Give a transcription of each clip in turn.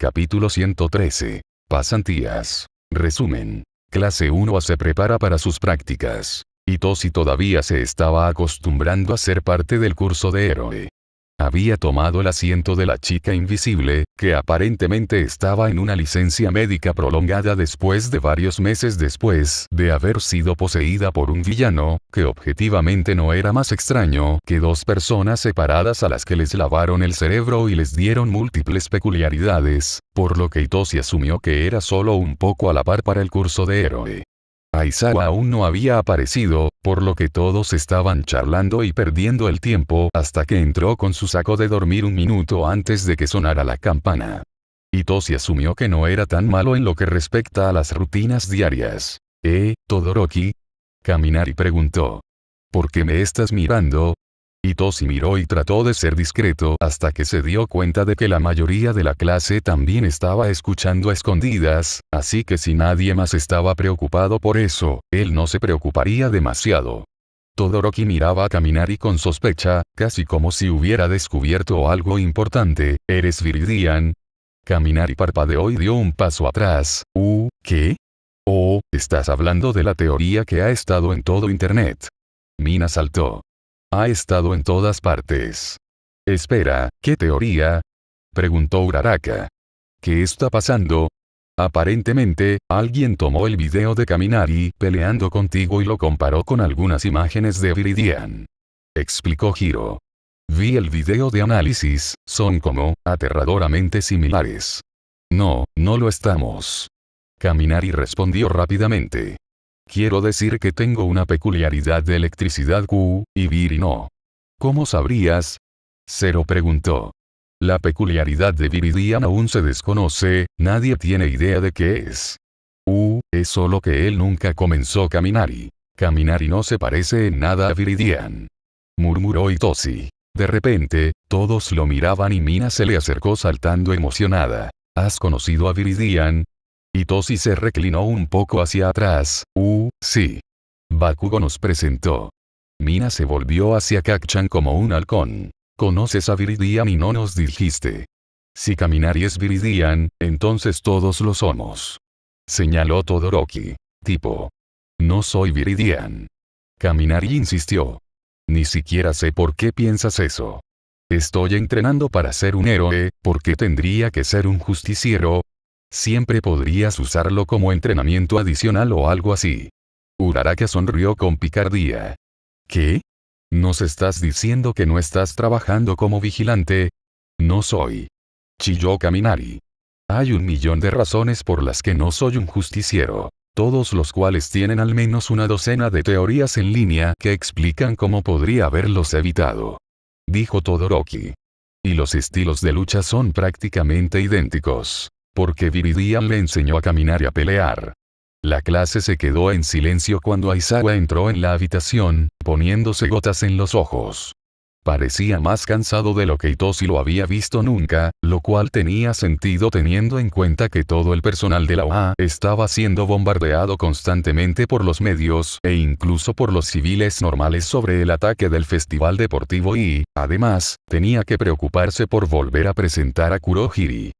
Capítulo 113. Pasantías. Resumen. Clase 1A se prepara para sus prácticas. Hitoshi todavía se estaba acostumbrando a ser parte del curso de héroe. Había tomado el asiento de la chica invisible, que aparentemente estaba en una licencia médica prolongada después de varios meses después de haber sido poseída por un villano, que objetivamente no era más extraño que dos personas separadas a las que les lavaron el cerebro y les dieron múltiples peculiaridades, por lo que Hitoshi asumió que era solo un poco a la par para el curso de héroe. Aizawa aún no había aparecido, por lo que todos estaban charlando y perdiendo el tiempo hasta que entró con su saco de dormir un minuto antes de que sonara la campana. Hitoshi asumió que no era tan malo en lo que respecta a las rutinas diarias. Todoroki? Kaminari preguntó. ¿Por qué me estás mirando? Hitoshi miró y trató de ser discreto hasta que se dio cuenta de que la mayoría de la clase también estaba escuchando a escondidas, así que si nadie más estaba preocupado por eso, él no se preocuparía demasiado. Todoroki miraba a Kaminari con sospecha, casi como si hubiera descubierto algo importante. ¿Eres Viridian? Kaminari parpadeó y dio un paso atrás. ¿Qué? Oh, estás hablando de la teoría que ha estado en todo internet. Mina saltó. Ha estado en todas partes. Espera, ¿qué teoría? Preguntó Uraraka. ¿Qué está pasando? Aparentemente, alguien tomó el video de Kaminari peleando contigo y lo comparó con algunas imágenes de Viridian. Explicó Hiro. Vi el video de análisis, son como, aterradoramente similares. No, no lo estamos. Kaminari respondió rápidamente. Quiero decir que tengo una peculiaridad de electricidad Q, y Viri no. ¿Cómo sabrías? Zero preguntó. La peculiaridad de Viridian aún se desconoce, nadie tiene idea de qué es. Es solo que él nunca comenzó Kaminari. Kaminari no se parece en nada a Viridian. Murmuró Hitoshi. De repente, todos lo miraban y Mina se le acercó saltando emocionada. ¿Has conocido a Viridian? Hitoshi se reclinó un poco hacia atrás. Sí. Bakugo nos presentó. Mina se volvió hacia Kacchan como un halcón. ¿Conoces a Viridian y no nos dijiste? Si Kaminari es Viridian, entonces todos lo somos. Señaló Todoroki. Tipo. No soy Viridian. Kaminari insistió. Ni siquiera sé por qué piensas eso. Estoy entrenando para ser un héroe, ¿por qué tendría que ser un justiciero? Siempre podrías usarlo como entrenamiento adicional o algo así. Uraraka sonrió con picardía. ¿Qué? ¿Nos estás diciendo que no estás trabajando como vigilante? No soy. Chilló Kaminari. Hay 1.000.000 de razones por las que no soy un justiciero, todos los cuales tienen al menos una docena de teorías en línea que explican cómo podría haberlos evitado. Dijo Todoroki. Y los estilos de lucha son prácticamente idénticos. Porque Viridian le enseñó a Kaminari a pelear. La clase se quedó en silencio cuando Aizawa entró en la habitación, poniéndose gotas en los ojos. Parecía más cansado de lo que Hitoshi lo había visto nunca, lo cual tenía sentido teniendo en cuenta que todo el personal de la OA estaba siendo bombardeado constantemente por los medios e incluso por los civiles normales sobre el ataque del festival deportivo y, además, tenía que preocuparse por volver a presentar a Kurohiri.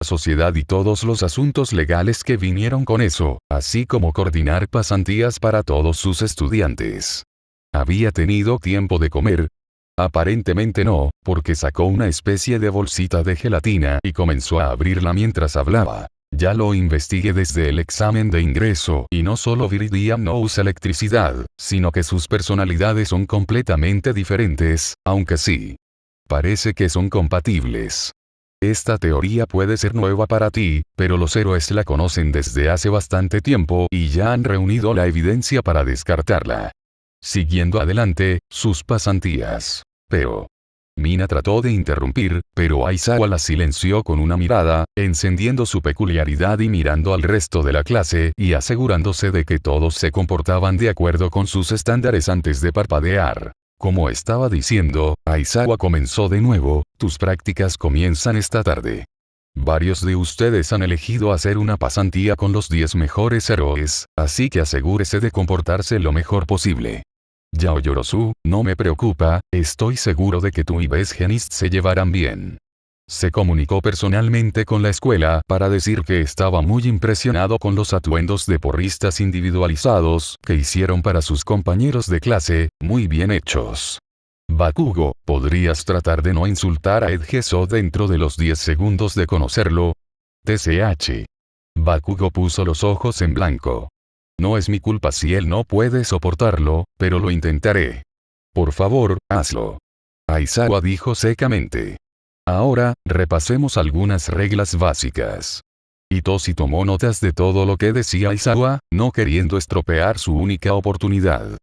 Sociedad y todos los asuntos legales que vinieron con eso, así como coordinar pasantías para todos sus estudiantes. ¿Había tenido tiempo de comer? Aparentemente no, porque sacó una especie de bolsita de gelatina y comenzó a abrirla mientras hablaba. Ya lo investigué desde el examen de ingreso y no solo Viridian no usa electricidad, sino que sus personalidades son completamente diferentes, aunque sí. Parece que son compatibles. Esta teoría puede ser nueva para ti, pero los héroes la conocen desde hace bastante tiempo y ya han reunido la evidencia para descartarla. Siguiendo adelante, sus pasantías. Pero. Mina trató de interrumpir, pero Aizawa la silenció con una mirada, encendiendo su peculiaridad y mirando al resto de la clase y asegurándose de que todos se comportaban de acuerdo con sus estándares antes de parpadear. Como estaba diciendo, Aizawa comenzó de nuevo, tus prácticas comienzan esta tarde. Varios de ustedes han elegido hacer una pasantía con los 10 mejores héroes, así que asegúrese de comportarse lo mejor posible. Yaoyorozu, no me preocupa, estoy seguro de que tú y Best Genist se llevarán bien. se comunicó personalmente con la escuela para decir que estaba muy impresionado con los atuendos de porristas individualizados que hicieron para sus compañeros de clase, muy bien hechos. Bakugo, ¿podrías tratar de no insultar a Edgeso dentro de los 10 segundos de conocerlo? TCH. Bakugo puso los ojos en blanco. No es mi culpa si él no puede soportarlo, pero lo intentaré. Por favor, hazlo. Aizawa dijo secamente. Ahora, repasemos algunas reglas básicas. Hitoshi tomó notas de todo lo que decía Aizawa, no queriendo estropear su única oportunidad.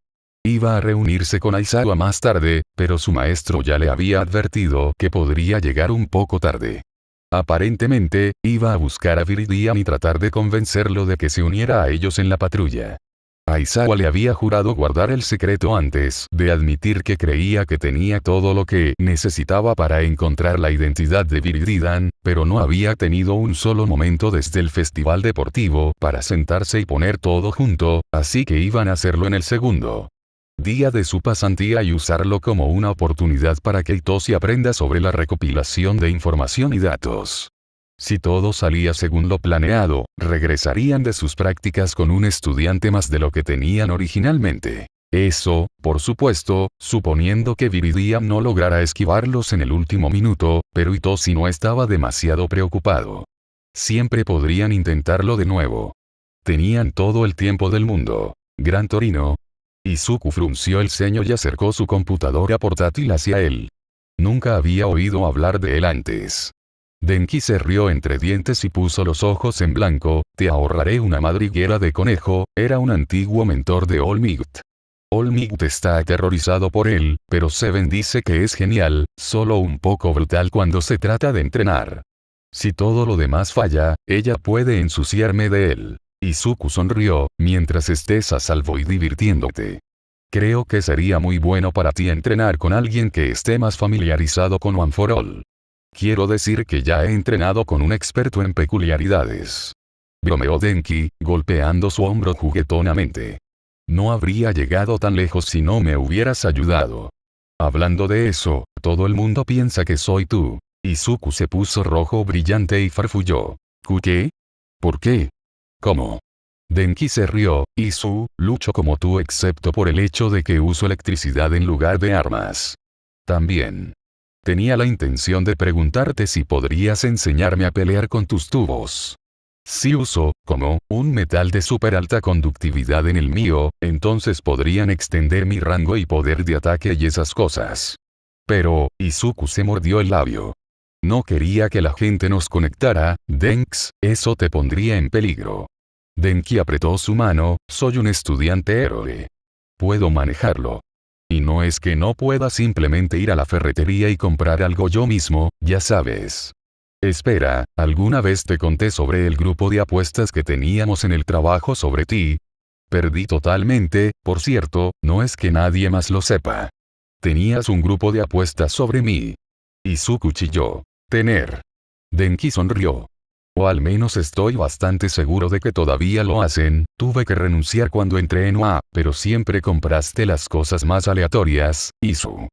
Iba a reunirse con Aizawa más tarde, pero su maestro ya le había advertido que podría llegar un poco tarde. Aparentemente, iba a buscar a Viridian y tratar de convencerlo de que se uniera a ellos en la patrulla. Aizawa le había jurado guardar el secreto antes de admitir que creía que tenía todo lo que necesitaba para encontrar la identidad de Viridian, pero no había tenido un solo momento desde el festival deportivo para sentarse y poner todo junto, así que iban a hacerlo en el segundo día de su pasantía y usarlo como una oportunidad para que Hitoshi aprenda sobre la recopilación de información y datos. Si todo salía según lo planeado, regresarían de sus prácticas con un estudiante más de lo que tenían originalmente. Eso, por supuesto, suponiendo que Viridian no lograra esquivarlos en el último minuto, pero Hitoshi no estaba demasiado preocupado. Siempre podrían intentarlo de nuevo. Tenían todo el tiempo del mundo. Gran Torino. Izuku frunció el ceño y acercó su computadora portátil hacia él. Nunca había oído hablar de él antes. Denki se rió entre dientes y puso los ojos en blanco. Te ahorraré una madriguera de conejo, era un antiguo mentor de All Might. All Might está aterrorizado por él, pero Seven dice que es genial, solo un poco brutal cuando se trata de entrenar. Si todo lo demás falla, ella puede ensuciarme de él. Izuku sonrió, mientras estés a salvo y divirtiéndote. Creo que sería muy bueno para ti entrenar con alguien que esté más familiarizado con One for All. Quiero decir que ya he entrenado con un experto en peculiaridades. Bromeó Denki, golpeando su hombro juguetonamente. No habría llegado tan lejos si no me hubieras ayudado. Hablando de eso, todo el mundo piensa que soy tú. Izuku se puso rojo brillante y farfulló. ¿Qué? ¿Por qué? ¿Cómo? Denki se rió. Lucho como tú excepto por el hecho de que uso electricidad en lugar de armas. También. Tenía la intención de preguntarte si podrías enseñarme a pelear con tus tubos. Si uso, como, un metal de súper alta conductividad en el mío, entonces podrían extender mi rango y poder de ataque y esas cosas. Pero, Izuku se mordió el labio. No quería que la gente nos conectara, Denks, eso te pondría en peligro. Denki apretó su mano, soy un estudiante héroe. Puedo manejarlo. Y no es que no pueda simplemente ir a la ferretería y comprar algo yo mismo, ya sabes. Espera, ¿alguna vez te conté sobre el grupo de apuestas que teníamos en el trabajo sobre ti? Perdí totalmente, por cierto, no es que nadie más lo sepa. Tenías un grupo de apuestas sobre mí. Izuku chilló. Tener. Denki sonrió. O al menos estoy bastante seguro de que todavía lo hacen, tuve que renunciar cuando entré en UA, pero siempre compraste las cosas más aleatorias, Izu.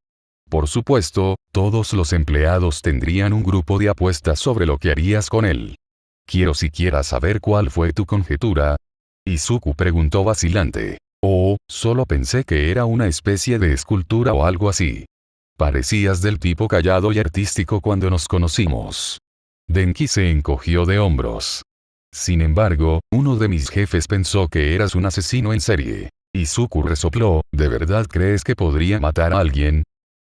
Por supuesto, todos los empleados tendrían un grupo de apuestas sobre lo que harías con él. Quiero siquiera saber cuál fue tu conjetura. Izuku preguntó vacilante. Oh, solo pensé que era una especie de escultura o algo así. Parecías del tipo callado y artístico cuando nos conocimos. Denki se encogió de hombros. Sin embargo, uno de mis jefes pensó que eras un asesino en serie. Izuku resopló, ¿de verdad crees que podría matar a alguien?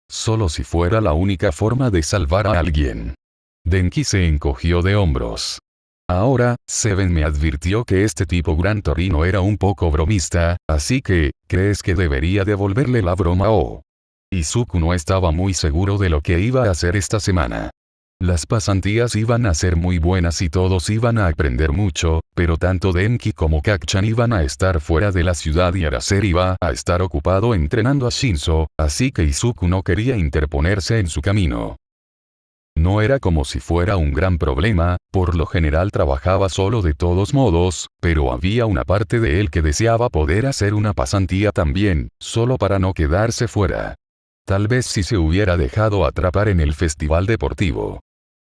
Solo si fuera la única forma de salvar a alguien. Denki se encogió de hombros. Ahora, Seven me advirtió que este tipo Gran Torino era un poco bromista, así que, ¿crees que debería devolverle la broma o? Izuku no estaba muy seguro de lo que iba a hacer esta semana. Las pasantías iban a ser muy buenas y todos iban a aprender mucho, pero tanto Denki como Kacchan iban a estar fuera de la ciudad y Araser iba a estar ocupado entrenando a Shinzo, así que Izuku no quería interponerse en su camino. No era como si fuera un gran problema, por lo general trabajaba solo de todos modos, pero había una parte de él que deseaba poder hacer una pasantía también, solo para no quedarse fuera. Tal vez si se hubiera dejado atrapar en el festival deportivo.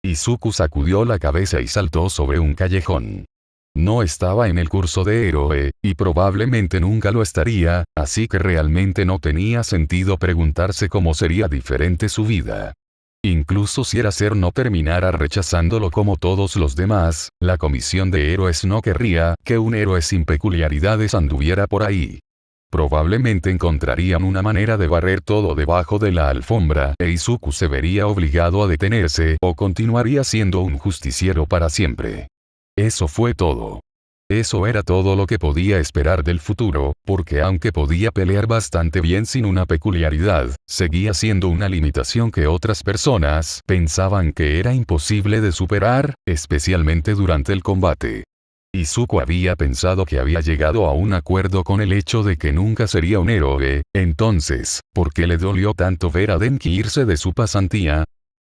Izuku sacudió la cabeza y saltó sobre un callejón. No estaba en el curso de héroe, y probablemente nunca lo estaría, así que realmente no tenía sentido preguntarse cómo sería diferente su vida. Incluso si Eraser no terminara rechazándolo como todos los demás, la comisión de héroes no querría que un héroe sin peculiaridades anduviera por ahí. Probablemente encontrarían una manera de barrer todo debajo de la alfombra e Izuku se vería obligado a detenerse o continuaría siendo un justiciero para siempre. Eso fue todo. Eso era todo lo que podía esperar del futuro, porque aunque podía pelear bastante bien sin una peculiaridad, seguía siendo una limitación que otras personas pensaban que era imposible de superar, especialmente durante el combate. Izuku había pensado que había llegado a un acuerdo con el hecho de que nunca sería un héroe, entonces, ¿por qué le dolió tanto ver a Denki irse de su pasantía?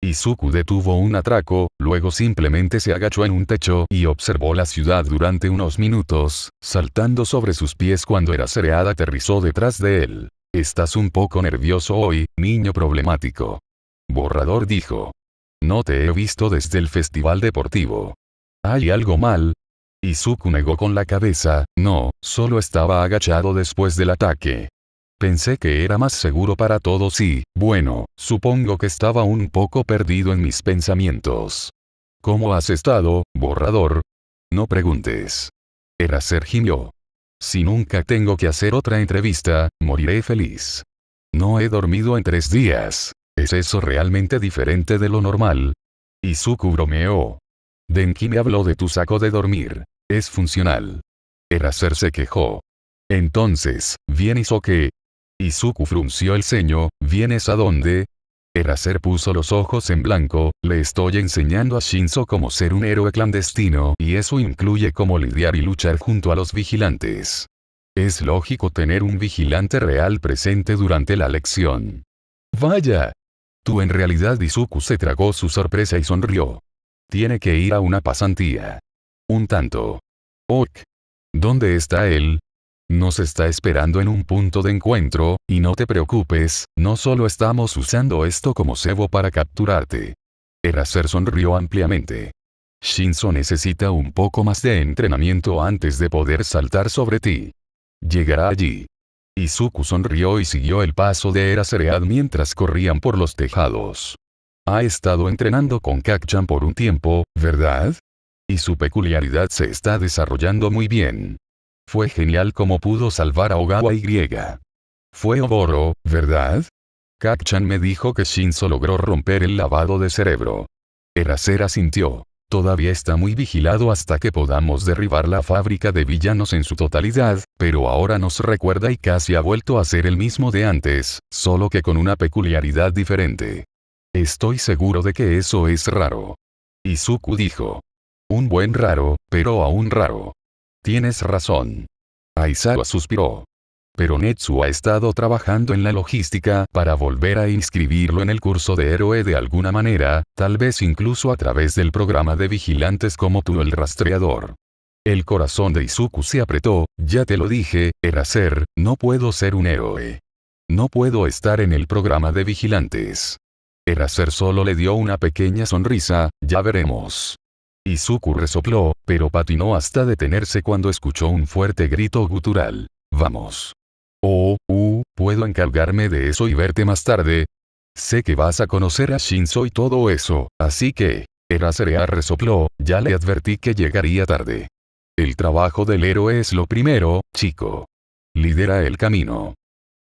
Izuku detuvo un atraco, luego simplemente se agachó en un techo y observó la ciudad durante unos minutos, saltando sobre sus pies cuando Eraserhead aterrizó detrás de él. «Estás un poco nervioso hoy, niño problemático». Borrador dijo. «No te he visto desde el festival deportivo. ¿Hay algo mal?» Izuku negó con la cabeza, no, solo estaba agachado después del ataque. Pensé que era más seguro para todos y, bueno, supongo que estaba un poco perdido en mis pensamientos. ¿Cómo has estado, borrador? No preguntes. Eraser gimió. Si nunca tengo que hacer otra entrevista, moriré feliz. No he dormido en 3 días. ¿Es eso realmente diferente de lo normal? Izuku bromeó. Denki me habló de tu saco de dormir. Es funcional. Eraser se quejó. Entonces, ¿bien hizo qué? Izuku frunció el ceño, ¿vienes a dónde? Eraser puso los ojos en blanco, le estoy enseñando a Shinzo cómo ser un héroe clandestino y eso incluye cómo lidiar y luchar junto a los vigilantes. Es lógico tener un vigilante real presente durante la lección. Vaya. Tú en realidad Izuku se tragó su sorpresa y sonrió. Tiene que ir a una pasantía. Un tanto. Ok. ¿Dónde está él? Nos está esperando en un punto de encuentro, y no te preocupes, no solo estamos usando esto como cebo para capturarte. Eraser sonrió ampliamente. Shinzo necesita un poco más de entrenamiento antes de poder saltar sobre ti. Llegará allí. Izuku sonrió y siguió el paso de Eraserhead mientras corrían por los tejados. Ha estado entrenando con Kacchan por un tiempo, ¿verdad? Y su peculiaridad se está desarrollando muy bien. Fue genial como pudo salvar a Ogawa Y. Fue Oboro, ¿verdad? Kacchan me dijo que Shinzo logró romper el lavado de cerebro. Eraser asintió. Todavía está muy vigilado hasta que podamos derribar la fábrica de villanos en su totalidad, pero ahora nos recuerda y casi ha vuelto a ser el mismo de antes, solo que con una peculiaridad diferente. Estoy seguro de que eso es raro. Izuku dijo. Un buen raro, pero aún raro. Tienes razón. Aizawa suspiró. Pero Netsu ha estado trabajando en la logística para volver a inscribirlo en el curso de héroe de alguna manera, tal vez incluso a través del programa de vigilantes como tú el rastreador. El corazón de Izuku se apretó, ya te lo dije, Eraser, no puedo ser un héroe. No puedo estar en el programa de vigilantes. Eraser solo le dio una pequeña sonrisa, ya veremos. Izuku resopló, pero patinó hasta detenerse cuando escuchó un fuerte grito gutural. Vamos. Oh, puedo encargarme de eso y verte más tarde. Sé que vas a conocer a Shinzo y todo eso, así que... Eraserhead resopló, ya le advertí que llegaría tarde. El trabajo del héroe es lo primero, chico. Lidera el camino.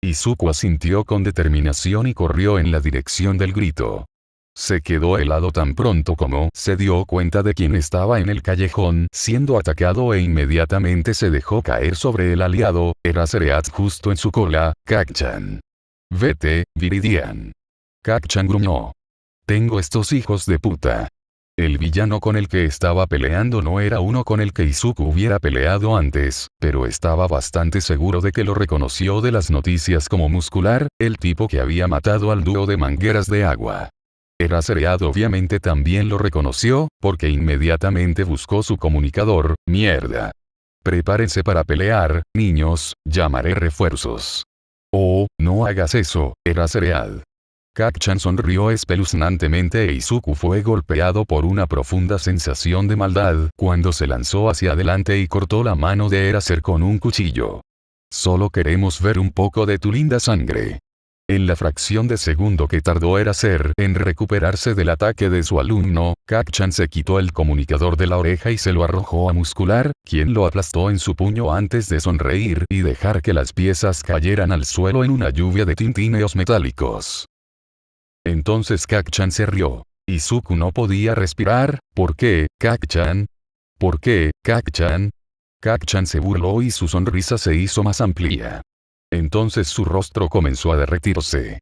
Izuku asintió con determinación y corrió en la dirección del grito. Se quedó helado tan pronto como se dio cuenta de quién estaba en el callejón siendo atacado e inmediatamente se dejó caer sobre el aliado, Eraserhead justo en su cola, Kacchan. Vete, Viridian. Kacchan gruñó. Tengo estos hijos de puta. El villano con el que estaba peleando no era uno con el que Izuku hubiera peleado antes, pero estaba bastante seguro de que lo reconoció de las noticias como Muscular, el tipo que había matado al dúo de mangueras de agua. Eraserhead obviamente también lo reconoció, porque inmediatamente buscó su comunicador, mierda. Prepárense para pelear, niños, llamaré refuerzos. Oh, no hagas eso, Eraserhead. Kacchan sonrió espeluznantemente e Izuku fue golpeado por una profunda sensación de maldad cuando se lanzó hacia adelante y cortó la mano de Eraser con un cuchillo. Solo queremos ver un poco de tu linda sangre. En la fracción de segundo que tardó Eraser en recuperarse del ataque de su alumno, Kacchan se quitó el comunicador de la oreja y se lo arrojó a Muscular, quien lo aplastó en su puño antes de sonreír y dejar que las piezas cayeran al suelo en una lluvia de tintineos metálicos. Entonces Kacchan se rió. Izuku no podía respirar. ¿Por qué, Kacchan? ¿Por qué, Kacchan? Kacchan se burló y su sonrisa se hizo más amplia. Entonces su rostro comenzó a derretirse.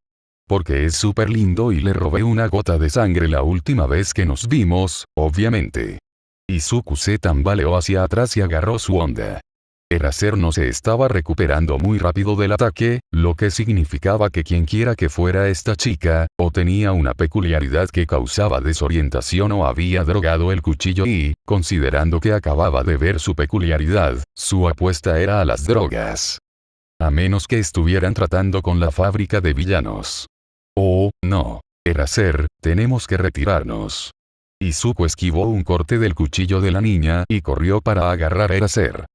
Porque es súper lindo y le robé una gota de sangre la última vez que nos vimos, obviamente. Izuku se tambaleó hacia atrás y agarró su onda. Eraser no se estaba recuperando muy rápido del ataque, lo que significaba que quienquiera que fuera esta chica, o tenía una peculiaridad que causaba desorientación o había drogado el cuchillo y, considerando que acababa de ver su peculiaridad, su apuesta era a las drogas. A menos que estuvieran tratando con la fábrica de villanos. Oh, no. Eraser, tenemos que retirarnos. Izuku esquivó un corte del cuchillo de la niña y corrió para agarrar a Eraser.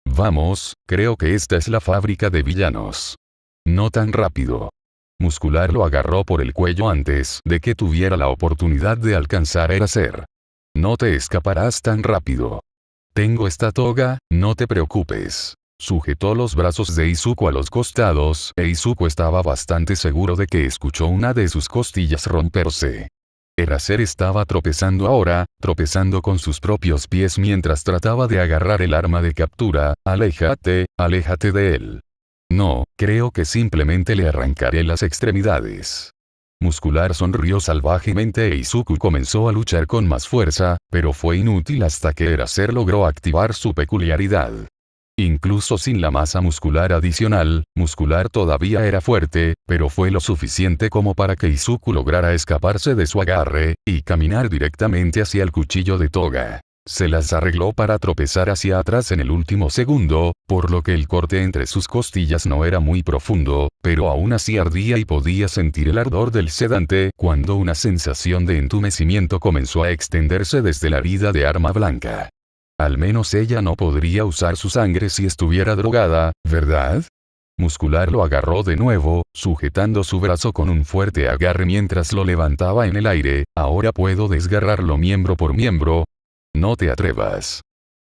Vamos, creo que esta es la fábrica de villanos. No tan rápido. Muscular lo agarró por el cuello antes de que tuviera la oportunidad de alcanzar a Eraser. No te escaparás tan rápido. Tengo esta toga, no te preocupes. Sujetó los brazos de Izuku a los costados e Izuku estaba bastante seguro de que escuchó una de sus costillas romperse. Eraser estaba tropezando ahora, tropezando con sus propios pies mientras trataba de agarrar el arma de captura. Aléjate, aléjate de él. No, creo que simplemente le arrancaré las extremidades. Muscular sonrió salvajemente e Izuku comenzó a luchar con más fuerza, pero fue inútil hasta que Eraser logró activar su peculiaridad. Incluso sin la masa muscular adicional, Muscular todavía era fuerte, pero fue lo suficiente como para que Izuku lograra escaparse de su agarre, y caminar directamente hacia el cuchillo de toga. Se las arregló para tropezar hacia atrás en el último segundo, por lo que el corte entre sus costillas no era muy profundo, pero aún así ardía y podía sentir el ardor del sedante cuando una sensación de entumecimiento comenzó a extenderse desde la herida de arma blanca. Al menos ella no podría usar su sangre si estuviera drogada, ¿verdad? Muscular lo agarró de nuevo, sujetando su brazo con un fuerte agarre mientras lo levantaba en el aire. Ahora puedo desgarrarlo miembro por miembro. No te atrevas.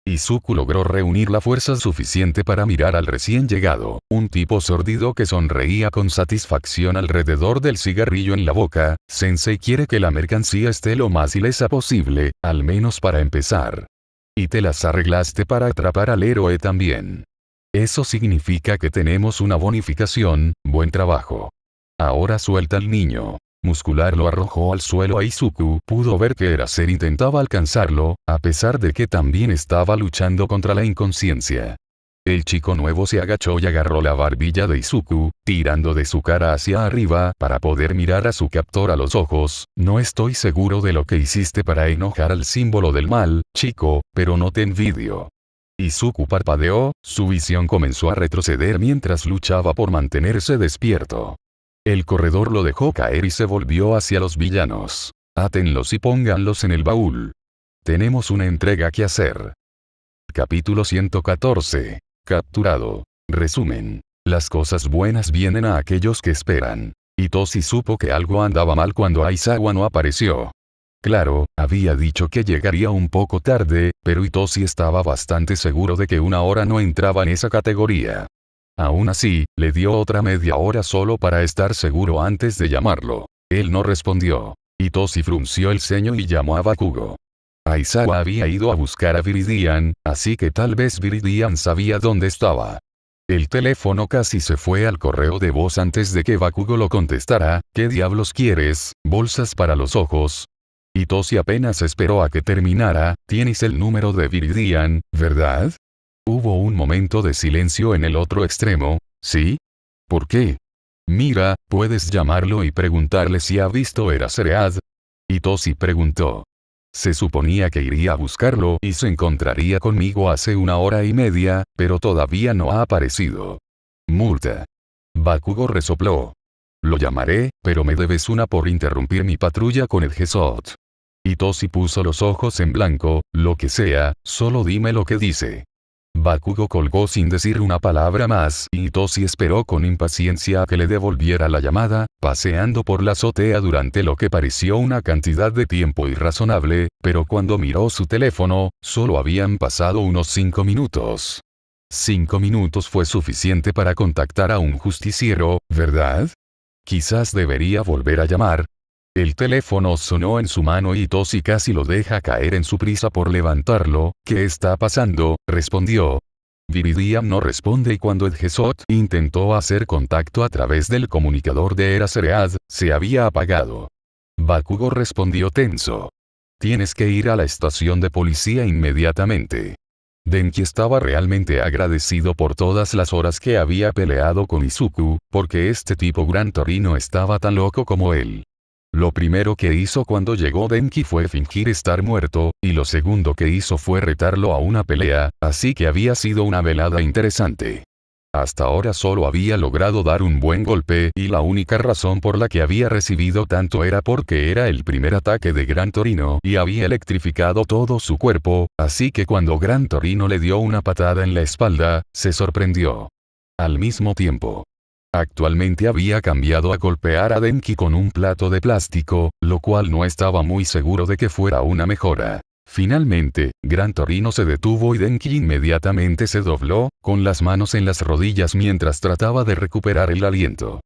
Izuku logró reunir la fuerza suficiente para mirar al recién llegado, un tipo sordido que sonreía con satisfacción alrededor del cigarrillo en la boca. Sensei quiere que la mercancía esté lo más ilesa posible, al menos para empezar. Y te las arreglaste para atrapar al héroe también. Eso significa que tenemos una bonificación. Buen trabajo. Ahora suelta al niño. Muscular lo arrojó al suelo a Izuku. Pudo ver que Eraser intentaba alcanzarlo, a pesar de que también estaba luchando contra la inconsciencia. El chico nuevo se agachó y agarró la barbilla de Izuku, tirando de su cara hacia arriba para poder mirar a su captor a los ojos. No estoy seguro de lo que hiciste para enojar al símbolo del mal, chico, pero no te envidio. Izuku parpadeó, su visión comenzó a retroceder mientras luchaba por mantenerse despierto. El corredor lo dejó caer y se volvió hacia los villanos. Átenlos y pónganlos en el baúl. Tenemos una entrega que hacer. Capítulo 114. Capturado. Resumen. Las cosas buenas vienen a aquellos que esperan. Itoshi supo que algo andaba mal cuando Aizawa no apareció. Claro, había dicho que llegaría un poco tarde, pero Itoshi estaba bastante seguro de que una hora no entraba en esa categoría. Aún así, le dio otra media hora solo para estar seguro antes de llamarlo. Él no respondió. Itoshi frunció el ceño y llamó a Bakugo. Aizawa había ido a buscar a Viridian, así que tal vez Viridian sabía dónde estaba. El teléfono casi se fue al correo de voz antes de que Bakugo lo contestara. ¿Qué diablos quieres? ¿Bolsas para los ojos? Itoshi apenas esperó a que terminara. Tienes el número de Viridian, ¿verdad? Hubo un momento de silencio en el otro extremo. ¿Sí? ¿Por qué? Mira, puedes llamarlo y preguntarle si ha visto Eraseread. Itoshi preguntó. Se suponía que iría a buscarlo y se encontraría conmigo hace una hora y media, pero todavía no ha aparecido. Multa. Bakugo resopló. Lo llamaré, pero me debes una por interrumpir mi patrulla con el Gesot. Hitoshi puso los ojos en blanco, lo que sea, solo dime lo que dice. Bakugo colgó sin decir una palabra más y Hitoshi esperó con impaciencia a que le devolviera la llamada, paseando por la azotea durante lo que pareció una cantidad de tiempo irrazonable, pero cuando miró su teléfono, solo habían pasado unos 5 minutos. 5 minutos fue suficiente para contactar a un justiciero, ¿verdad? Quizás debería volver a llamar. El teléfono sonó en su mano y Hitoshi casi lo deja caer en su prisa por levantarlo. ¿Qué está pasando?, respondió. Viridian no responde y cuando el Gesot intentó hacer contacto a través del comunicador de Era Seread, se había apagado. Bakugo respondió tenso. Tienes que ir a la estación de policía inmediatamente. Denki estaba realmente agradecido por todas las horas que había peleado con Izuku, porque este tipo Gran Torino estaba tan loco como él. Lo primero que hizo cuando llegó Denki fue fingir estar muerto, y lo segundo que hizo fue retarlo a una pelea, así que había sido una velada interesante. Hasta ahora solo había logrado dar un buen golpe y la única razón por la que había recibido tanto era porque era el primer ataque de Gran Torino y había electrificado todo su cuerpo, así que cuando Gran Torino le dio una patada en la espalda, se sorprendió. Al mismo tiempo, actualmente había cambiado a golpear a Denki con un plato de plástico, lo cual no estaba muy seguro de que fuera una mejora. Finalmente, Gran Torino se detuvo y Denki inmediatamente se dobló, con las manos en las rodillas mientras trataba de recuperar el aliento.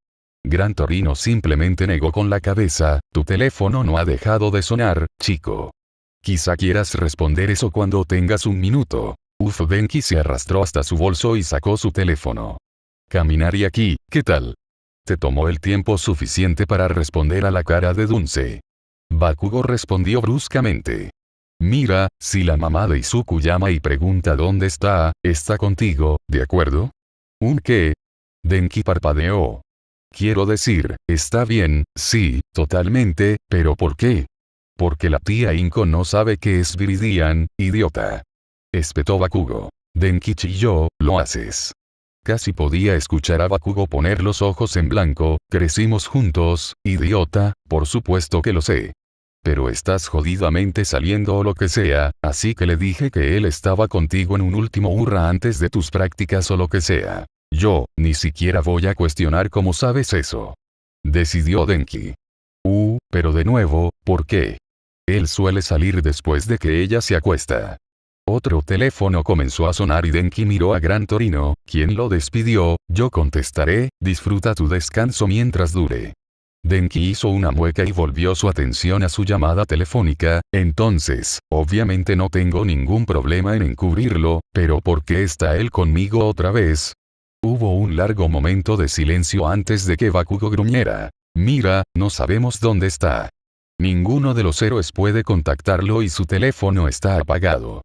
Gran Torino simplemente negó con la cabeza, tu teléfono no ha dejado de sonar, chico. Quizá quieras responder eso cuando tengas un minuto. Denki se arrastró hasta su bolso y sacó su teléfono. Caminar y aquí, ¿qué tal? Te tomó el tiempo suficiente para responder a la cara de Dunce. Bakugo respondió bruscamente. Mira, si la mamá de Izuku llama y pregunta dónde está contigo, ¿de acuerdo? ¿Un qué? Denki parpadeó. Quiero decir, está bien, sí, totalmente, pero ¿por qué? Porque la tía Inko no sabe qué es Viridian, idiota. Espetó Bakugo. Denki chilló, lo haces. Casi podía escuchar a Bakugo poner los ojos en blanco, crecimos juntos, idiota, por supuesto que lo sé. Pero estás jodidamente saliendo o lo que sea, así que le dije que él estaba contigo en un último hurra antes de tus prácticas o lo que sea. Yo, ni siquiera voy a cuestionar cómo sabes eso. Decidió Denki. Pero de nuevo, ¿por qué? Él suele salir después de que ella se acuesta. Otro teléfono comenzó a sonar y Denki miró a Gran Torino, quien lo despidió, yo contestaré, disfruta tu descanso mientras dure. Denki hizo una mueca y volvió su atención a su llamada telefónica, entonces, obviamente no tengo ningún problema en encubrirlo, pero ¿por qué está él conmigo otra vez? Hubo un largo momento de silencio antes de que Bakugo gruñera. Mira, no sabemos dónde está. Ninguno de los héroes puede contactarlo y su teléfono está apagado.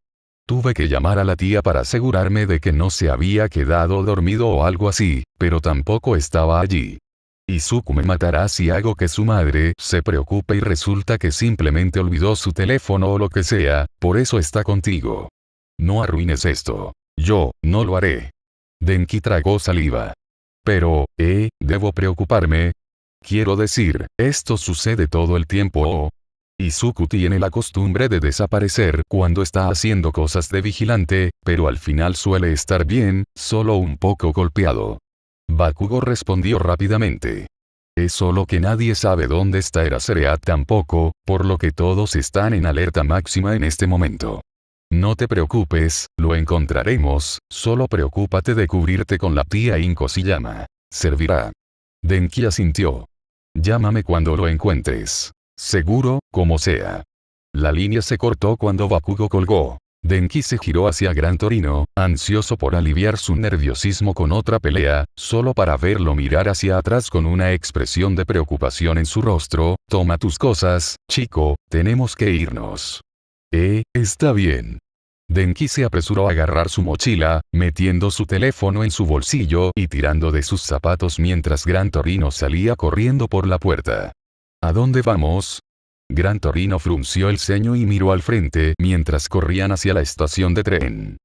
Tuve que llamar a la tía para asegurarme de que no se había quedado dormido o algo así, pero tampoco estaba allí. Izuku me matará si hago que su madre se preocupe y resulta que simplemente olvidó su teléfono o lo que sea, por eso está contigo. No arruines esto. Yo, no lo haré. Denki tragó saliva. Pero, ¿debo preocuparme? Quiero decir, esto sucede todo el tiempo. Izuku tiene la costumbre de desaparecer cuando está haciendo cosas de vigilante, pero al final suele estar bien, solo un poco golpeado. Bakugo respondió rápidamente. Es solo que nadie sabe dónde está Erasereat tampoco, por lo que todos están en alerta máxima en este momento. No te preocupes, lo encontraremos, solo preocúpate de cubrirte con la tía Inko si llama. Servirá. Denki asintió. Llámame cuando lo encuentres. Seguro, como sea. La línea se cortó cuando Bakugo colgó. Denki se giró hacia Gran Torino, ansioso por aliviar su nerviosismo con otra pelea, solo para verlo mirar hacia atrás con una expresión de preocupación en su rostro. Toma tus cosas, chico, tenemos que irnos. Está bien. Denki se apresuró a agarrar su mochila, metiendo su teléfono en su bolsillo y tirando de sus zapatos mientras Gran Torino salía corriendo por la puerta. ¿A dónde vamos? Gran Torino frunció el ceño y miró al frente mientras corrían hacia la estación de tren.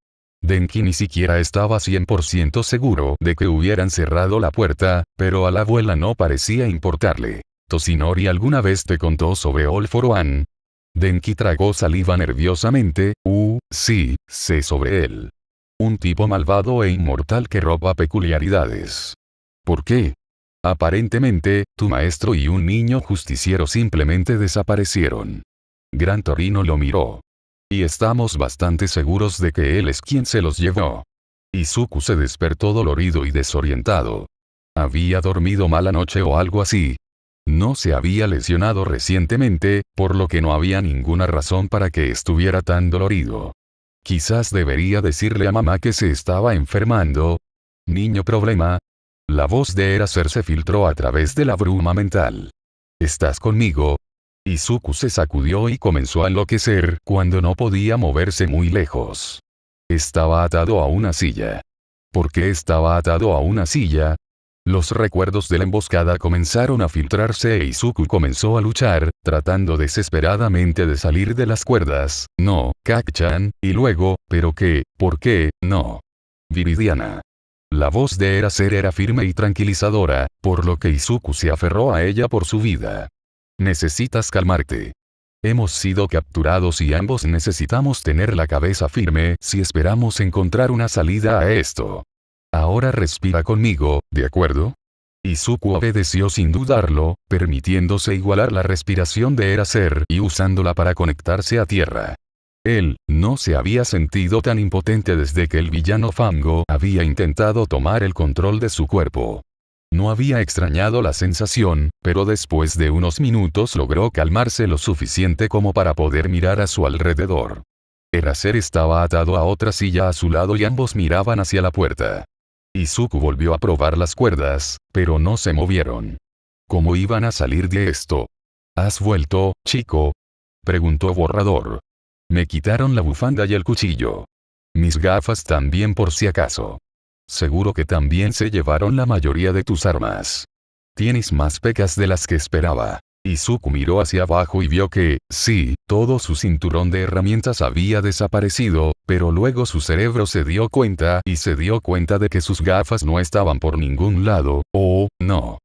Denki ni siquiera estaba 100% seguro de que hubieran cerrado la puerta, pero a la abuela no parecía importarle. ¿Toshinori alguna vez te contó sobre All for One? Denki tragó saliva nerviosamente. Sí, sé sobre él. Un tipo malvado e inmortal que roba peculiaridades. ¿Por qué? Aparentemente, tu maestro y un niño justiciero simplemente desaparecieron. Gran Torino lo miró. Y estamos bastante seguros de que él es quien se los llevó. Izuku se despertó dolorido y desorientado. ¿Había dormido mala noche o algo así? No se había lesionado recientemente, por lo que no había ninguna razón para que estuviera tan dolorido. Quizás debería decirle a mamá que se estaba enfermando. Niño problema. La voz de Eraser se filtró a través de la bruma mental. ¿Estás conmigo? Izuku se sacudió y comenzó a enloquecer cuando no podía moverse muy lejos. Estaba atado a una silla. ¿Por qué estaba atado a una silla? Los recuerdos de la emboscada comenzaron a filtrarse e Izuku comenzó a luchar, tratando desesperadamente de salir de las cuerdas. No, Kak-chan, y luego, ¿pero qué? ¿Por qué? No. Viridiana. La voz de Eraser era firme y tranquilizadora, por lo que Izuku se aferró a ella por su vida. Necesitas calmarte. Hemos sido capturados y ambos necesitamos tener la cabeza firme si esperamos encontrar una salida a esto. Ahora respira conmigo, ¿de acuerdo? Izuku obedeció sin dudarlo, permitiéndose igualar la respiración de Eraser y usándola para conectarse a tierra. Él no se había sentido tan impotente desde que el villano Fango había intentado tomar el control de su cuerpo. No había extrañado la sensación, pero después de unos minutos logró calmarse lo suficiente como para poder mirar a su alrededor. Eraser estaba atado a otra silla a su lado y ambos miraban hacia la puerta. Izuku volvió a probar las cuerdas, pero no se movieron. ¿Cómo iban a salir de esto? ¿Has vuelto, chico? Preguntó Borrador. Me quitaron la bufanda y el cuchillo. Mis gafas también por si acaso. Seguro que también se llevaron la mayoría de tus armas. Tienes más pecas de las que esperaba. Izuku miró hacia abajo y vio que, sí, todo su cinturón de herramientas había desaparecido, pero luego su cerebro se dio cuenta de que sus gafas no estaban por ningún lado. Oh, no.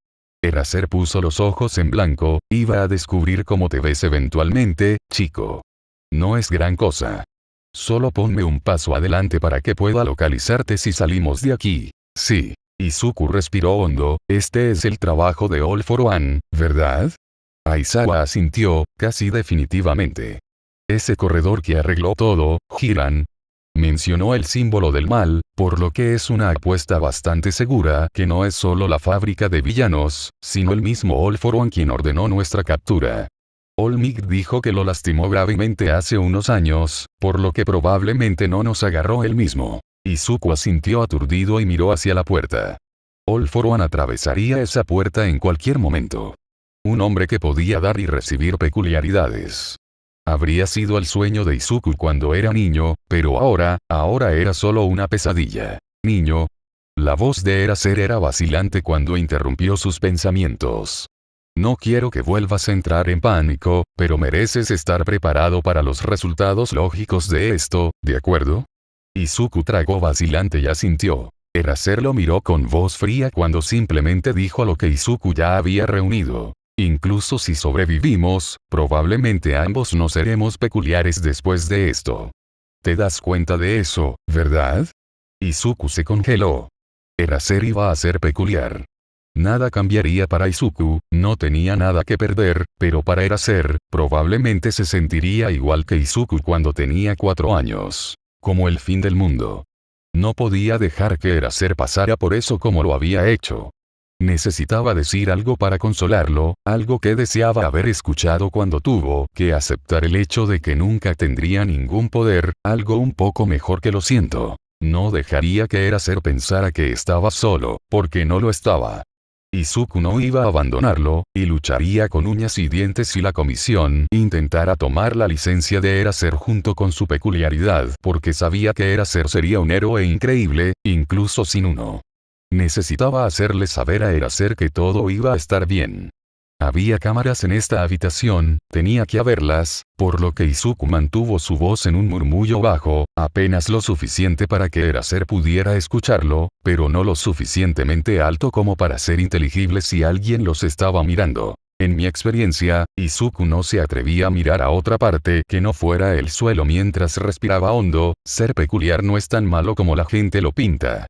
Eraser puso los ojos en blanco. Iba a descubrir cómo te ves eventualmente, chico. No es gran cosa. Solo ponme un paso adelante para que pueda localizarte si salimos de aquí. Sí. Izuku respiró hondo. Este es el trabajo de All for One, ¿verdad? Aizawa asintió, casi definitivamente. Ese corredor que arregló todo, Hiran. Mencionó el símbolo del mal, por lo que es una apuesta bastante segura que no es solo la fábrica de villanos, sino el mismo All for One quien ordenó nuestra captura. Olmig dijo que lo lastimó gravemente hace unos años, por lo que probablemente no nos agarró él mismo. Izuku asintió aturdido y miró hacia la puerta. All for One atravesaría esa puerta en cualquier momento. Un hombre que podía dar y recibir peculiaridades. Habría sido el sueño de Izuku cuando era niño, pero ahora era solo una pesadilla. Niño. La voz de Eraser era vacilante cuando interrumpió sus pensamientos. No quiero que vuelvas a entrar en pánico, pero mereces estar preparado para los resultados lógicos de esto, ¿de acuerdo? Izuku tragó vacilante y asintió. Eraser lo miró con voz fría cuando simplemente dijo lo que Izuku ya había reunido. Incluso si sobrevivimos, probablemente ambos no seremos peculiares después de esto. ¿Te das cuenta de eso, verdad? Izuku se congeló. Eraser iba a ser peculiar. Nada cambiaría para Izuku, no tenía nada que perder, pero para Eraser, probablemente se sentiría igual que Izuku cuando tenía 4 años. Como el fin del mundo. No podía dejar que Eraser pasara por eso como lo había hecho. Necesitaba decir algo para consolarlo, algo que deseaba haber escuchado cuando tuvo que aceptar el hecho de que nunca tendría ningún poder, algo un poco mejor que lo siento. No dejaría que Eraser pensara que estaba solo, porque no lo estaba. Izuku no iba a abandonarlo, y lucharía con uñas y dientes si la comisión intentara tomar la licencia de Eraser junto con su peculiaridad, porque sabía que Eraser sería un héroe increíble, incluso sin uno. Necesitaba hacerle saber a Eraser que todo iba a estar bien. Había cámaras en esta habitación, tenía que haberlas, por lo que Izuku mantuvo su voz en un murmullo bajo, apenas lo suficiente para que Eraser pudiera escucharlo, pero no lo suficientemente alto como para ser inteligible si alguien los estaba mirando. En mi experiencia, Izuku no se atrevía a mirar a otra parte que no fuera el suelo mientras respiraba hondo. Ser peculiar no es tan malo como la gente lo pinta.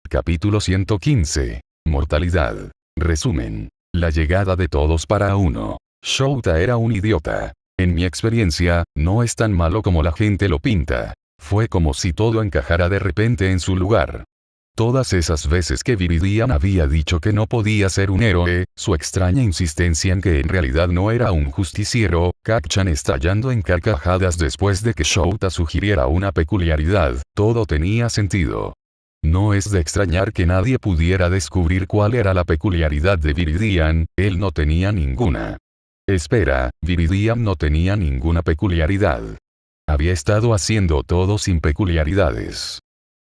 Capítulo 115. Mortalidad. Resumen. La llegada de todos para uno. Shouta era un idiota. En mi experiencia, no es tan malo como la gente lo pinta. Fue como si todo encajara de repente en su lugar. Todas esas veces que Viridian había dicho que no podía ser un héroe, su extraña insistencia en que en realidad no era un justiciero, Kacchan estallando en carcajadas después de que Shouta sugiriera una peculiaridad, todo tenía sentido. No es de extrañar que nadie pudiera descubrir cuál era la peculiaridad de Viridian, él no tenía ninguna. Espera, Viridian no tenía ninguna peculiaridad. Había estado haciendo todo sin peculiaridades.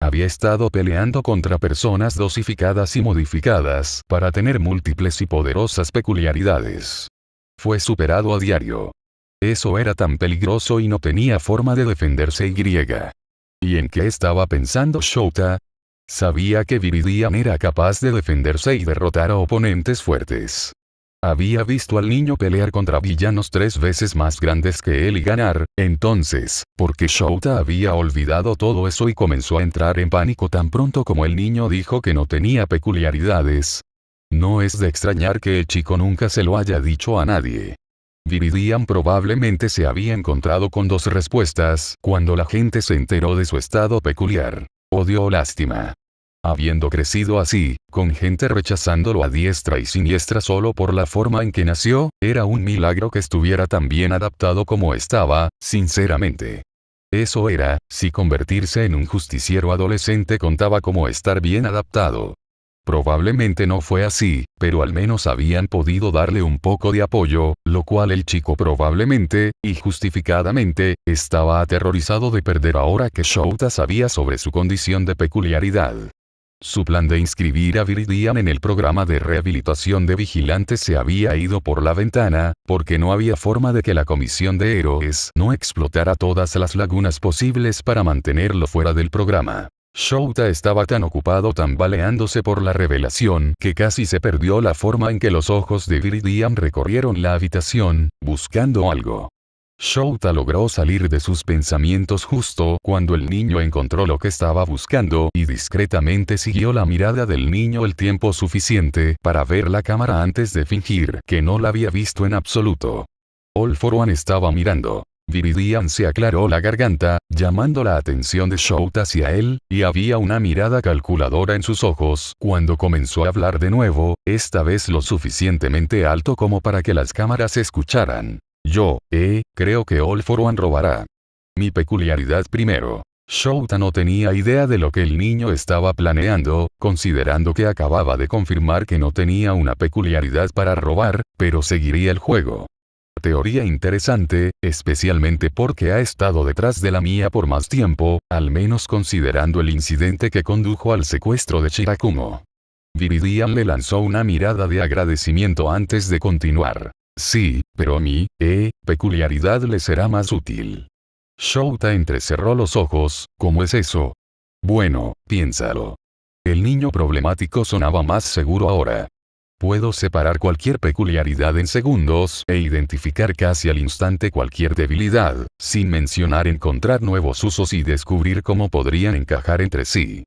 Había estado peleando contra personas dosificadas y modificadas para tener múltiples y poderosas peculiaridades. Fue superado a diario. Eso era tan peligroso y no tenía forma de defenderse ¿Y en qué estaba pensando Shouta? Sabía que Viridian era capaz de defenderse y derrotar a oponentes fuertes. Había visto al niño pelear contra villanos 3 veces más grandes que él y ganar, entonces, ¿por qué Shouta había olvidado todo eso y comenzó a entrar en pánico tan pronto como el niño dijo que no tenía peculiaridades? No es de extrañar que el chico nunca se lo haya dicho a nadie. Viridian probablemente se había encontrado con 2 respuestas cuando la gente se enteró de su estado peculiar: odio o lástima. Habiendo crecido así, con gente rechazándolo a diestra y siniestra solo por la forma en que nació, era un milagro que estuviera tan bien adaptado como estaba, sinceramente. Eso era, si convertirse en un justiciero adolescente contaba como estar bien adaptado. Probablemente no fue así, pero al menos habían podido darle un poco de apoyo, lo cual el chico probablemente, y justificadamente, estaba aterrorizado de perder ahora que Shouta sabía sobre su condición de peculiaridad. Su plan de inscribir a Viridian en el programa de rehabilitación de vigilantes se había ido por la ventana, porque no había forma de que la comisión de héroes no explotara todas las lagunas posibles para mantenerlo fuera del programa. Shouta estaba tan ocupado tambaleándose por la revelación que casi se perdió la forma en que los ojos de Viridian recorrieron la habitación, buscando algo. Shouta logró salir de sus pensamientos justo cuando el niño encontró lo que estaba buscando y discretamente siguió la mirada del niño el tiempo suficiente para ver la cámara antes de fingir que no la había visto en absoluto. All for One estaba mirando. Viridian se aclaró la garganta, llamando la atención de Shouta hacia él, y había una mirada calculadora en sus ojos cuando comenzó a hablar de nuevo, esta vez lo suficientemente alto como para que las cámaras escucharan. Yo, creo que All for One robará. Mi peculiaridad primero. Shouta no tenía idea de lo que el niño estaba planeando, considerando que acababa de confirmar que no tenía una peculiaridad para robar, pero seguiría el juego. Teoría interesante, especialmente porque ha estado detrás de la mía por más tiempo, al menos considerando el incidente que condujo al secuestro de Shirakumo. Viridian le lanzó una mirada de agradecimiento antes de continuar. Sí, pero mi, peculiaridad le será más útil. Shouta entrecerró los ojos, ¿cómo es eso? Bueno, piénsalo. El niño problemático sonaba más seguro ahora. Puedo separar cualquier peculiaridad en segundos e identificar casi al instante cualquier debilidad, sin mencionar encontrar nuevos usos y descubrir cómo podrían encajar entre sí.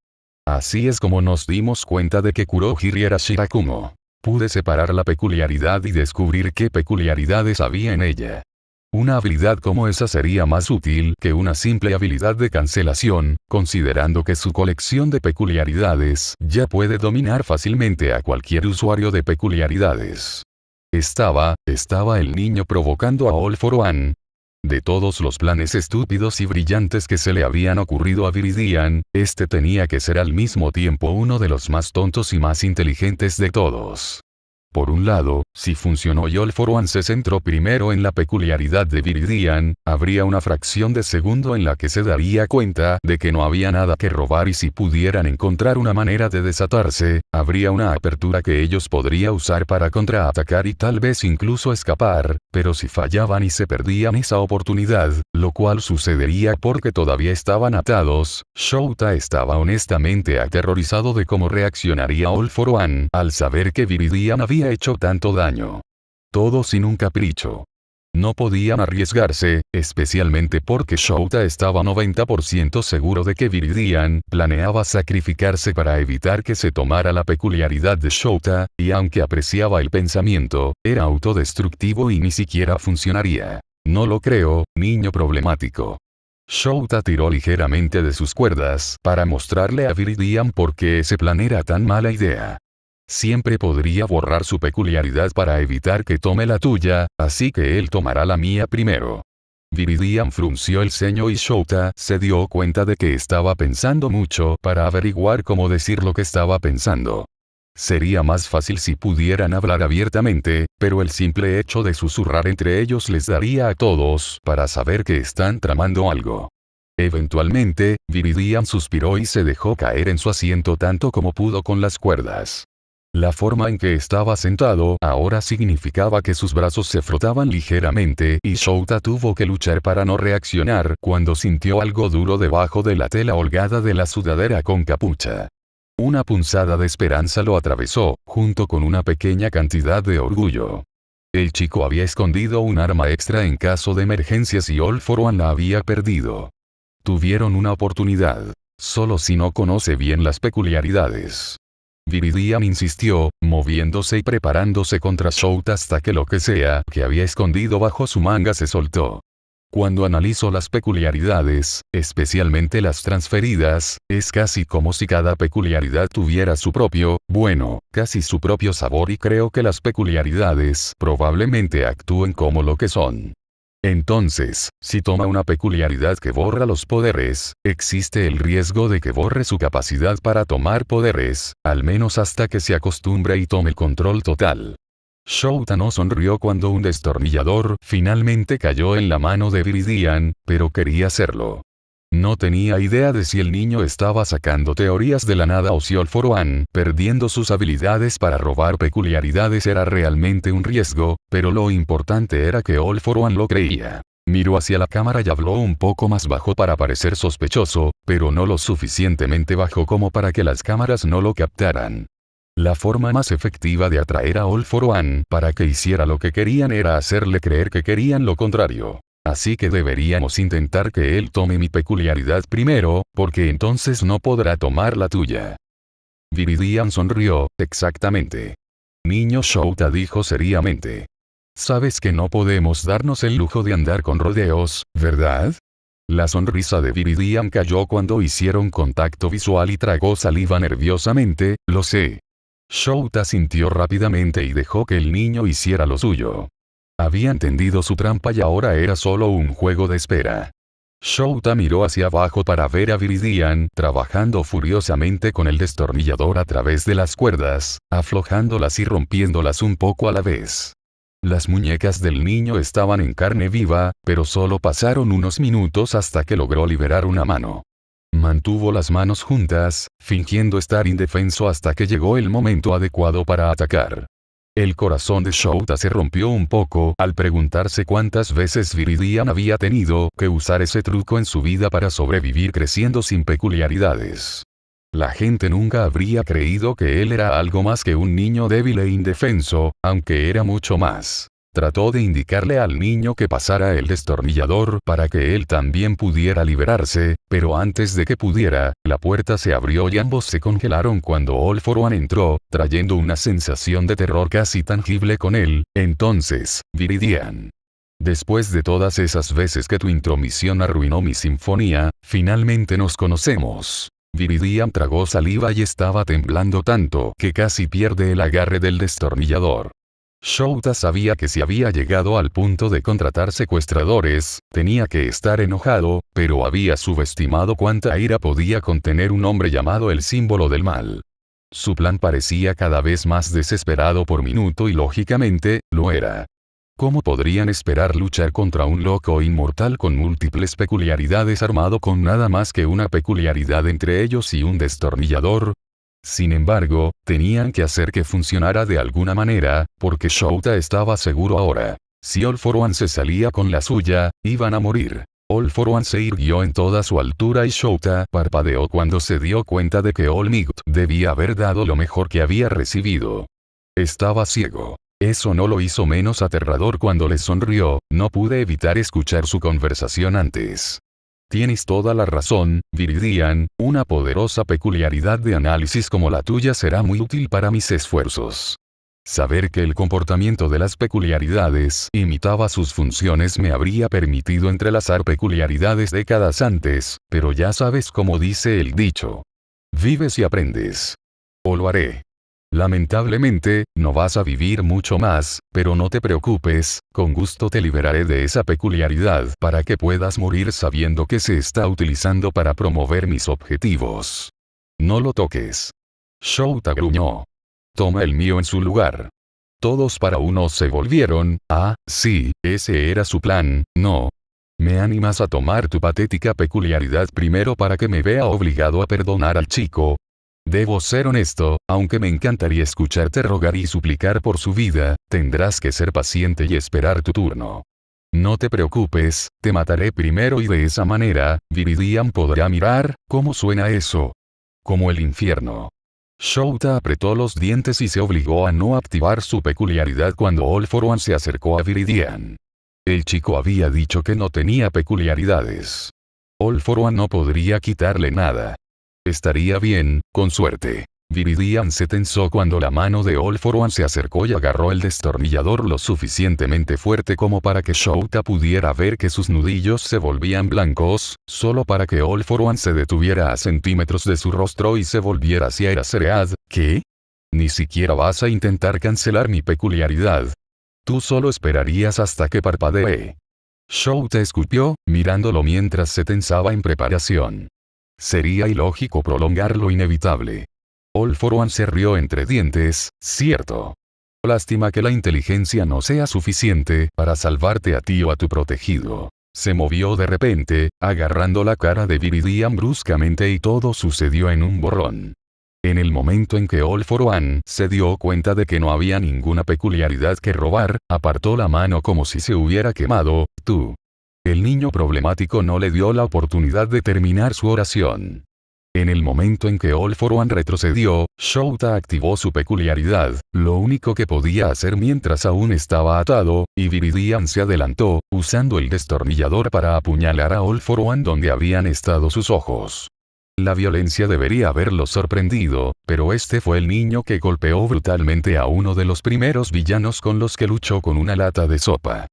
Así es como nos dimos cuenta de que Kurohiri era Shirakumo. Pude separar la peculiaridad y descubrir qué peculiaridades había en ella. Una habilidad como esa sería más útil que una simple habilidad de cancelación, considerando que su colección de peculiaridades ya puede dominar fácilmente a cualquier usuario de peculiaridades. Estaba el niño provocando a All for One. De todos los planes estúpidos y brillantes que se le habían ocurrido a Viridian, este tenía que ser al mismo tiempo uno de los más tontos y más inteligentes de todos. Por un lado, Si funcionó y All for One se centró primero en la peculiaridad de Viridian, habría una fracción de segundo en la que se daría cuenta de que no había nada que robar y si pudieran encontrar una manera de desatarse, habría una apertura que ellos podrían usar para contraatacar y tal vez incluso escapar, pero si fallaban y se perdían esa oportunidad, lo cual sucedería porque todavía estaban atados, Shouta estaba honestamente aterrorizado de cómo reaccionaría All for One al saber que Viridian había hecho tanto daño. Todo sin un capricho. No podían arriesgarse, especialmente porque Shouta estaba 90% seguro de que Viridian planeaba sacrificarse para evitar que se tomara la peculiaridad de Shouta, y aunque apreciaba el pensamiento, era autodestructivo y ni siquiera funcionaría. No lo creo, niño problemático. Shouta tiró ligeramente de sus cuerdas para mostrarle a Viridian por qué ese plan era tan mala idea. Siempre podría borrar su peculiaridad para evitar que tome la tuya, así que él tomará la mía primero. Viridian frunció el ceño y Shouta se dio cuenta de que estaba pensando mucho para averiguar cómo decir lo que estaba pensando. Sería más fácil si pudieran hablar abiertamente, pero el simple hecho de susurrar entre ellos les daría a todos para saber que están tramando algo. Eventualmente, Viridian suspiró y se dejó caer en su asiento tanto como pudo con las cuerdas. La forma en que estaba sentado ahora significaba que sus brazos se frotaban ligeramente y Shouta tuvo que luchar para no reaccionar cuando sintió algo duro debajo de la tela holgada de la sudadera con capucha. Una punzada de esperanza lo atravesó, junto con una pequeña cantidad de orgullo. El chico había escondido un arma extra en caso de emergencias y All for One la había perdido. Tuvieron una oportunidad. Solo si no conoce bien las peculiaridades. Viridian insistió, moviéndose y preparándose contra Shouta hasta que lo que sea que había escondido bajo su manga se soltó. Cuando analizo las peculiaridades, especialmente las transferidas, es casi como si cada peculiaridad tuviera su propio, bueno, casi su propio sabor y creo que las peculiaridades probablemente actúen como lo que son. Entonces, si toma una peculiaridad que borra los poderes, existe el riesgo de que borre su capacidad para tomar poderes, al menos hasta que se acostumbre y tome el control total. Shouta no sonrió cuando un destornillador finalmente cayó en la mano de Viridian, pero quería hacerlo. No tenía idea de si el niño estaba sacando teorías de la nada o si All for One, perdiendo sus habilidades para robar peculiaridades era realmente un riesgo, pero lo importante era que All for One lo creía. Miró hacia la cámara y habló un poco más bajo para parecer sospechoso, pero no lo suficientemente bajo como para que las cámaras no lo captaran. La forma más efectiva de atraer a All for One para que hiciera lo que querían era hacerle creer que querían lo contrario. Así que deberíamos intentar que él tome mi peculiaridad primero, porque entonces no podrá tomar la tuya. Viridian sonrió, exactamente. Niño Shouta dijo seriamente. Sabes que no podemos darnos el lujo de andar con rodeos, ¿verdad? La sonrisa de Viridian cayó cuando hicieron contacto visual y tragó saliva nerviosamente, lo sé. Shouta sintió rápidamente y dejó que el niño hiciera lo suyo. Había entendido su trampa y ahora era solo un juego de espera. Shouta miró hacia abajo para ver a Viridian trabajando furiosamente con el destornillador a través de las cuerdas, aflojándolas y rompiéndolas un poco a la vez. Las muñecas del niño estaban en carne viva, pero solo pasaron unos minutos hasta que logró liberar una mano. Mantuvo las manos juntas, fingiendo estar indefenso hasta que llegó el momento adecuado para atacar. El corazón de Shouta se rompió un poco al preguntarse cuántas veces Viridian había tenido que usar ese truco en su vida para sobrevivir creciendo sin peculiaridades. La gente nunca habría creído que él era algo más que un niño débil e indefenso, aunque era mucho más. Trató de indicarle al niño que pasara el destornillador para que él también pudiera liberarse, pero antes de que pudiera, la puerta se abrió y ambos se congelaron cuando All for One entró, trayendo una sensación de terror casi tangible con él. Entonces, Viridian. Después de todas esas veces que tu intromisión arruinó mi sinfonía, finalmente nos conocemos. Viridian tragó saliva y estaba temblando tanto que casi pierde el agarre del destornillador. Shouta sabía que si había llegado al punto de contratar secuestradores, tenía que estar enojado, pero había subestimado cuánta ira podía contener un hombre llamado el símbolo del mal. Su plan parecía cada vez más desesperado por minuto y lógicamente, lo era. ¿Cómo podrían esperar luchar contra un loco inmortal con múltiples peculiaridades armado con nada más que una peculiaridad entre ellos y un destornillador? Sin embargo, tenían que hacer que funcionara de alguna manera, porque Shouta estaba seguro ahora. Si All For One se salía con la suya, iban a morir. All For One se irguió en toda su altura y Shouta parpadeó cuando se dio cuenta de que All Might debía haber dado lo mejor que había recibido. Estaba ciego. Eso no lo hizo menos aterrador cuando le sonrió, no pude evitar escuchar su conversación antes. Tienes toda la razón, Viridian, una poderosa peculiaridad de análisis como la tuya será muy útil para mis esfuerzos. Saber que el comportamiento de las peculiaridades imitaba sus funciones me habría permitido entrelazar peculiaridades décadas antes, pero ya sabes cómo dice el dicho. Vives y aprendes. O lo haré. Lamentablemente, no vas a vivir mucho más, pero no te preocupes, con gusto te liberaré de esa peculiaridad para que puedas morir sabiendo que se está utilizando para promover mis objetivos. No lo toques. Shouta gruñó. Toma el mío en su lugar. Todos para uno se volvieron, sí, ese era su plan, no. ¿Me animas a tomar tu patética peculiaridad primero para que me vea obligado a perdonar al chico? Debo ser honesto, aunque me encantaría escucharte rogar y suplicar por su vida, tendrás que ser paciente y esperar tu turno. No te preocupes, te mataré primero y de esa manera, Viridian podrá mirar, ¿cómo suena eso? Como el infierno. Shouta apretó los dientes y se obligó a no activar su peculiaridad cuando All For One se acercó a Viridian. El chico había dicho que no tenía peculiaridades. All For One no podría quitarle nada. Estaría bien, con suerte. Viridian se tensó cuando la mano de All For One se acercó y agarró el destornillador lo suficientemente fuerte como para que Shouta pudiera ver que sus nudillos se volvían blancos, solo para que All For One se detuviera a centímetros de su rostro y se volviera hacia Eraserhead. ¿Qué? Ni siquiera vas a intentar cancelar mi peculiaridad. Tú solo esperarías hasta que parpadee. Shouta escupió, mirándolo mientras se tensaba en preparación. Sería ilógico prolongar lo inevitable. All For One se rió entre dientes, cierto. Lástima que la inteligencia no sea suficiente para salvarte a ti o a tu protegido. Se movió de repente, agarrando la cara de Viridian bruscamente y todo sucedió en un borrón. En el momento en que All For One se dio cuenta de que no había ninguna peculiaridad que robar, apartó la mano como si se hubiera quemado, tú. El niño problemático no le dio la oportunidad de terminar su oración. En el momento en que All For One retrocedió, Shouta activó su peculiaridad, lo único que podía hacer mientras aún estaba atado, y Viridian se adelantó, usando el destornillador para apuñalar a All For One donde habían estado sus ojos. La violencia debería haberlo sorprendido, pero este fue el niño que golpeó brutalmente a uno de los primeros villanos con los que luchó con una lata de sopa.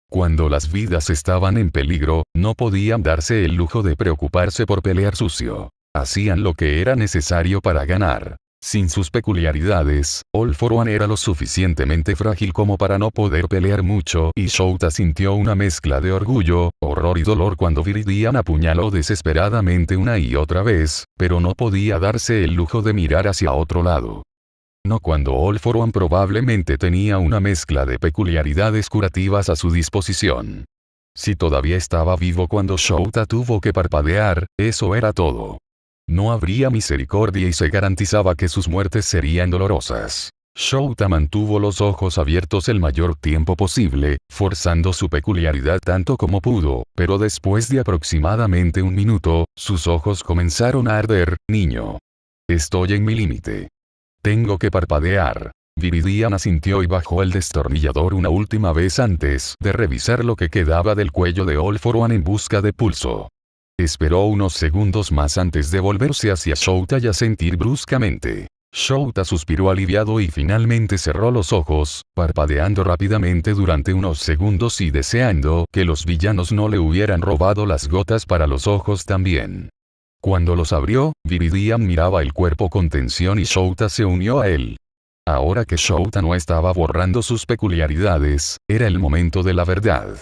Cuando las vidas estaban en peligro, no podían darse el lujo de preocuparse por pelear sucio. Hacían lo que era necesario para ganar. Sin sus peculiaridades, All For One era lo suficientemente frágil como para no poder pelear mucho y Shouta sintió una mezcla de orgullo, horror y dolor cuando Viridian apuñaló desesperadamente una y otra vez, pero no podía darse el lujo de mirar hacia otro lado. No cuando All For One probablemente tenía una mezcla de peculiaridades curativas a su disposición. Si todavía estaba vivo cuando Shouta tuvo que parpadear, eso era todo. No habría misericordia y se garantizaba que sus muertes serían dolorosas. Shouta mantuvo los ojos abiertos el mayor tiempo posible, forzando su peculiaridad tanto como pudo, pero después de aproximadamente un minuto, sus ojos comenzaron a arder. Niño. Estoy en mi límite. Tengo que parpadear. Viridian asintió y bajó el destornillador una última vez antes de revisar lo que quedaba del cuello de All For One en busca de pulso. Esperó unos segundos más antes de volverse hacia Shouta y asentir bruscamente. Shouta suspiró aliviado y finalmente cerró los ojos, parpadeando rápidamente durante unos segundos y deseando que los villanos no le hubieran robado las gotas para los ojos también. Cuando los abrió, Viridian miraba el cuerpo con tensión y Shouta se unió a él. Ahora que Shouta no estaba borrando sus peculiaridades, era el momento de la verdad.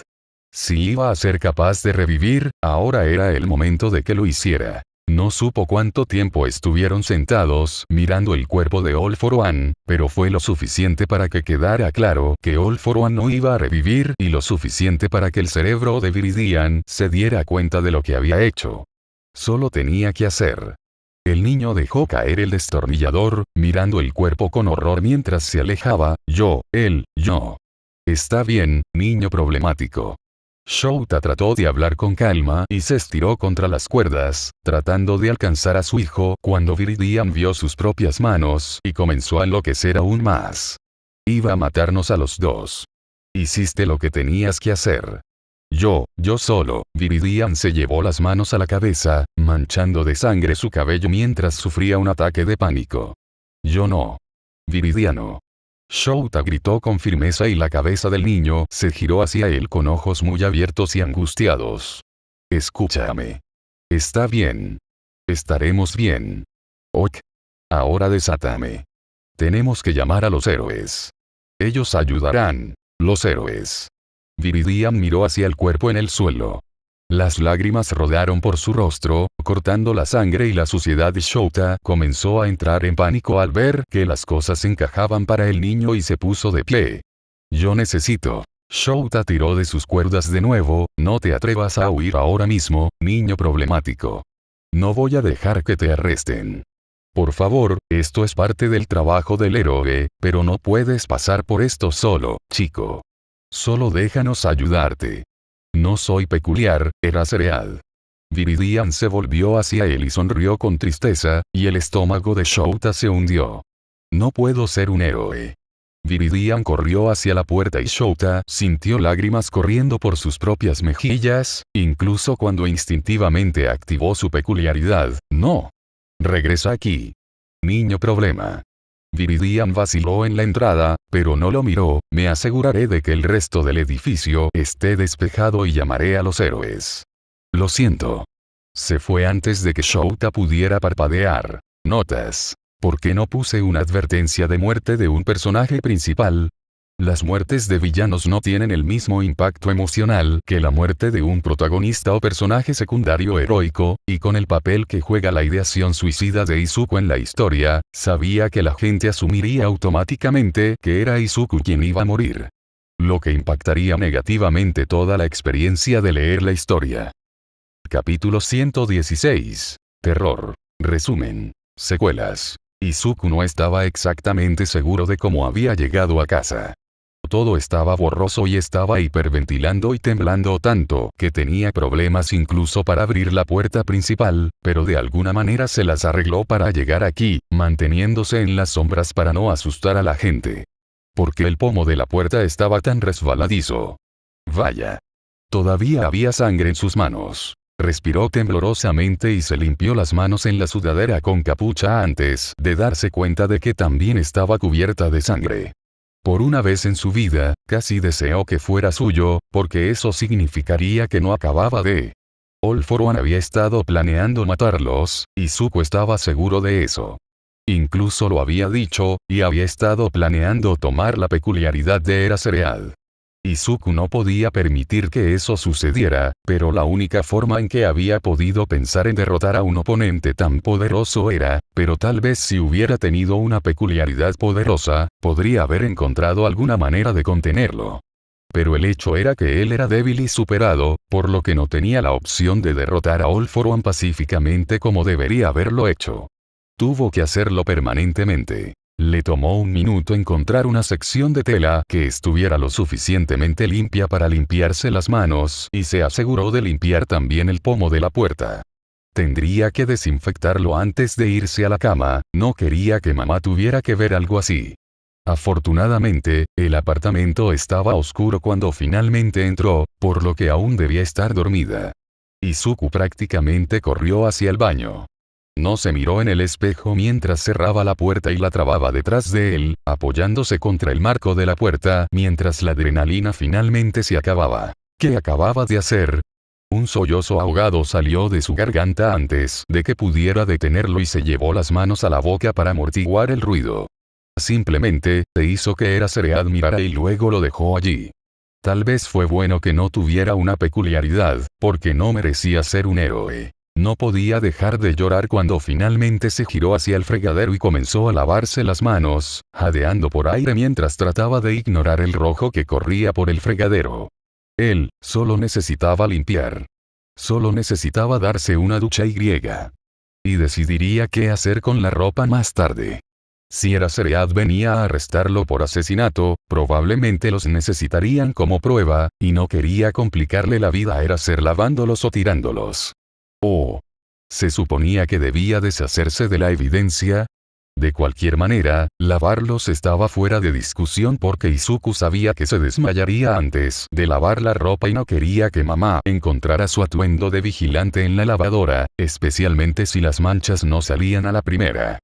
Si iba a ser capaz de revivir, ahora era el momento de que lo hiciera. No supo cuánto tiempo estuvieron sentados mirando el cuerpo de All For One, pero fue lo suficiente para que quedara claro que All For One no iba a revivir y lo suficiente para que el cerebro de Viridian se diera cuenta de lo que había hecho. Solo tenía que hacer. El niño dejó caer el destornillador, mirando el cuerpo con horror mientras se alejaba. Yo. Está bien, niño problemático. Shouta trató de hablar con calma y se estiró contra las cuerdas, tratando de alcanzar a su hijo cuando Viridian vio sus propias manos y comenzó a enloquecer aún más. Iba a matarnos a los dos. Hiciste lo que tenías que hacer. Yo solo. Viridian se llevó las manos a la cabeza, manchando de sangre su cabello mientras sufría un ataque de pánico. Yo no. Viridiano. Shouta gritó con firmeza y la cabeza del niño se giró hacia él con ojos muy abiertos y angustiados. Escúchame. Está bien. Estaremos bien. Ok. Ahora desátame. Tenemos que llamar a los héroes. Ellos ayudarán. Los héroes. Viridian miró hacia el cuerpo en el suelo. Las lágrimas rodaron por su rostro, cortando la sangre y la suciedad y Shouta comenzó a entrar en pánico al ver que las cosas encajaban para el niño y se puso de pie. Yo necesito. Shouta tiró de sus cuerdas de nuevo, no te atrevas a huir ahora mismo, niño problemático. No voy a dejar que te arresten. Por favor, esto es parte del trabajo del héroe, pero no puedes pasar por esto solo, chico. Solo déjanos ayudarte. No soy peculiar, era Cereal. Viridian se volvió hacia él y sonrió con tristeza, y el estómago de Shouta se hundió. No puedo ser un héroe. Viridian corrió hacia la puerta y Shouta sintió lágrimas corriendo por sus propias mejillas, incluso cuando instintivamente activó su peculiaridad. No. Regresa aquí. Niño problema. Viridian vaciló en la entrada, pero no lo miró. Me aseguraré de que el resto del edificio esté despejado y llamaré a los héroes. Lo siento. Se fue antes de que Shouta pudiera parpadear. Notas. ¿Por qué no puse una advertencia de muerte de un personaje principal? Las muertes de villanos no tienen el mismo impacto emocional que la muerte de un protagonista o personaje secundario heroico, y con el papel que juega la ideación suicida de Izuku en la historia, sabía que la gente asumiría automáticamente que era Izuku quien iba a morir. Lo que impactaría negativamente toda la experiencia de leer la historia. Capítulo 116. Terror. Resumen. Secuelas. Izuku no estaba exactamente seguro de cómo había llegado a casa. Todo estaba borroso y estaba hiperventilando y temblando tanto que tenía problemas incluso para abrir la puerta principal, pero de alguna manera se las arregló para llegar aquí, manteniéndose en las sombras para no asustar a la gente. ¿Por qué el pomo de la puerta estaba tan resbaladizo? Vaya. Todavía había sangre en sus manos. Respiró temblorosamente y se limpió las manos en la sudadera con capucha antes de darse cuenta de que también estaba cubierta de sangre. Por una vez en su vida, casi deseó que fuera suyo, porque eso significaría que no acababa de. All For One había estado planeando matarlos, y Izuku estaba seguro de eso. Incluso lo había dicho, y había estado planeando tomar la peculiaridad de Era Cereal. Izuku no podía permitir que eso sucediera, pero la única forma en que había podido pensar en derrotar a un oponente tan poderoso era, pero tal vez si hubiera tenido una peculiaridad poderosa, podría haber encontrado alguna manera de contenerlo. Pero el hecho era que él era débil y superado, por lo que no tenía la opción de derrotar a All For One pacíficamente como debería haberlo hecho. Tuvo que hacerlo permanentemente. Le tomó un minuto encontrar una sección de tela que estuviera lo suficientemente limpia para limpiarse las manos y se aseguró de limpiar también el pomo de la puerta. Tendría que desinfectarlo antes de irse a la cama, no quería que mamá tuviera que ver algo así. Afortunadamente, el apartamento estaba oscuro cuando finalmente entró, por lo que aún debía estar dormida. Izuku prácticamente corrió hacia el baño. No se miró en el espejo mientras cerraba la puerta y la trababa detrás de él, apoyándose contra el marco de la puerta mientras la adrenalina finalmente se acababa. ¿Qué acababa de hacer? Un sollozo ahogado salió de su garganta antes de que pudiera detenerlo y se llevó las manos a la boca para amortiguar el ruido. Simplemente, hizo que Era Cereal mirara y luego lo dejó allí. Tal vez fue bueno que no tuviera una peculiaridad, porque no merecía ser un héroe. No podía dejar de llorar cuando finalmente se giró hacia el fregadero y comenzó a lavarse las manos, jadeando por aire mientras trataba de ignorar el rojo que corría por el fregadero. Él, solo necesitaba limpiar. Solo necesitaba darse una ducha y decidiría qué hacer con la ropa más tarde. Si Eraserhead venía a arrestarlo por asesinato, probablemente los necesitarían como prueba, y no quería complicarle la vida a Eraser lavándolos o tirándolos. ¿Se suponía que debía deshacerse de la evidencia? De cualquier manera, lavarlos estaba fuera de discusión porque Izuku sabía que se desmayaría antes de lavar la ropa y no quería que mamá encontrara su atuendo de vigilante en la lavadora, especialmente si las manchas no salían a la primera.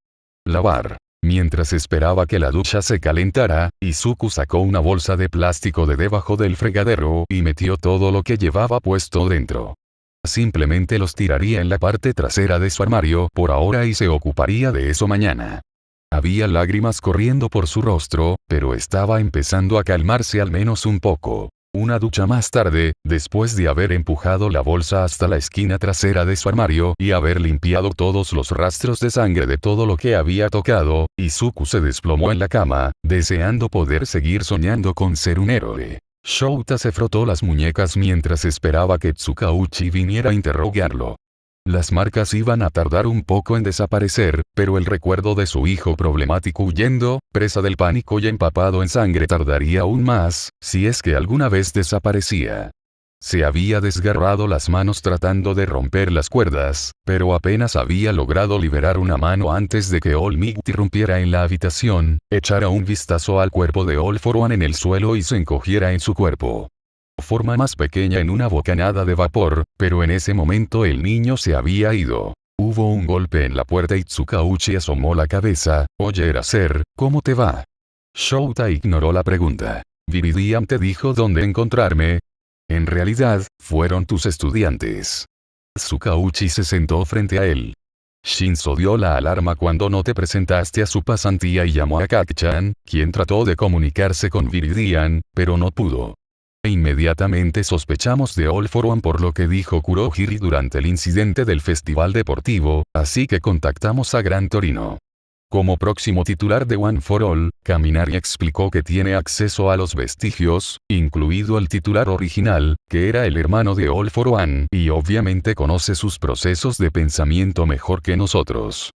Lavar. Mientras esperaba que la ducha se calentara, Izuku sacó una bolsa de plástico de debajo del fregadero y metió todo lo que llevaba puesto dentro. Simplemente los tiraría en la parte trasera de su armario por ahora y se ocuparía de eso mañana. Había lágrimas corriendo por su rostro, pero estaba empezando a calmarse al menos un poco. Una ducha más tarde, después de haber empujado la bolsa hasta la esquina trasera de su armario y haber limpiado todos los rastros de sangre de todo lo que había tocado, Izuku se desplomó en la cama, deseando poder seguir soñando con ser un héroe. Shouta se frotó las muñecas mientras esperaba que Tsukauchi viniera a interrogarlo. Las marcas iban a tardar un poco en desaparecer, pero el recuerdo de su hijo problemático huyendo, presa del pánico y empapado en sangre tardaría aún más, si es que alguna vez desaparecía. Se había desgarrado las manos tratando de romper las cuerdas, pero apenas había logrado liberar una mano antes de que All Might irrumpiera en la habitación, echara un vistazo al cuerpo de All For One en el suelo y se encogiera en su cuerpo. Forma más pequeña en una bocanada de vapor, pero en ese momento el niño se había ido. Hubo un golpe en la puerta y Tsukauchi asomó la cabeza. Oye Eraser, ¿cómo te va? Shouta ignoró la pregunta. Viridian te dijo dónde encontrarme. En realidad, fueron tus estudiantes. Tsukauchi se sentó frente a él. Shinzo dio la alarma cuando no te presentaste a su pasantía y llamó a Kaki-chan, quien trató de comunicarse con Viridian, pero no pudo. Inmediatamente sospechamos de All For One por lo que dijo Kurohiri durante el incidente del festival deportivo, así que contactamos a Gran Torino. Como próximo titular de One for All, Kaminari explicó que tiene acceso a los vestigios, incluido el titular original, que era el hermano de All For One, y obviamente conoce sus procesos de pensamiento mejor que nosotros.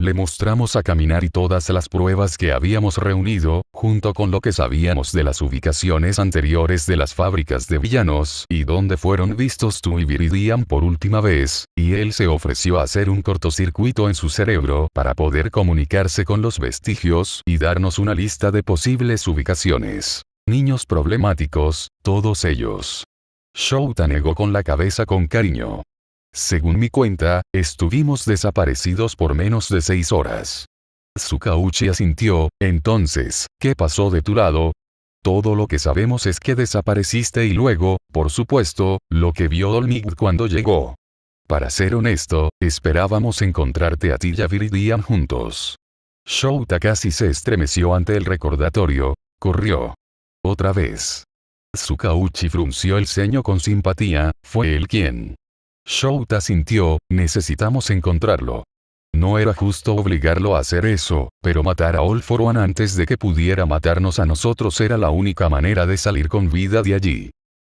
Le mostramos a Kaminari todas las pruebas que habíamos reunido, junto con lo que sabíamos de las ubicaciones anteriores de las fábricas de villanos y dónde fueron vistos tú y Viridian por última vez, y él se ofreció a hacer un cortocircuito en su cerebro para poder comunicarse con los vestigios y darnos una lista de posibles ubicaciones. Niños problemáticos, todos ellos. Shouta negó con la cabeza con cariño. Según mi cuenta, estuvimos desaparecidos por menos de 6 horas. Tsukauchi asintió. Entonces, ¿qué pasó de tu lado? Todo lo que sabemos es que desapareciste y luego, por supuesto, lo que vio All Might cuando llegó. Para ser honesto, esperábamos encontrarte a ti y a Viridian juntos. Shouta casi se estremeció ante el recordatorio. Corrió. Otra vez. Tsukauchi frunció el ceño con simpatía. Fue él quien. Shouta sintió. Necesitamos encontrarlo. No era justo obligarlo a hacer eso, pero matar a All For One antes de que pudiera matarnos a nosotros era la única manera de salir con vida de allí.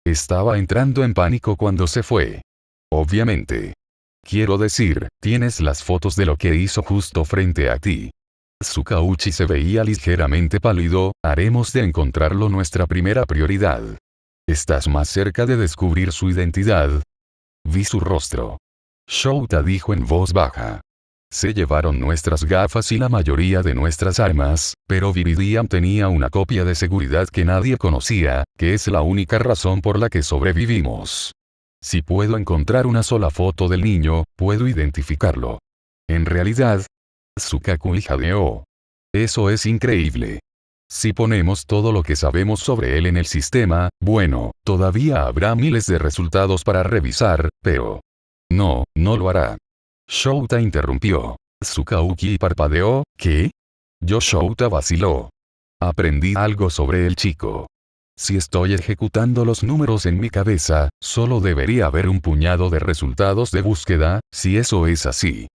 Estaba entrando en pánico cuando se fue. Obviamente. Quiero decir, tienes las fotos de lo que hizo justo frente a ti. Tsukauchi se veía ligeramente pálido. Haremos de encontrarlo nuestra primera prioridad. ¿Estás más cerca de descubrir su identidad? Vi su rostro. Shouta dijo en voz baja. Se llevaron nuestras gafas y la mayoría de nuestras armas, pero Viridian tenía una copia de seguridad que nadie conocía, que es la única razón por la que sobrevivimos. Si puedo encontrar una sola foto del niño, puedo identificarlo. En realidad, Tsukakui jadeó. Eso es increíble. Si ponemos todo lo que sabemos sobre él en el sistema, bueno, todavía habrá miles de resultados para revisar, pero... No, no lo hará. Shouta interrumpió. Tsukauchi parpadeó. ¿Qué? Shouta vaciló. Aprendí algo sobre el chico. Si estoy ejecutando los números en mi cabeza, solo debería haber un puñado de resultados de búsqueda, si eso es así.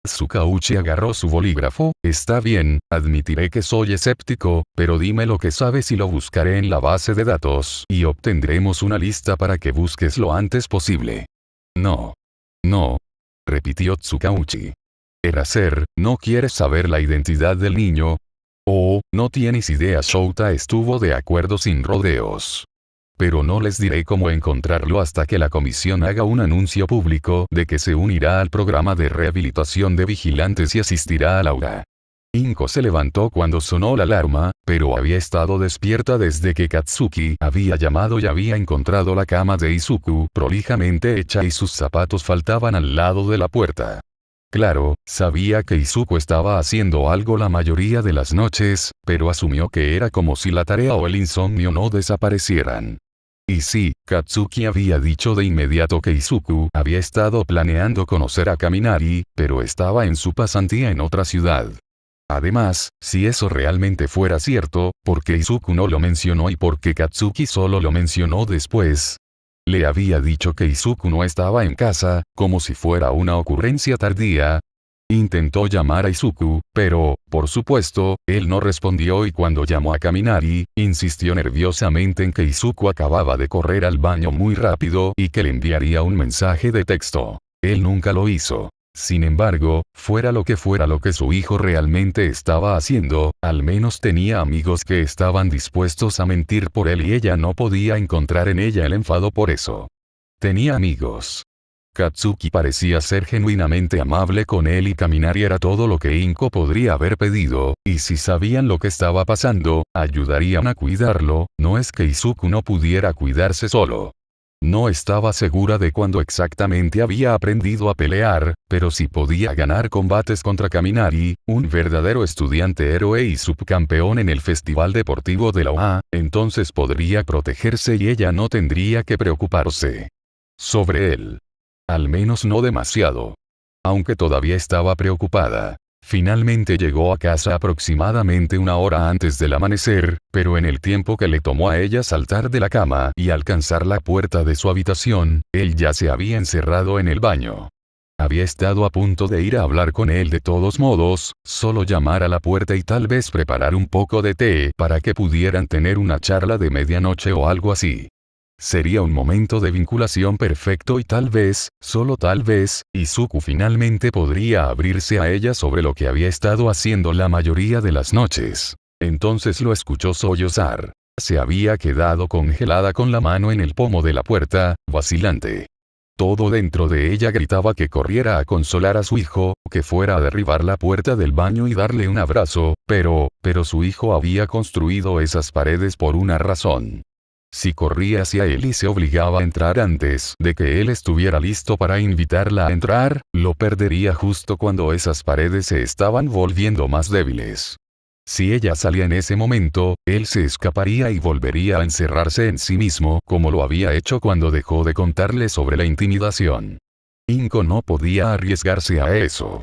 Tsukauchi agarró su bolígrafo. Está bien, admitiré que soy escéptico, pero dime lo que sabes y lo buscaré en la base de datos, y obtendremos una lista para que busques lo antes posible. No. No. Repitió Tsukauchi. Eraser, ¿no quieres saber la identidad del niño? Oh, no tienes idea. Shouta estuvo de acuerdo sin rodeos. Pero no les diré cómo encontrarlo hasta que la comisión haga un anuncio público de que se unirá al programa de rehabilitación de vigilantes y asistirá a Laura. Inko se levantó cuando sonó la alarma, pero había estado despierta desde que Katsuki había llamado y había encontrado la cama de Izuku prolijamente hecha y sus zapatos faltaban al lado de la puerta. Claro, sabía que Izuku estaba haciendo algo la mayoría de las noches, pero asumió que era como si la tarea o el insomnio no desaparecieran. Y sí, Katsuki había dicho de inmediato que Izuku había estado planeando conocer a Kaminari, pero estaba en su pasantía en otra ciudad. Además, si eso realmente fuera cierto, ¿por qué Izuku no lo mencionó y por qué Katsuki solo lo mencionó después? Le había dicho que Izuku no estaba en casa, como si fuera una ocurrencia tardía. Intentó llamar a Izuku, pero, por supuesto, él no respondió y cuando llamó a Kaminari, insistió nerviosamente en que Izuku acababa de correr al baño muy rápido y que le enviaría un mensaje de texto. Él nunca lo hizo. Sin embargo, fuera lo que su hijo realmente estaba haciendo, al menos tenía amigos que estaban dispuestos a mentir por él y ella no podía encontrar en ella el enfado por eso. Tenía amigos. Katsuki parecía ser genuinamente amable con él y Kaminari era todo lo que Inko podría haber pedido, y si sabían lo que estaba pasando, ayudarían a cuidarlo. No es que Izuku no pudiera cuidarse solo. No estaba segura de cuándo exactamente había aprendido a pelear, pero si podía ganar combates contra Kaminari, un verdadero estudiante héroe y subcampeón en el Festival Deportivo de la OA, entonces podría protegerse y ella no tendría que preocuparse sobre él. Al menos no demasiado. Aunque todavía estaba preocupada. Finalmente llegó a casa aproximadamente una hora antes del amanecer, pero en el tiempo que le tomó a ella saltar de la cama y alcanzar la puerta de su habitación, él ya se había encerrado en el baño. Había estado a punto de ir a hablar con él de todos modos, solo llamar a la puerta y tal vez preparar un poco de té para que pudieran tener una charla de medianoche o algo así. Sería un momento de vinculación perfecto y tal vez, solo tal vez, Izuku finalmente podría abrirse a ella sobre lo que había estado haciendo la mayoría de las noches. Entonces lo escuchó sollozar. Se había quedado congelada con la mano en el pomo de la puerta, vacilante. Todo dentro de ella gritaba que corriera a consolar a su hijo, que fuera a derribar la puerta del baño y darle un abrazo, pero su hijo había construido esas paredes por una razón. Si corría hacia él y se obligaba a entrar antes de que él estuviera listo para invitarla a entrar, lo perdería justo cuando esas paredes se estaban volviendo más débiles. Si ella salía en ese momento, él se escaparía y volvería a encerrarse en sí mismo como lo había hecho cuando dejó de contarle sobre la intimidación. Inko no podía arriesgarse a eso.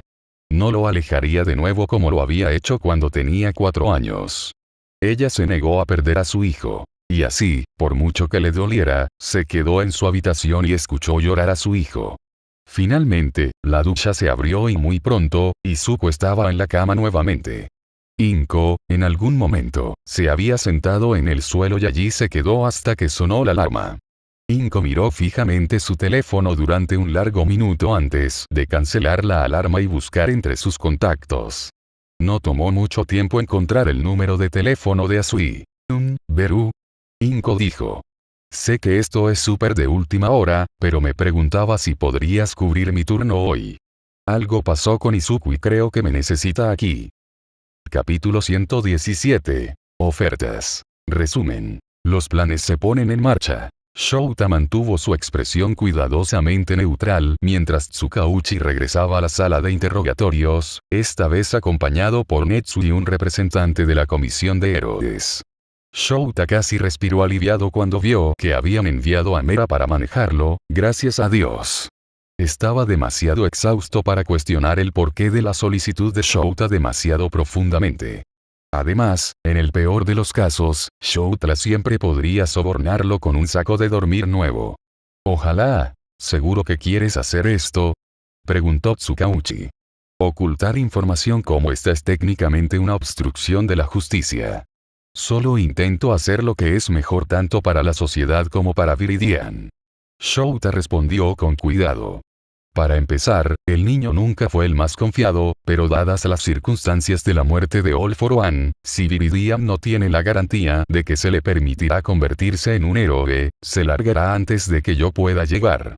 No lo alejaría de nuevo como lo había hecho cuando tenía 4 años. Ella se negó a perder a su hijo. Y así, por mucho que le doliera, se quedó en su habitación y escuchó llorar a su hijo. Finalmente, la ducha se abrió y muy pronto, Izuku estaba en la cama nuevamente. Inko, en algún momento, se había sentado en el suelo y allí se quedó hasta que sonó la alarma. Inko miró fijamente su teléfono durante un largo minuto antes de cancelar la alarma y buscar entre sus contactos. No tomó mucho tiempo encontrar el número de teléfono de Asui. Beru. Inko dijo. Sé que esto es súper de última hora, pero me preguntaba si podrías cubrir mi turno hoy. Algo pasó con Izuku y creo que me necesita aquí. Capítulo 117. Ofertas. Resumen. Los planes se ponen en marcha. Shouta mantuvo su expresión cuidadosamente neutral mientras Tsukauchi regresaba a la sala de interrogatorios, esta vez acompañado por Netsu y un representante de la comisión de héroes. Shouta casi respiró aliviado cuando vio que habían enviado a Mera para manejarlo, gracias a Dios. Estaba demasiado exhausto para cuestionar el porqué de la solicitud de Shouta demasiado profundamente. Además, en el peor de los casos, Shoutla siempre podría sobornarlo con un saco de dormir nuevo. Ojalá. ¿Seguro que quieres hacer esto? Preguntó Tsukauchi. Ocultar información como esta es técnicamente una obstrucción de la justicia. Solo intento hacer lo que es mejor tanto para la sociedad como para Viridian. Shouta respondió con cuidado. Para empezar, el niño nunca fue el más confiado, pero dadas las circunstancias de la muerte de All for One, si Viridian no tiene la garantía de que se le permitirá convertirse en un héroe, se largará antes de que yo pueda llegar.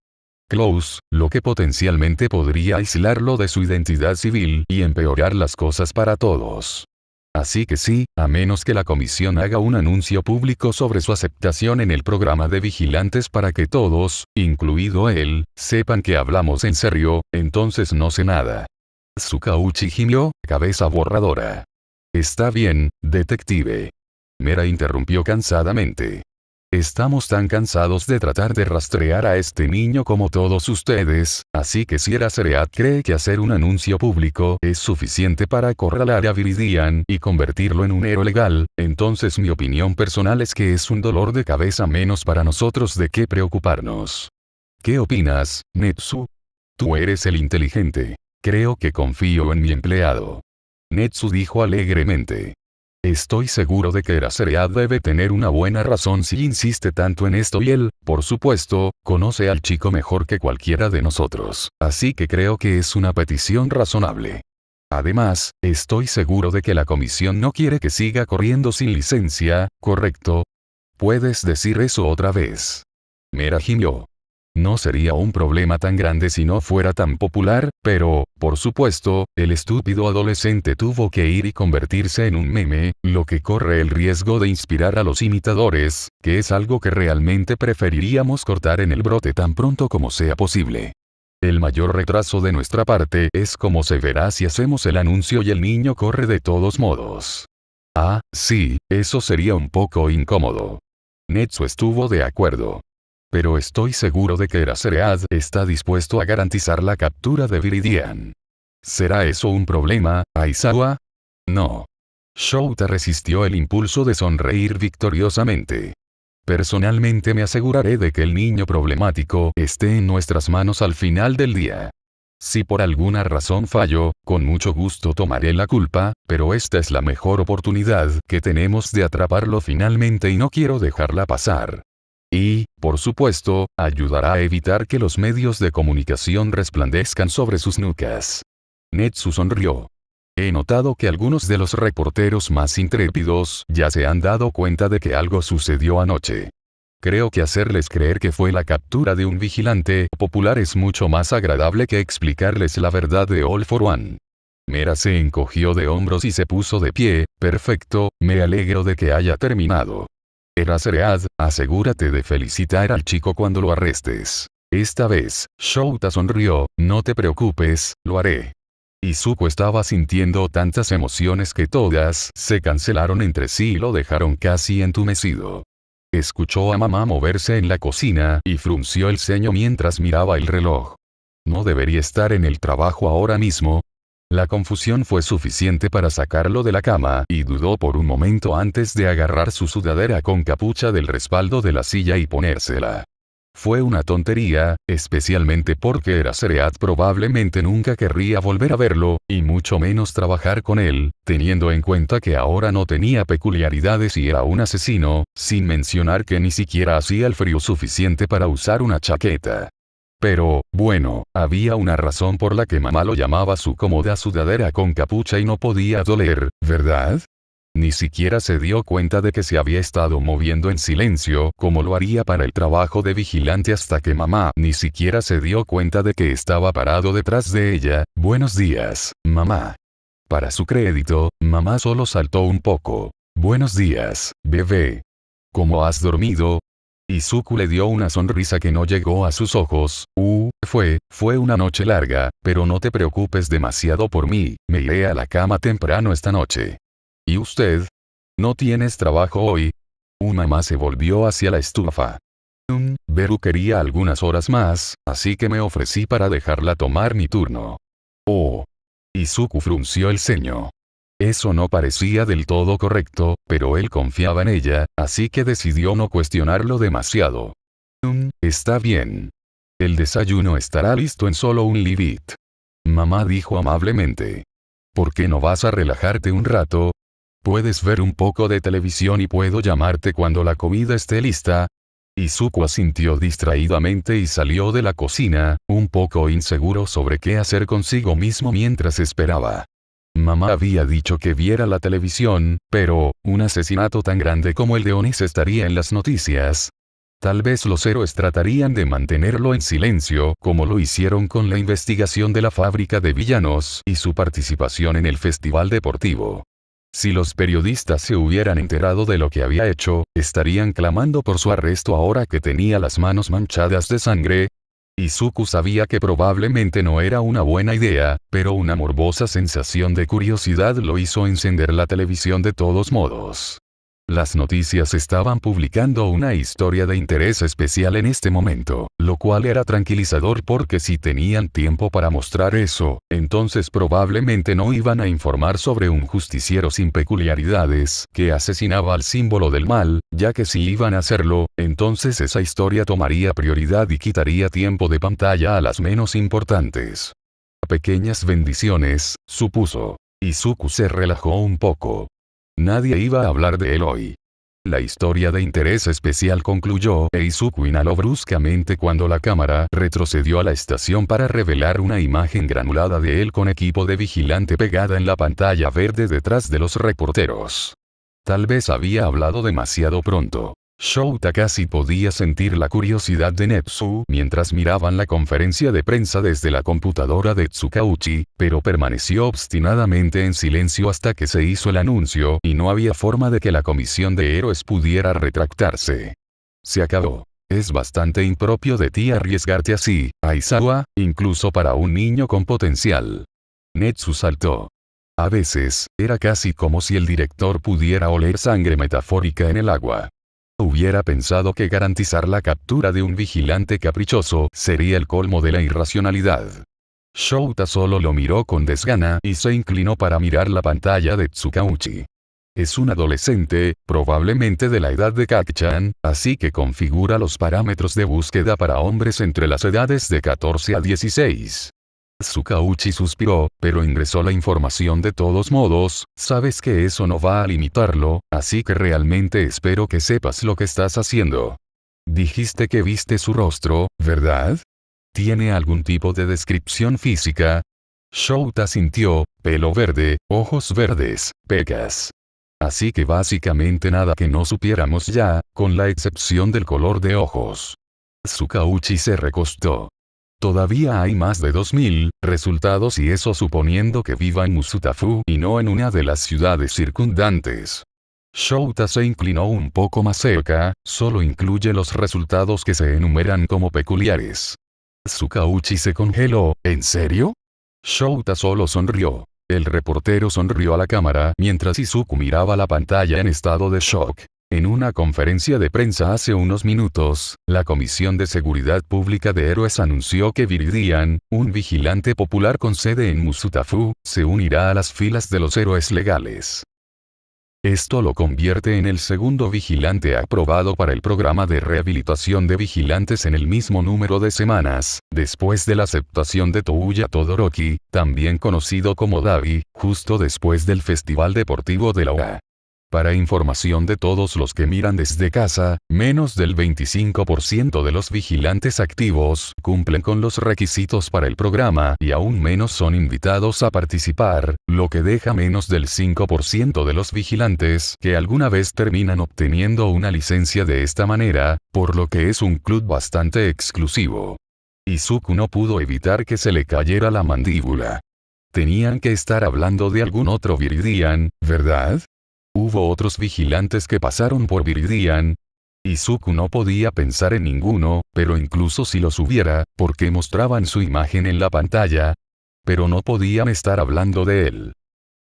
Close, lo que potencialmente podría aislarlo de su identidad civil y empeorar las cosas para todos. Así que sí, a menos que la comisión haga un anuncio público sobre su aceptación en el programa de vigilantes para que todos, incluido él, sepan que hablamos en serio, entonces no sé nada. Tsukauchi gimió, cabeza borradora. Está bien, detective. Mera interrumpió cansadamente. Estamos tan cansados de tratar de rastrear a este niño como todos ustedes, así que si Eraserhead cree que hacer un anuncio público es suficiente para acorralar a Viridian y convertirlo en un héroe legal, entonces mi opinión personal es que es un dolor de cabeza menos para nosotros de qué preocuparnos. ¿Qué opinas, Netsu? Tú eres el inteligente. Creo que confío en mi empleado. Netsu dijo alegremente. Estoy seguro de que Eraserhead debe tener una buena razón si insiste tanto en esto y él, por supuesto, conoce al chico mejor que cualquiera de nosotros, así que creo que es una petición razonable. Además, estoy seguro de que la comisión no quiere que siga corriendo sin licencia, ¿correcto? ¿Puedes decir eso otra vez? Mera gimió. No sería un problema tan grande si no fuera tan popular, pero, por supuesto, el estúpido adolescente tuvo que ir y convertirse en un meme, lo que corre el riesgo de inspirar a los imitadores, que es algo que realmente preferiríamos cortar en el brote tan pronto como sea posible. El mayor retraso de nuestra parte es como se verá si hacemos el anuncio y el niño corre de todos modos. Ah, sí, eso sería un poco incómodo. Netsu estuvo de acuerdo. Pero estoy seguro de que Eraserhead está dispuesto a garantizar la captura de Viridian. ¿Será eso un problema, Aizawa? No. Shouta resistió el impulso de sonreír victoriosamente. Personalmente me aseguraré de que el niño problemático esté en nuestras manos al final del día. Si por alguna razón fallo, con mucho gusto tomaré la culpa, pero esta es la mejor oportunidad que tenemos de atraparlo finalmente y no quiero dejarla pasar. Y, por supuesto, ayudará a evitar que los medios de comunicación resplandezcan sobre sus nucas. Netsu sonrió. He notado que algunos de los reporteros más intrépidos ya se han dado cuenta de que algo sucedió anoche. Creo que hacerles creer que fue la captura de un vigilante popular es mucho más agradable que explicarles la verdad de All for One. Mera se encogió de hombros y se puso de pie. Perfecto, me alegro de que haya terminado. Eraserhead, asegúrate de felicitar al chico cuando lo arrestes. Esta vez, Shouta sonrió, no te preocupes, lo haré. Izuku estaba sintiendo tantas emociones que todas se cancelaron entre sí y lo dejaron casi entumecido. Escuchó a mamá moverse en la cocina y frunció el ceño mientras miraba el reloj. ¿No debería estar en el trabajo ahora mismo? La confusión fue suficiente para sacarlo de la cama y dudó por un momento antes de agarrar su sudadera con capucha del respaldo de la silla y ponérsela. Fue una tontería, especialmente porque Eraserhead probablemente nunca querría volver a verlo, y mucho menos trabajar con él, teniendo en cuenta que ahora no tenía peculiaridades y era un asesino, sin mencionar que ni siquiera hacía el frío suficiente para usar una chaqueta. Pero, bueno, había una razón por la que mamá lo llamaba su cómoda sudadera con capucha y no podía doler, ¿verdad? Ni siquiera se dio cuenta de que se había estado moviendo en silencio como lo haría para el trabajo de vigilante hasta que mamá ni siquiera se dio cuenta de que estaba parado detrás de ella. Buenos días, mamá. Para su crédito, mamá solo saltó un poco. Buenos días, bebé. ¿Cómo has dormido? Izuku le dio una sonrisa que no llegó a sus ojos. Fue una noche larga, pero no te preocupes demasiado por mí, me iré a la cama temprano esta noche. ¿Y usted? ¿No tienes trabajo hoy? Mamá se volvió hacia la estufa. Beru quería algunas horas más, así que me ofrecí para dejarla tomar mi turno. Oh. Izuku frunció el ceño. Eso no parecía del todo correcto, pero él confiaba en ella, así que decidió no cuestionarlo demasiado. Está bien. El desayuno estará listo en solo un libit. Mamá dijo amablemente. ¿Por qué no vas a relajarte un rato? Puedes ver un poco de televisión y puedo llamarte cuando la comida esté lista. Izuku asintió distraídamente y salió de la cocina, un poco inseguro sobre qué hacer consigo mismo mientras esperaba. Mamá había dicho que viera la televisión, pero, un asesinato tan grande como el de Onis estaría en las noticias. Tal vez los héroes tratarían de mantenerlo en silencio, como lo hicieron con la investigación de la fábrica de villanos y su participación en el festival deportivo. Si los periodistas se hubieran enterado de lo que había hecho, estarían clamando por su arresto ahora que tenía las manos manchadas de sangre. Izuku sabía que probablemente no era una buena idea, pero una morbosa sensación de curiosidad lo hizo encender la televisión de todos modos. Las noticias estaban publicando una historia de interés especial en este momento, lo cual era tranquilizador porque si tenían tiempo para mostrar eso, entonces probablemente no iban a informar sobre un justiciero sin peculiaridades que asesinaba al símbolo del mal, ya que si iban a hacerlo, entonces esa historia tomaría prioridad y quitaría tiempo de pantalla a las menos importantes. Pequeñas bendiciones, supuso. Izuku se relajó un poco. Nadie iba a hablar de él hoy. La historia de interés especial concluyó e Izuku inhaló bruscamente cuando la cámara retrocedió a la estación para revelar una imagen granulada de él con equipo de vigilante pegada en la pantalla verde detrás de los reporteros. Tal vez había hablado demasiado pronto. Shouta casi podía sentir la curiosidad de Netsu mientras miraban la conferencia de prensa desde la computadora de Tsukauchi, pero permaneció obstinadamente en silencio hasta que se hizo el anuncio y no había forma de que la comisión de héroes pudiera retractarse. Se acabó. Es bastante impropio de ti arriesgarte así, Aizawa, incluso para un niño con potencial. Netsu saltó. A veces, era casi como si el director pudiera oler sangre metafórica en el agua. Hubiera pensado que garantizar la captura de un vigilante caprichoso sería el colmo de la irracionalidad. Shouta solo lo miró con desgana y se inclinó para mirar la pantalla de Tsukauchi. Es un adolescente, probablemente de la edad de Kaki-chan, así que configura los parámetros de búsqueda para hombres entre las edades de 14 a 16. Tsukauchi suspiró, pero ingresó la información de todos modos. Sabes que eso no va a limitarlo, así que realmente espero que sepas lo que estás haciendo. Dijiste que viste su rostro, ¿verdad? ¿Tiene algún tipo de descripción física? Shouta sintió, pelo verde, ojos verdes, pecas. Así que básicamente nada que no supiéramos ya, con la excepción del color de ojos. Tsukauchi se recostó. Todavía hay más de 2000 resultados y eso suponiendo que viva en Musutafu y no en una de las ciudades circundantes. Shouta se inclinó un poco más cerca, solo incluye los resultados que se enumeran como peculiares. Tsukauchi se congeló, ¿en serio? Shouta solo sonrió. El reportero sonrió a la cámara mientras Izuku miraba la pantalla en estado de shock. En una conferencia de prensa hace unos minutos, la Comisión de Seguridad Pública de Héroes anunció que Viridian, un vigilante popular con sede en Musutafu, se unirá a las filas de los héroes legales. Esto lo convierte en el segundo vigilante aprobado para el programa de rehabilitación de vigilantes en el mismo número de semanas, después de la aceptación de Touya Todoroki, también conocido como Dabi, justo después del Festival Deportivo de la OA. Para información de todos los que miran desde casa, menos del 25% de los vigilantes activos cumplen con los requisitos para el programa y aún menos son invitados a participar, lo que deja menos del 5% de los vigilantes que alguna vez terminan obteniendo una licencia de esta manera, por lo que es un club bastante exclusivo. Izuku no pudo evitar que se le cayera la mandíbula. Tenían que estar hablando de algún otro Viridian, ¿verdad? ¿Hubo otros vigilantes que pasaron por Viridian? Izuku no podía pensar en ninguno, pero incluso si los hubiera, ¿por qué mostraban su imagen en la pantalla? Pero no podían estar hablando de él.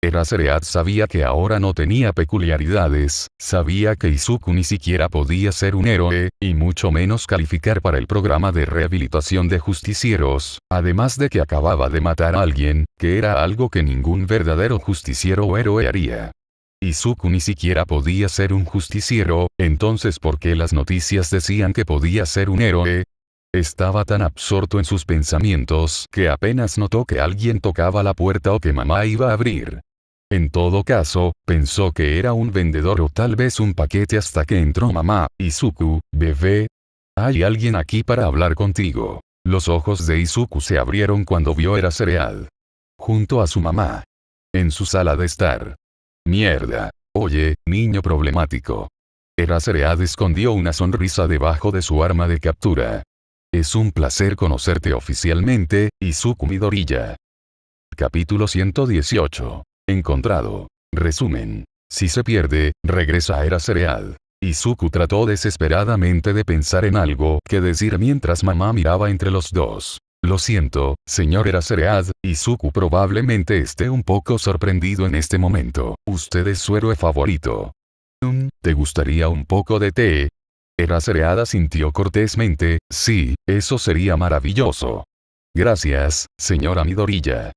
Eraserhead sabía que ahora no tenía peculiaridades, sabía que Izuku ni siquiera podía ser un héroe, y mucho menos calificar para el programa de rehabilitación de justicieros, además de que acababa de matar a alguien, que era algo que ningún verdadero justiciero o héroe haría. Izuku ni siquiera podía ser un justiciero, entonces ¿por qué las noticias decían que podía ser un héroe? Estaba tan absorto en sus pensamientos que apenas notó que alguien tocaba la puerta o que mamá iba a abrir. En todo caso, pensó que era un vendedor o tal vez un paquete hasta que entró mamá. Izuku, bebé. Hay alguien aquí para hablar contigo. Los ojos de Izuku se abrieron cuando vio a Eraserhead. Junto a su mamá. En su sala de estar. Mierda. Oye, niño problemático. Eraserhead escondió una sonrisa debajo de su arma de captura. Es un placer conocerte oficialmente, Izuku Midoriya. Capítulo 118. Encontrado. Resumen. Si se pierde, regresa a Eraserhead. Izuku trató desesperadamente de pensar en algo que decir mientras mamá miraba entre los dos. Lo siento, señor Eraserhead, Izuku probablemente esté un poco sorprendido en este momento. Usted es su héroe favorito. ¿Te gustaría un poco de té? Eraserhead asintió cortésmente, sí, eso sería maravilloso. Gracias, señora Midoriya.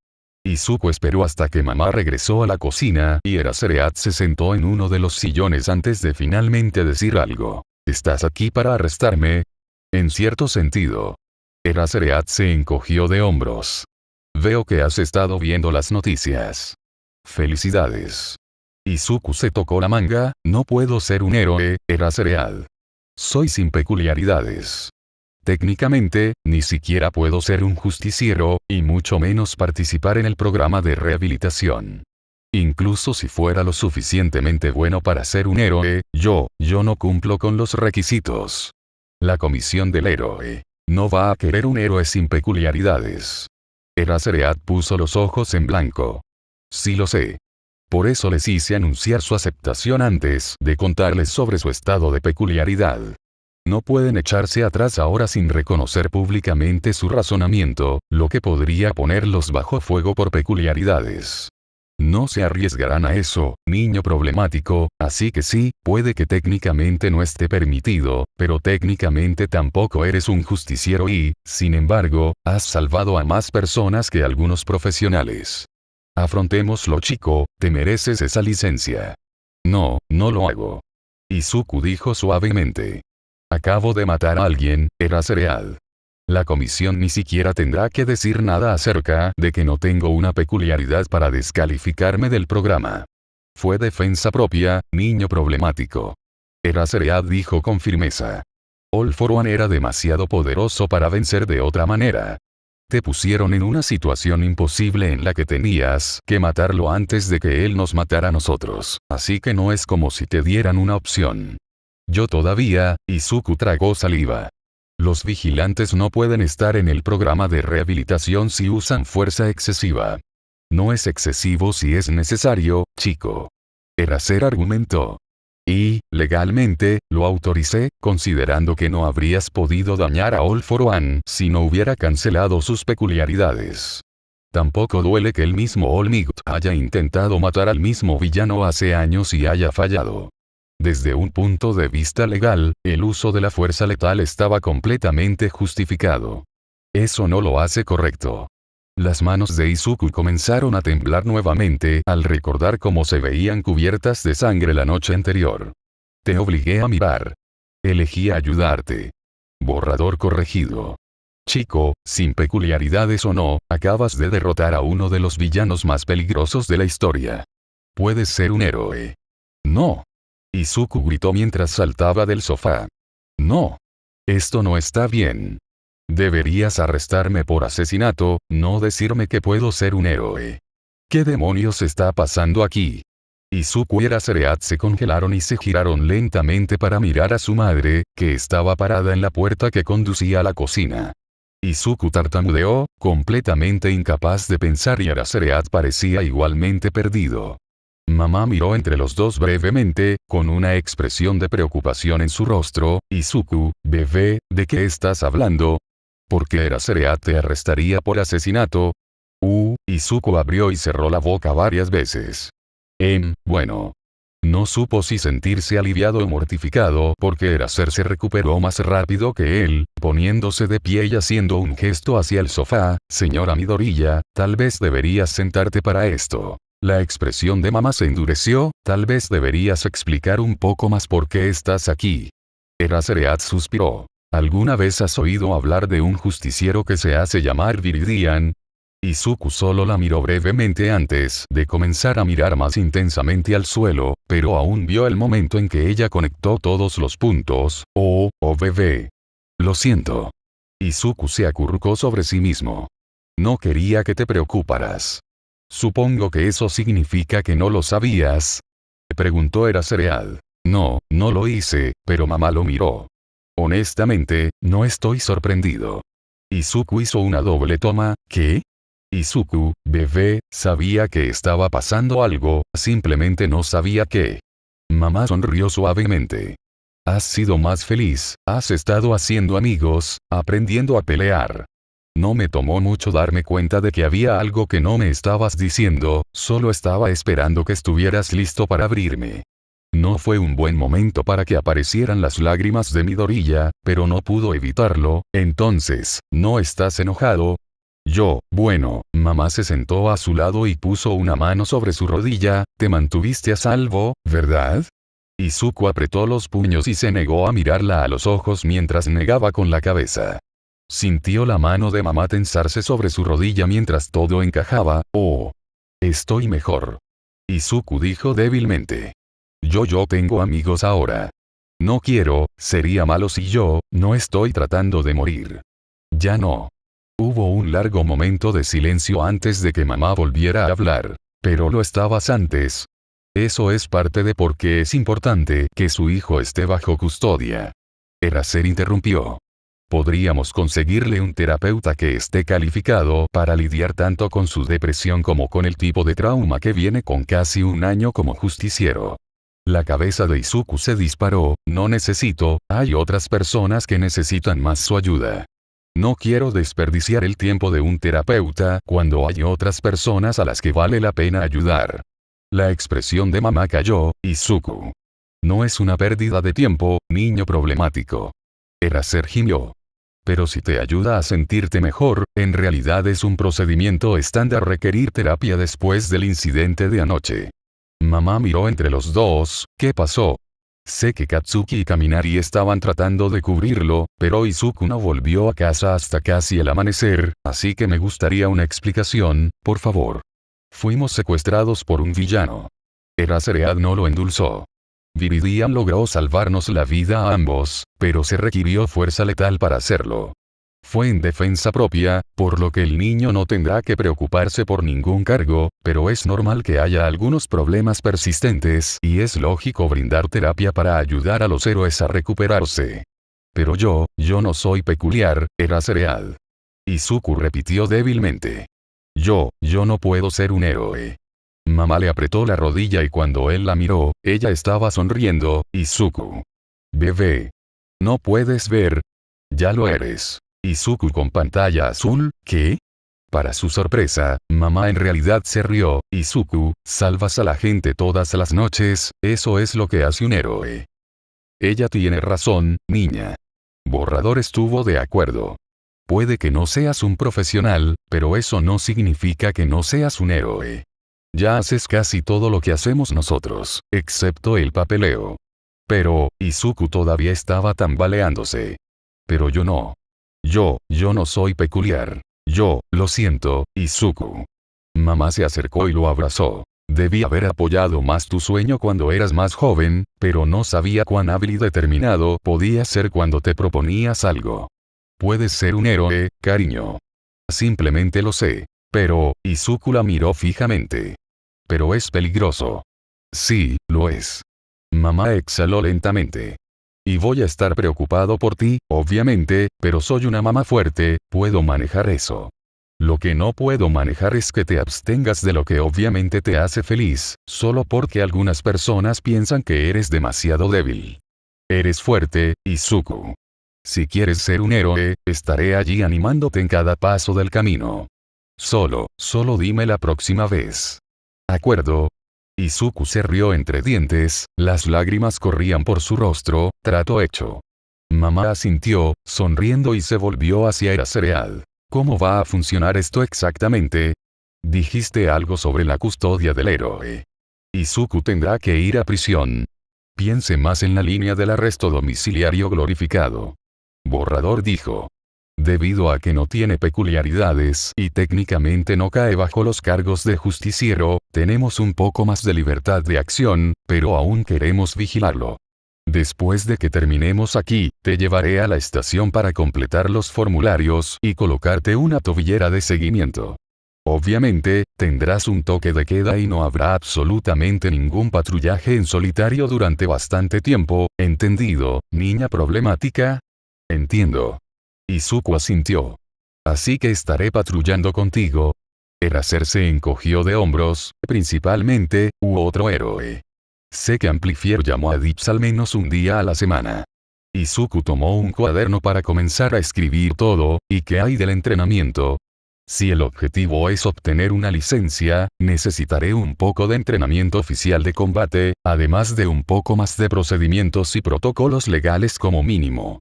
Izuku esperó hasta que mamá regresó a la cocina y Eraserhead se sentó en uno de los sillones antes de finalmente decir algo. ¿Estás aquí para arrestarme? En cierto sentido. Eraserhead se encogió de hombros. Veo que has estado viendo las noticias. Felicidades. Izuku se tocó la manga, no puedo ser un héroe, Eraserhead. Soy sin peculiaridades. Técnicamente, ni siquiera puedo ser un justiciero, y mucho menos participar en el programa de rehabilitación. Incluso si fuera lo suficientemente bueno para ser un héroe, yo no cumplo con los requisitos. La comisión del héroe no va a querer un héroe sin peculiaridades. Eraserhead puso los ojos en blanco. Sí lo sé. Por eso les hice anunciar su aceptación antes de contarles sobre su estado de peculiaridad. No pueden echarse atrás ahora sin reconocer públicamente su razonamiento, lo que podría ponerlos bajo fuego por peculiaridades. No se arriesgarán a eso, niño problemático, así que sí, puede que técnicamente no esté permitido, pero técnicamente tampoco eres un justiciero y, sin embargo, has salvado a más personas que algunos profesionales. Afrontémoslo, chico, te mereces esa licencia. No lo hago. Izuku dijo suavemente. Acabo de matar a alguien, Eraserhead. La comisión ni siquiera tendrá que decir nada acerca de que no tengo una peculiaridad para descalificarme del programa. Fue defensa propia, niño problemático. Eraserhead dijo con firmeza. All for One era demasiado poderoso para vencer de otra manera. Te pusieron en una situación imposible en la que tenías que matarlo antes de que él nos matara a nosotros, así que no es como si te dieran una opción. Yo todavía, Izuku tragó saliva. Los vigilantes no pueden estar en el programa de rehabilitación si usan fuerza excesiva. No es excesivo si es necesario, chico. Eraser argumentó. Y, legalmente, lo autoricé, considerando que no habrías podido dañar a All for One si no hubiera cancelado sus peculiaridades. Tampoco duele que el mismo All Might haya intentado matar al mismo villano hace años y haya fallado. Desde un punto de vista legal, el uso de la fuerza letal estaba completamente justificado. Eso no lo hace correcto. Las manos de Izuku comenzaron a temblar nuevamente al recordar cómo se veían cubiertas de sangre la noche anterior. Te obligué a mirar. Elegí ayudarte. Borrador corregido. Chico, sin peculiaridades o no, acabas de derrotar a uno de los villanos más peligrosos de la historia. Puedes ser un héroe. No. Izuku gritó mientras saltaba del sofá. No. Esto no está bien. Deberías arrestarme por asesinato, no decirme que puedo ser un héroe. ¿Qué demonios está pasando aquí? Izuku y Eraserhead se congelaron y se giraron lentamente para mirar a su madre, que estaba parada en la puerta que conducía a la cocina. Izuku tartamudeó, completamente incapaz de pensar, y Eraserhead parecía igualmente perdido. Mamá miró entre los dos brevemente, con una expresión de preocupación en su rostro. Izuku, bebé, ¿de qué estás hablando? ¿Por qué Eraserhead te arrestaría por asesinato? Izuku abrió y cerró la boca varias veces. Bueno. No supo si sentirse aliviado o mortificado porque Eraser se recuperó más rápido que él, poniéndose de pie y haciendo un gesto hacia el sofá. Señora Midoriya, tal vez deberías sentarte para esto. La expresión de mamá se endureció, tal vez deberías explicar un poco más por qué estás aquí. Eraser suspiró. ¿Alguna vez has oído hablar de un justiciero que se hace llamar Viridian? Izuku solo la miró brevemente antes de comenzar a mirar más intensamente al suelo, pero aún vio el momento en que ella conectó todos los puntos. Oh bebé. Lo siento. Izuku se acurrucó sobre sí mismo. No quería que te preocuparas. Supongo que eso significa que no lo sabías. Preguntó Eraser. No, no lo hice, pero mamá lo miró. Honestamente, no estoy sorprendido. Izuku hizo una doble toma. ¿Qué? Izuku, bebé, sabía que estaba pasando algo, simplemente no sabía qué. Mamá sonrió suavemente. Has sido más feliz, has estado haciendo amigos, aprendiendo a pelear. No me tomó mucho darme cuenta de que había algo que no me estabas diciendo, solo estaba esperando que estuvieras listo para abrirme. No fue un buen momento para que aparecieran las lágrimas de Midoriya, pero no pudo evitarlo. Entonces, ¿no estás enojado? Bueno, mamá se sentó a su lado y puso una mano sobre su rodilla. Te mantuviste a salvo, ¿verdad? Izuku apretó los puños y se negó a mirarla a los ojos mientras negaba con la cabeza. Sintió la mano de mamá tensarse sobre su rodilla mientras todo encajaba. Oh. Estoy mejor. Izuku dijo débilmente. Yo tengo amigos ahora. No quiero, sería malo si no estoy tratando de morir. Ya no. Hubo un largo momento de silencio antes de que mamá volviera a hablar. Pero lo estabas antes. Eso es parte de por qué es importante que su hijo esté bajo custodia. Eraser interrumpió. Podríamos conseguirle un terapeuta que esté calificado para lidiar tanto con su depresión como con el tipo de trauma que viene con casi un año como justiciero. La cabeza de Izuku se disparó. No necesito, hay otras personas que necesitan más su ayuda. No quiero desperdiciar el tiempo de un terapeuta cuando hay otras personas a las que vale la pena ayudar. La expresión de mamá cayó. Izuku. No es una pérdida de tiempo, niño problemático. Eraser gimió. Pero si te ayuda a sentirte mejor, en realidad es un procedimiento estándar requerir terapia después del incidente de anoche. Mamá miró entre los dos. ¿Qué pasó? Sé que Katsuki y Kaminari estaban tratando de cubrirlo, pero Izuku no volvió a casa hasta casi el amanecer, así que me gustaría una explicación, por favor. Fuimos secuestrados por un villano. Eraser no lo endulzó. Viridian logró salvarnos la vida a ambos, pero se requirió fuerza letal para hacerlo. Fue en defensa propia, por lo que el niño no tendrá que preocuparse por ningún cargo, pero es normal que haya algunos problemas persistentes y es lógico brindar terapia para ayudar a los héroes a recuperarse. Pero yo no soy peculiar, Eraser. Izuku repitió débilmente. Yo no puedo ser un héroe. Mamá le apretó la rodilla y cuando él la miró, ella estaba sonriendo. Izuku. Bebé. No puedes ver. Ya lo eres. Izuku con pantalla azul. ¿Qué? Para su sorpresa, mamá en realidad se rió. Izuku, salvas a la gente todas las noches, eso es lo que hace un héroe. Ella tiene razón, niña. Borrador estuvo de acuerdo. Puede que no seas un profesional, pero eso no significa que no seas un héroe. Ya haces casi todo lo que hacemos nosotros, excepto el papeleo. Pero, Izuku todavía estaba tambaleándose. Pero yo no. Yo no soy peculiar. Lo siento, Izuku. Mamá se acercó y lo abrazó. Debí haber apoyado más tu sueño cuando eras más joven, pero no sabía cuán hábil y determinado podías ser cuando te proponías algo. Puedes ser un héroe, cariño. Simplemente lo sé. Pero, Izuku la miró fijamente. Pero es peligroso. Sí, lo es. Mamá exhaló lentamente. Y voy a estar preocupado por ti, obviamente, pero soy una mamá fuerte, puedo manejar eso. Lo que no puedo manejar es que te abstengas de lo que obviamente te hace feliz, solo porque algunas personas piensan que eres demasiado débil. Eres fuerte, Izuku. Si quieres ser un héroe, estaré allí animándote en cada paso del camino. Solo dime la próxima vez. ¿Acuerdo? Izuku se rió entre dientes, las lágrimas corrían por su rostro, trato hecho. Mamá asintió, sonriendo y se volvió hacia Eraserhead. ¿Cómo va a funcionar esto exactamente? Dijiste algo sobre la custodia del héroe. Izuku tendrá que ir a prisión. Piense más en la línea del arresto domiciliario glorificado. Borrador dijo. Debido a que no tiene peculiaridades y técnicamente no cae bajo los cargos de justiciero, tenemos un poco más de libertad de acción, pero aún queremos vigilarlo. Después de que terminemos aquí, te llevaré a la estación para completar los formularios y colocarte una tobillera de seguimiento. Obviamente, tendrás un toque de queda y no habrá absolutamente ningún patrullaje en solitario durante bastante tiempo, ¿entendido, niña problemática? Entiendo. Izuku asintió. Así que estaré patrullando contigo. Eraser se encogió de hombros, principalmente, u otro héroe. Sé que Amplifier llamó a Dips al menos un día a la semana. Izuku tomó un cuaderno para comenzar a escribir todo, ¿y qué hay del entrenamiento? Si el objetivo es obtener una licencia, necesitaré un poco de entrenamiento oficial de combate, además de un poco más de procedimientos y protocolos legales como mínimo.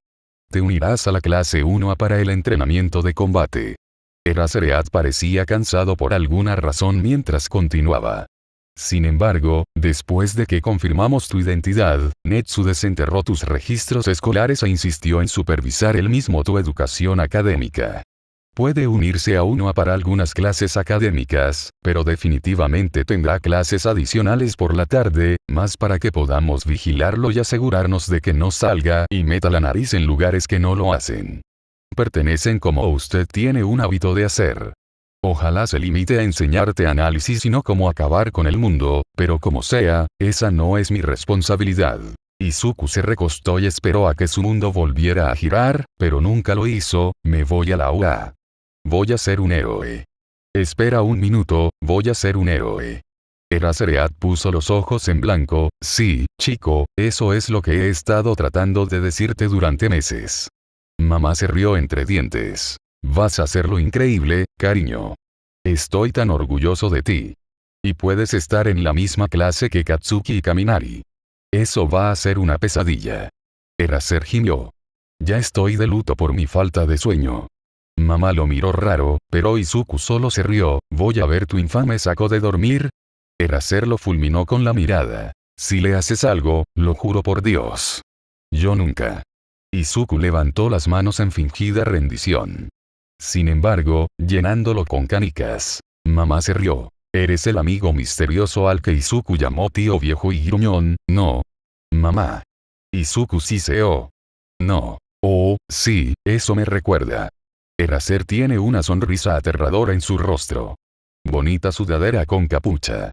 Te unirás a la clase 1A para el entrenamiento de combate. Eraserhead parecía cansado por alguna razón mientras continuaba. Sin embargo, después de que confirmamos tu identidad, Netsu desenterró tus registros escolares e insistió en supervisar él mismo tu educación académica. Puede unirse a 1A para algunas clases académicas, pero definitivamente tendrá clases adicionales por la tarde, más para que podamos vigilarlo y asegurarnos de que no salga y meta la nariz en lugares que no lo hacen. Pertenecen como usted tiene un hábito de hacer. Ojalá se limite a enseñarte análisis y no cómo acabar con el mundo, pero como sea, esa no es mi responsabilidad. Izuku se recostó y esperó a que su mundo volviera a girar, pero nunca lo hizo. Me voy a la UA. Voy a ser un héroe. Espera un minuto, voy a ser un héroe. Eraserhead puso los ojos en blanco. Sí, chico, eso es lo que he estado tratando de decirte durante meses. Mamá se rió entre dientes. Vas a hacerlo increíble, cariño. Estoy tan orgulloso de ti. Y puedes estar en la misma clase que Katsuki y Kaminari. Eso va a ser una pesadilla. Eraser gimió. Ya estoy de luto por mi falta de sueño. Mamá lo miró raro, pero Izuku solo se rió. ¿Voy a ver tu infame saco de dormir? Eraser lo fulminó con la mirada. Si le haces algo, lo juro por Dios. Yo nunca. Izuku levantó las manos en fingida rendición. Sin embargo, llenándolo con canicas. Mamá se rió. Eres el amigo misterioso al que Izuku llamó tío viejo y gruñón, ¿no? Mamá. Izuku siseó. No. Oh, sí, eso me recuerda. Eraser tiene una sonrisa aterradora en su rostro. Bonita sudadera con capucha.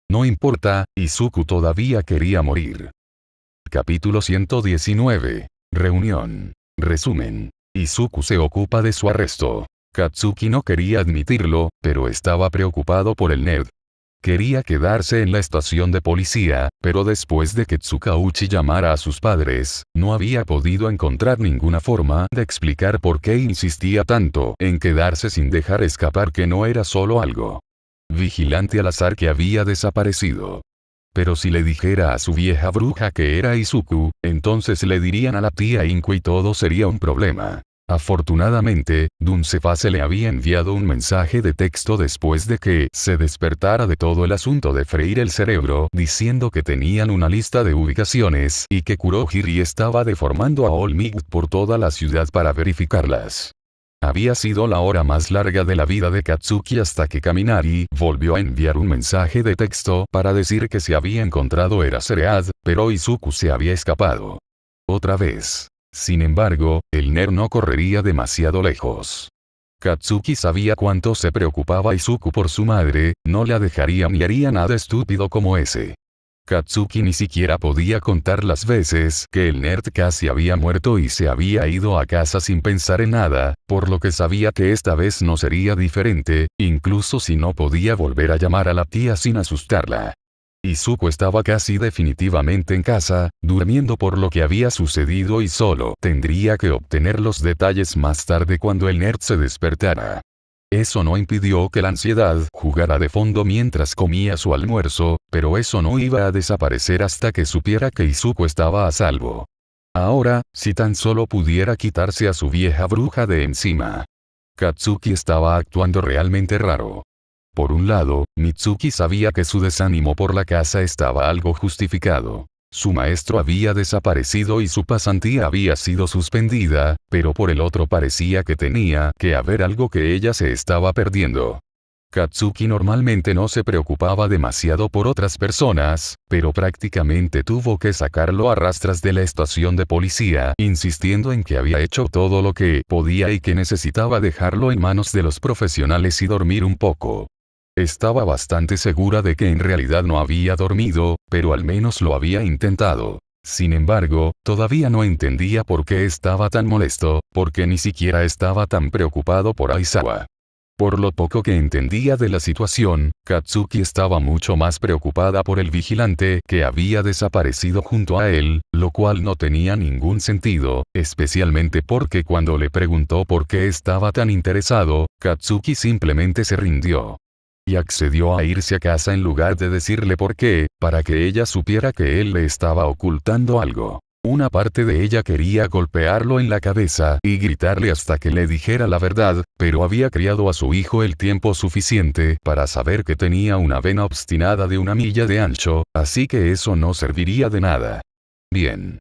No importa, Izuku todavía quería morir. Capítulo 119. Reunión. Resumen. Izuku se ocupa de su arresto. Katsuki no quería admitirlo, pero estaba preocupado por el nerd. Quería quedarse en la estación de policía, pero después de que Tsukauchi llamara a sus padres, no había podido encontrar ninguna forma de explicar por qué insistía tanto en quedarse sin dejar escapar que no era solo algo vigilante al azar que había desaparecido. Pero si le dijera a su vieja bruja que era Izuku, entonces le dirían a la tía Inko y todo sería un problema. Afortunadamente, Duncefa le había enviado un mensaje de texto después de que se despertara de todo el asunto de freír el cerebro, diciendo que tenían una lista de ubicaciones y que Kurohiri estaba deformando a All Might por toda la ciudad para verificarlas. Había sido la hora más larga de la vida de Katsuki hasta que Kaminari volvió a enviar un mensaje de texto para decir que se había encontrado Eraserhead, pero Izuku se había escapado. Otra vez. Sin embargo, el nerd no correría demasiado lejos. Katsuki sabía cuánto se preocupaba Izuku por su madre, no la dejaría ni haría nada estúpido como ese. Katsuki ni siquiera podía contar las veces que el nerd casi había muerto y se había ido a casa sin pensar en nada, por lo que sabía que esta vez no sería diferente, incluso si no podía volver a llamar a la tía sin asustarla. Izuku estaba casi definitivamente en casa, durmiendo por lo que había sucedido y solo tendría que obtener los detalles más tarde cuando el nerd se despertara. Eso no impidió que la ansiedad jugara de fondo mientras comía su almuerzo, pero eso no iba a desaparecer hasta que supiera que Izuku estaba a salvo. Ahora, si tan solo pudiera quitarse a su vieja bruja de encima. Katsuki estaba actuando realmente raro. Por un lado, Mitsuki sabía que su desánimo por la casa estaba algo justificado. Su maestro había desaparecido y su pasantía había sido suspendida, pero por el otro parecía que tenía que haber algo que ella se estaba perdiendo. Katsuki normalmente no se preocupaba demasiado por otras personas, pero prácticamente tuvo que sacarlo a rastras de la estación de policía, insistiendo en que había hecho todo lo que podía y que necesitaba dejarlo en manos de los profesionales y dormir un poco. Estaba bastante segura de que en realidad no había dormido, pero al menos lo había intentado. Sin embargo, todavía no entendía por qué estaba tan molesto, porque ni siquiera estaba tan preocupado por Aizawa. Por lo poco que entendía de la situación, Katsuki estaba mucho más preocupada por el vigilante que había desaparecido junto a él, lo cual no tenía ningún sentido, especialmente porque cuando le preguntó por qué estaba tan interesado, Katsuki simplemente se rindió. Y accedió a irse a casa en lugar de decirle por qué, para que ella supiera que él le estaba ocultando algo. Una parte de ella quería golpearlo en la cabeza y gritarle hasta que le dijera la verdad, pero había criado a su hijo el tiempo suficiente para saber que tenía una vena obstinada de 1 milla de ancho, así que eso no serviría de nada. Bien.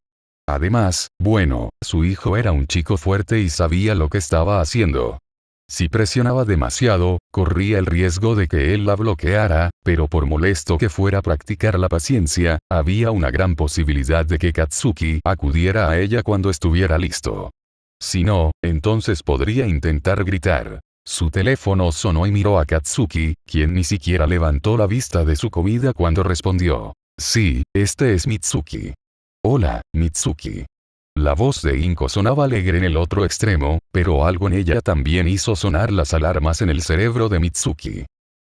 Además, bueno, su hijo era un chico fuerte y sabía lo que estaba haciendo. Si presionaba demasiado, corría el riesgo de que él la bloqueara, pero por molesto que fuera a practicar la paciencia, había una gran posibilidad de que Katsuki acudiera a ella cuando estuviera listo. Si no, entonces podría intentar gritar. Su teléfono sonó y miró a Katsuki, quien ni siquiera levantó la vista de su comida cuando respondió. Sí, este es Mitsuki. Hola, Mitsuki. La voz de Inko sonaba alegre en el otro extremo, pero algo en ella también hizo sonar las alarmas en el cerebro de Mitsuki.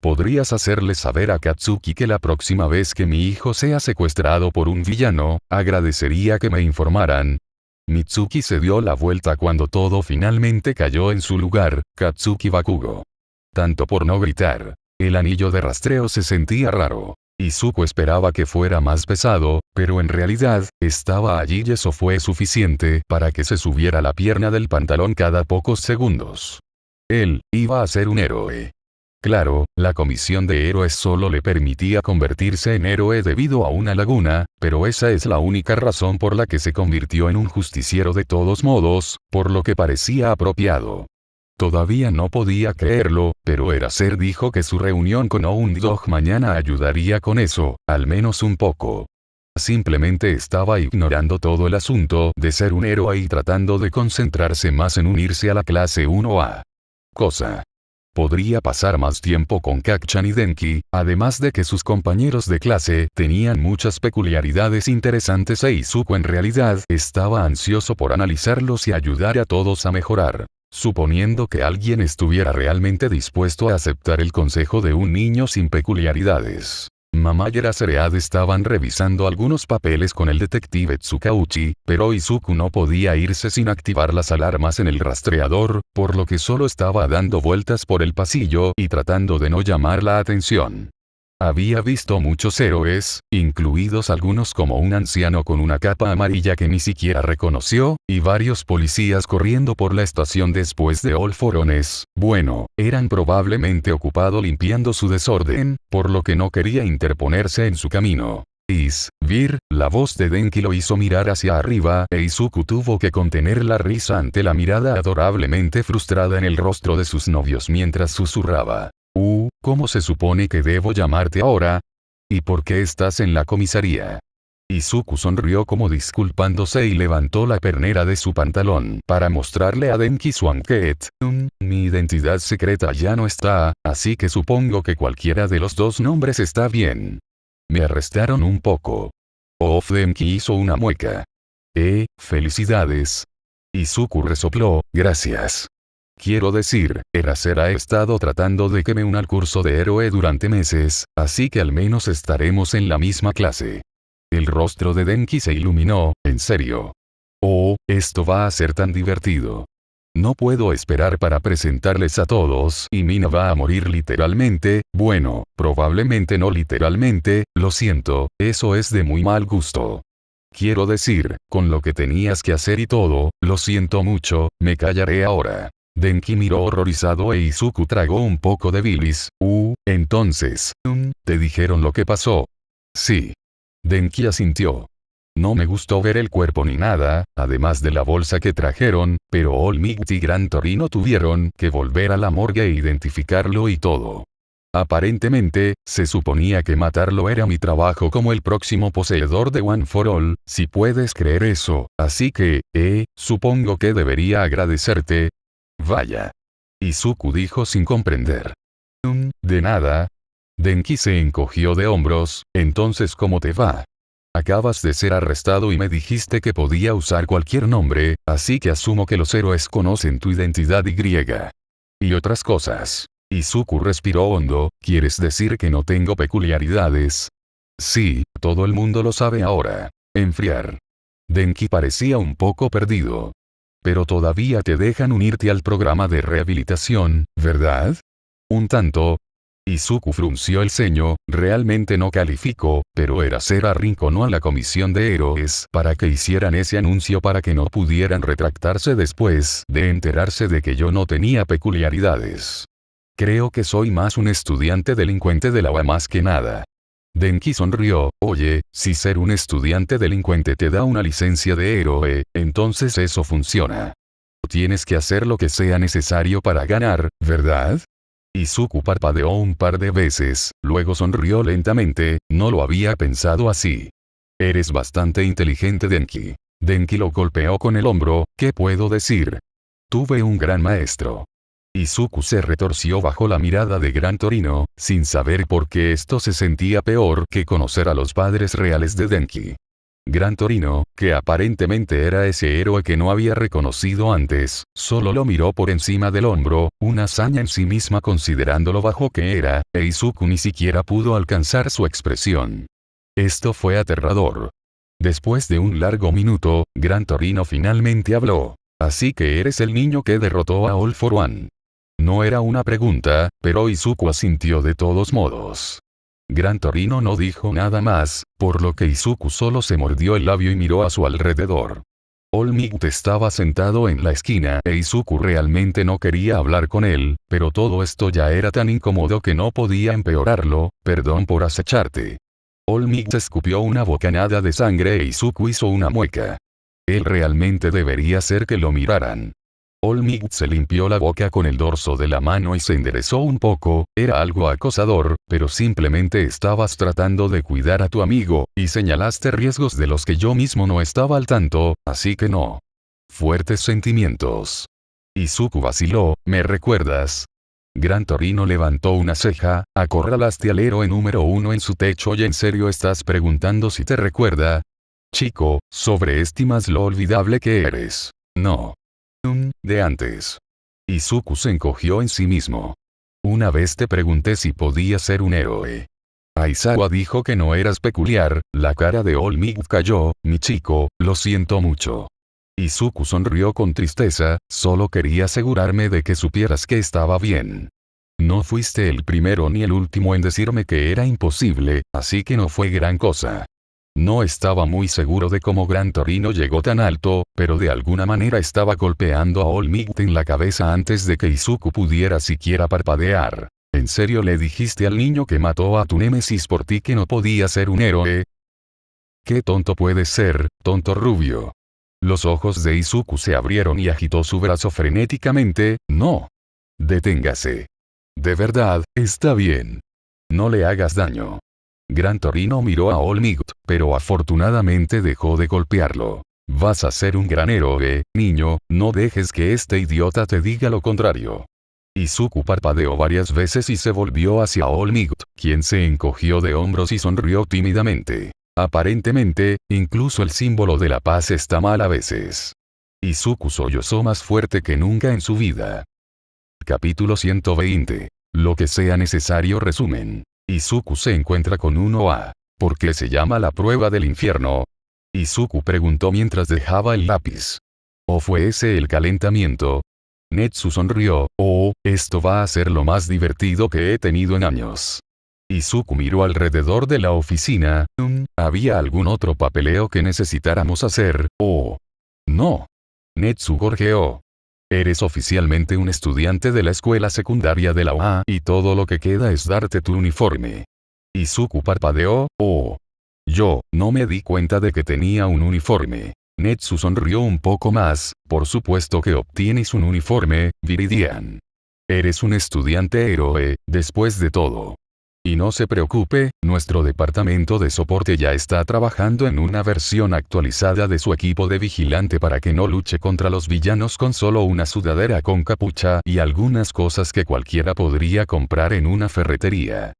¿Podrías hacerle saber a Katsuki que la próxima vez que mi hijo sea secuestrado por un villano, agradecería que me informaran? Mitsuki se dio la vuelta cuando todo finalmente cayó en su lugar, Katsuki Bakugo. Tanto por no gritar. El anillo de rastreo se sentía raro. Izuku esperaba que fuera más pesado, pero en realidad, estaba allí y eso fue suficiente para que se subiera la pierna del pantalón cada pocos segundos. Él iba a ser un héroe. Claro, la comisión de héroes solo le permitía convertirse en héroe debido a una laguna, pero esa es la única razón por la que se convirtió en un justiciero de todos modos, por lo que parecía apropiado. Todavía no podía creerlo, pero Eraser dijo que su reunión con Hound mañana ayudaría con eso, al menos un poco. Simplemente estaba ignorando todo el asunto de ser un héroe y tratando de concentrarse más en unirse a la clase 1A. Cosa. Podría pasar más tiempo con Kacchan y Denki, además de que sus compañeros de clase tenían muchas peculiaridades interesantes e Izuku en realidad estaba ansioso por analizarlos y ayudar a todos a mejorar. Suponiendo que alguien estuviera realmente dispuesto a aceptar el consejo de un niño sin peculiaridades. Mamá y Eraseread estaban revisando algunos papeles con el detective Tsukauchi, pero Izuku no podía irse sin activar las alarmas en el rastreador, por lo que solo estaba dando vueltas por el pasillo y tratando de no llamar la atención. Había visto muchos héroes, incluidos algunos como un anciano con una capa amarilla que ni siquiera reconoció, y varios policías corriendo por la estación después de Olforones. Bueno, eran probablemente ocupado limpiando su desorden, por lo que no quería interponerse en su camino. La voz de Denki lo hizo mirar hacia arriba e Izuku tuvo que contener la risa ante la mirada adorablemente frustrada en el rostro de sus novios mientras susurraba. ¿Cómo se supone que debo llamarte ahora? ¿Y por qué estás en la comisaría? Izuku sonrió como disculpándose y levantó la pernera de su pantalón para mostrarle a Denki su anquete. Mi identidad secreta ya no está, así que supongo que cualquiera de los dos nombres está bien. Me arrestaron un poco. Denki hizo una mueca. Felicidades. Izuku resopló, gracias. Quiero decir, Eraser ha estado tratando de que me una al curso de héroe durante meses, así que al menos estaremos en la misma clase. El rostro de Denki se iluminó, en serio. Esto va a ser tan divertido. No puedo esperar para presentarles a todos y Mina va a morir literalmente, bueno, probablemente no literalmente, lo siento, eso es de muy mal gusto. Quiero decir, con lo que tenías que hacer y todo, lo siento mucho, me callaré ahora. Denki miró horrorizado e Izuku tragó un poco de bilis. Entonces, ¿te dijeron lo que pasó? Sí. Denki asintió. No me gustó ver el cuerpo ni nada, además de la bolsa que trajeron, pero All Might y Gran Torino tuvieron que volver a la morgue e identificarlo y todo. Aparentemente, se suponía que matarlo era mi trabajo como el próximo poseedor de One for All, si puedes creer eso, así que, supongo que debería agradecerte. Vaya. Izuku dijo sin comprender. De nada. Denki se encogió de hombros, entonces ¿cómo te va? Acabas de ser arrestado y me dijiste que podía usar cualquier nombre, así que asumo que los héroes conocen tu identidad y otras cosas. Izuku respiró hondo, ¿quieres decir que no tengo peculiaridades? Sí, todo el mundo lo sabe ahora. Enfriar. Denki parecía un poco perdido. Pero todavía te dejan unirte al programa de rehabilitación, ¿verdad? Un tanto. Izuku frunció el ceño, realmente no calificó, pero Erasera arrinconó a la comisión de héroes para que hicieran ese anuncio para que no pudieran retractarse después de enterarse de que yo no tenía peculiaridades. Creo que soy más un estudiante delincuente de la UA más que nada. Denki sonrió, oye, si ser un estudiante delincuente te da una licencia de héroe, entonces eso funciona. Tienes que hacer lo que sea necesario para ganar, ¿verdad? Izuku parpadeó un par de veces, luego sonrió lentamente, no lo había pensado así. Eres bastante inteligente, Denki. Denki lo golpeó con el hombro, ¿qué puedo decir? Tuve un gran maestro. Izuku se retorció bajo la mirada de Gran Torino, sin saber por qué esto se sentía peor que conocer a los padres reales de Denki. Gran Torino, que aparentemente era ese héroe que no había reconocido antes, solo lo miró por encima del hombro, una hazaña en sí misma considerando lo bajo que era, e Izuku ni siquiera pudo alcanzar su expresión. Esto fue aterrador. Después de un largo minuto, Gran Torino finalmente habló. Así que eres el niño que derrotó a All for One. No era una pregunta, pero Izuku asintió de todos modos. Gran Torino no dijo nada más, por lo que Izuku solo se mordió el labio y miró a su alrededor. All Might estaba sentado en la esquina e Izuku realmente no quería hablar con él, pero todo esto ya era tan incómodo que no podía empeorarlo, perdón por acecharte. All Might escupió una bocanada de sangre e Izuku hizo una mueca. Él realmente debería ser que lo miraran. All Might se limpió la boca con el dorso de la mano y se enderezó un poco, era algo acosador, pero simplemente estabas tratando de cuidar a tu amigo, y señalaste riesgos de los que yo mismo no estaba al tanto, así que no. Fuertes sentimientos. Izuku vaciló, ¿me recuerdas? Gran Torino levantó una ceja, acorralaste al héroe número 1 en su techo y en serio estás preguntando si te recuerda. Chico, sobreestimas lo olvidable que eres. No. De antes. Izuku se encogió en sí mismo. Una vez te pregunté si podía ser un héroe. Aizawa dijo que no eras peculiar, la cara de All Might cayó, mi chico, lo siento mucho. Izuku sonrió con tristeza, solo quería asegurarme de que supieras que estaba bien. No fuiste el primero ni el último en decirme que era imposible, así que no fue gran cosa. No estaba muy seguro de cómo Gran Torino llegó tan alto, pero de alguna manera estaba golpeando a All Might en la cabeza antes de que Izuku pudiera siquiera parpadear. ¿En serio le dijiste al niño que mató a tu némesis por ti que no podía ser un héroe? ¿Qué tonto puedes ser, tonto rubio? Los ojos de Izuku se abrieron y agitó su brazo frenéticamente, no. Deténgase. De verdad, está bien. No le hagas daño. Gran Torino miró a All Might, pero afortunadamente dejó de golpearlo. Vas a ser un gran héroe, niño, no dejes que este idiota te diga lo contrario. Izuku parpadeó varias veces y se volvió hacia All Might, quien se encogió de hombros y sonrió tímidamente. Aparentemente, incluso el símbolo de la paz está mal a veces. Izuku sollozó más fuerte que nunca en su vida. Capítulo 120. Lo que sea necesario resumen. Izuku se encuentra con uno a. ¿Por qué se llama la prueba del infierno? Izuku preguntó mientras dejaba el lápiz. ¿O fue ese el calentamiento? Netsu sonrió. Oh, esto va a ser lo más divertido que he tenido en años. Izuku miró alrededor de la oficina. ¿Había algún otro papeleo que necesitáramos hacer? Oh. No. Netsu gorjeó. Eres oficialmente un estudiante de la escuela secundaria de la UA y todo lo que queda es darte tu uniforme. Izuku parpadeó. Oh. Yo, no me di cuenta de que tenía un uniforme. Netsu sonrió un poco más. Por supuesto que obtienes un uniforme, Viridian. Eres un estudiante héroe, después de todo. Y no se preocupe, nuestro departamento de soporte ya está trabajando en una versión actualizada de su equipo de vigilante para que no luche contra los villanos con solo una sudadera con capucha y algunas cosas que cualquiera podría comprar en una ferretería.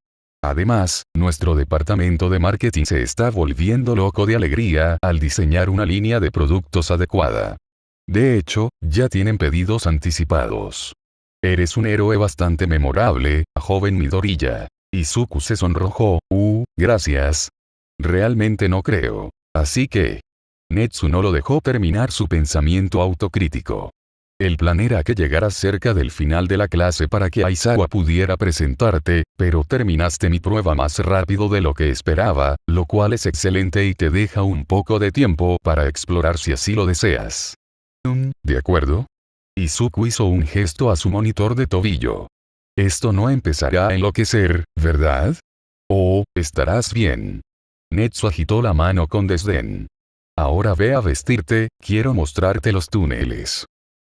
Además, nuestro departamento de marketing se está volviendo loco de alegría al diseñar una línea de productos adecuada. De hecho, ya tienen pedidos anticipados. Eres un héroe bastante memorable, joven Midoriya. Izuku se sonrojó. Gracias. Realmente no creo. Así que... Netsu no lo dejó terminar su pensamiento autocrítico. El plan era que llegaras cerca del final de la clase para que Aizawa pudiera presentarte, pero terminaste mi prueba más rápido de lo que esperaba, lo cual es excelente y te deja un poco de tiempo para explorar si así lo deseas. ¿De acuerdo? Izuku hizo un gesto a su monitor de tobillo. Esto no empezará a enloquecer, ¿verdad? Oh, estarás bien. Netsu agitó la mano con desdén. Ahora ve a vestirte, quiero mostrarte los túneles.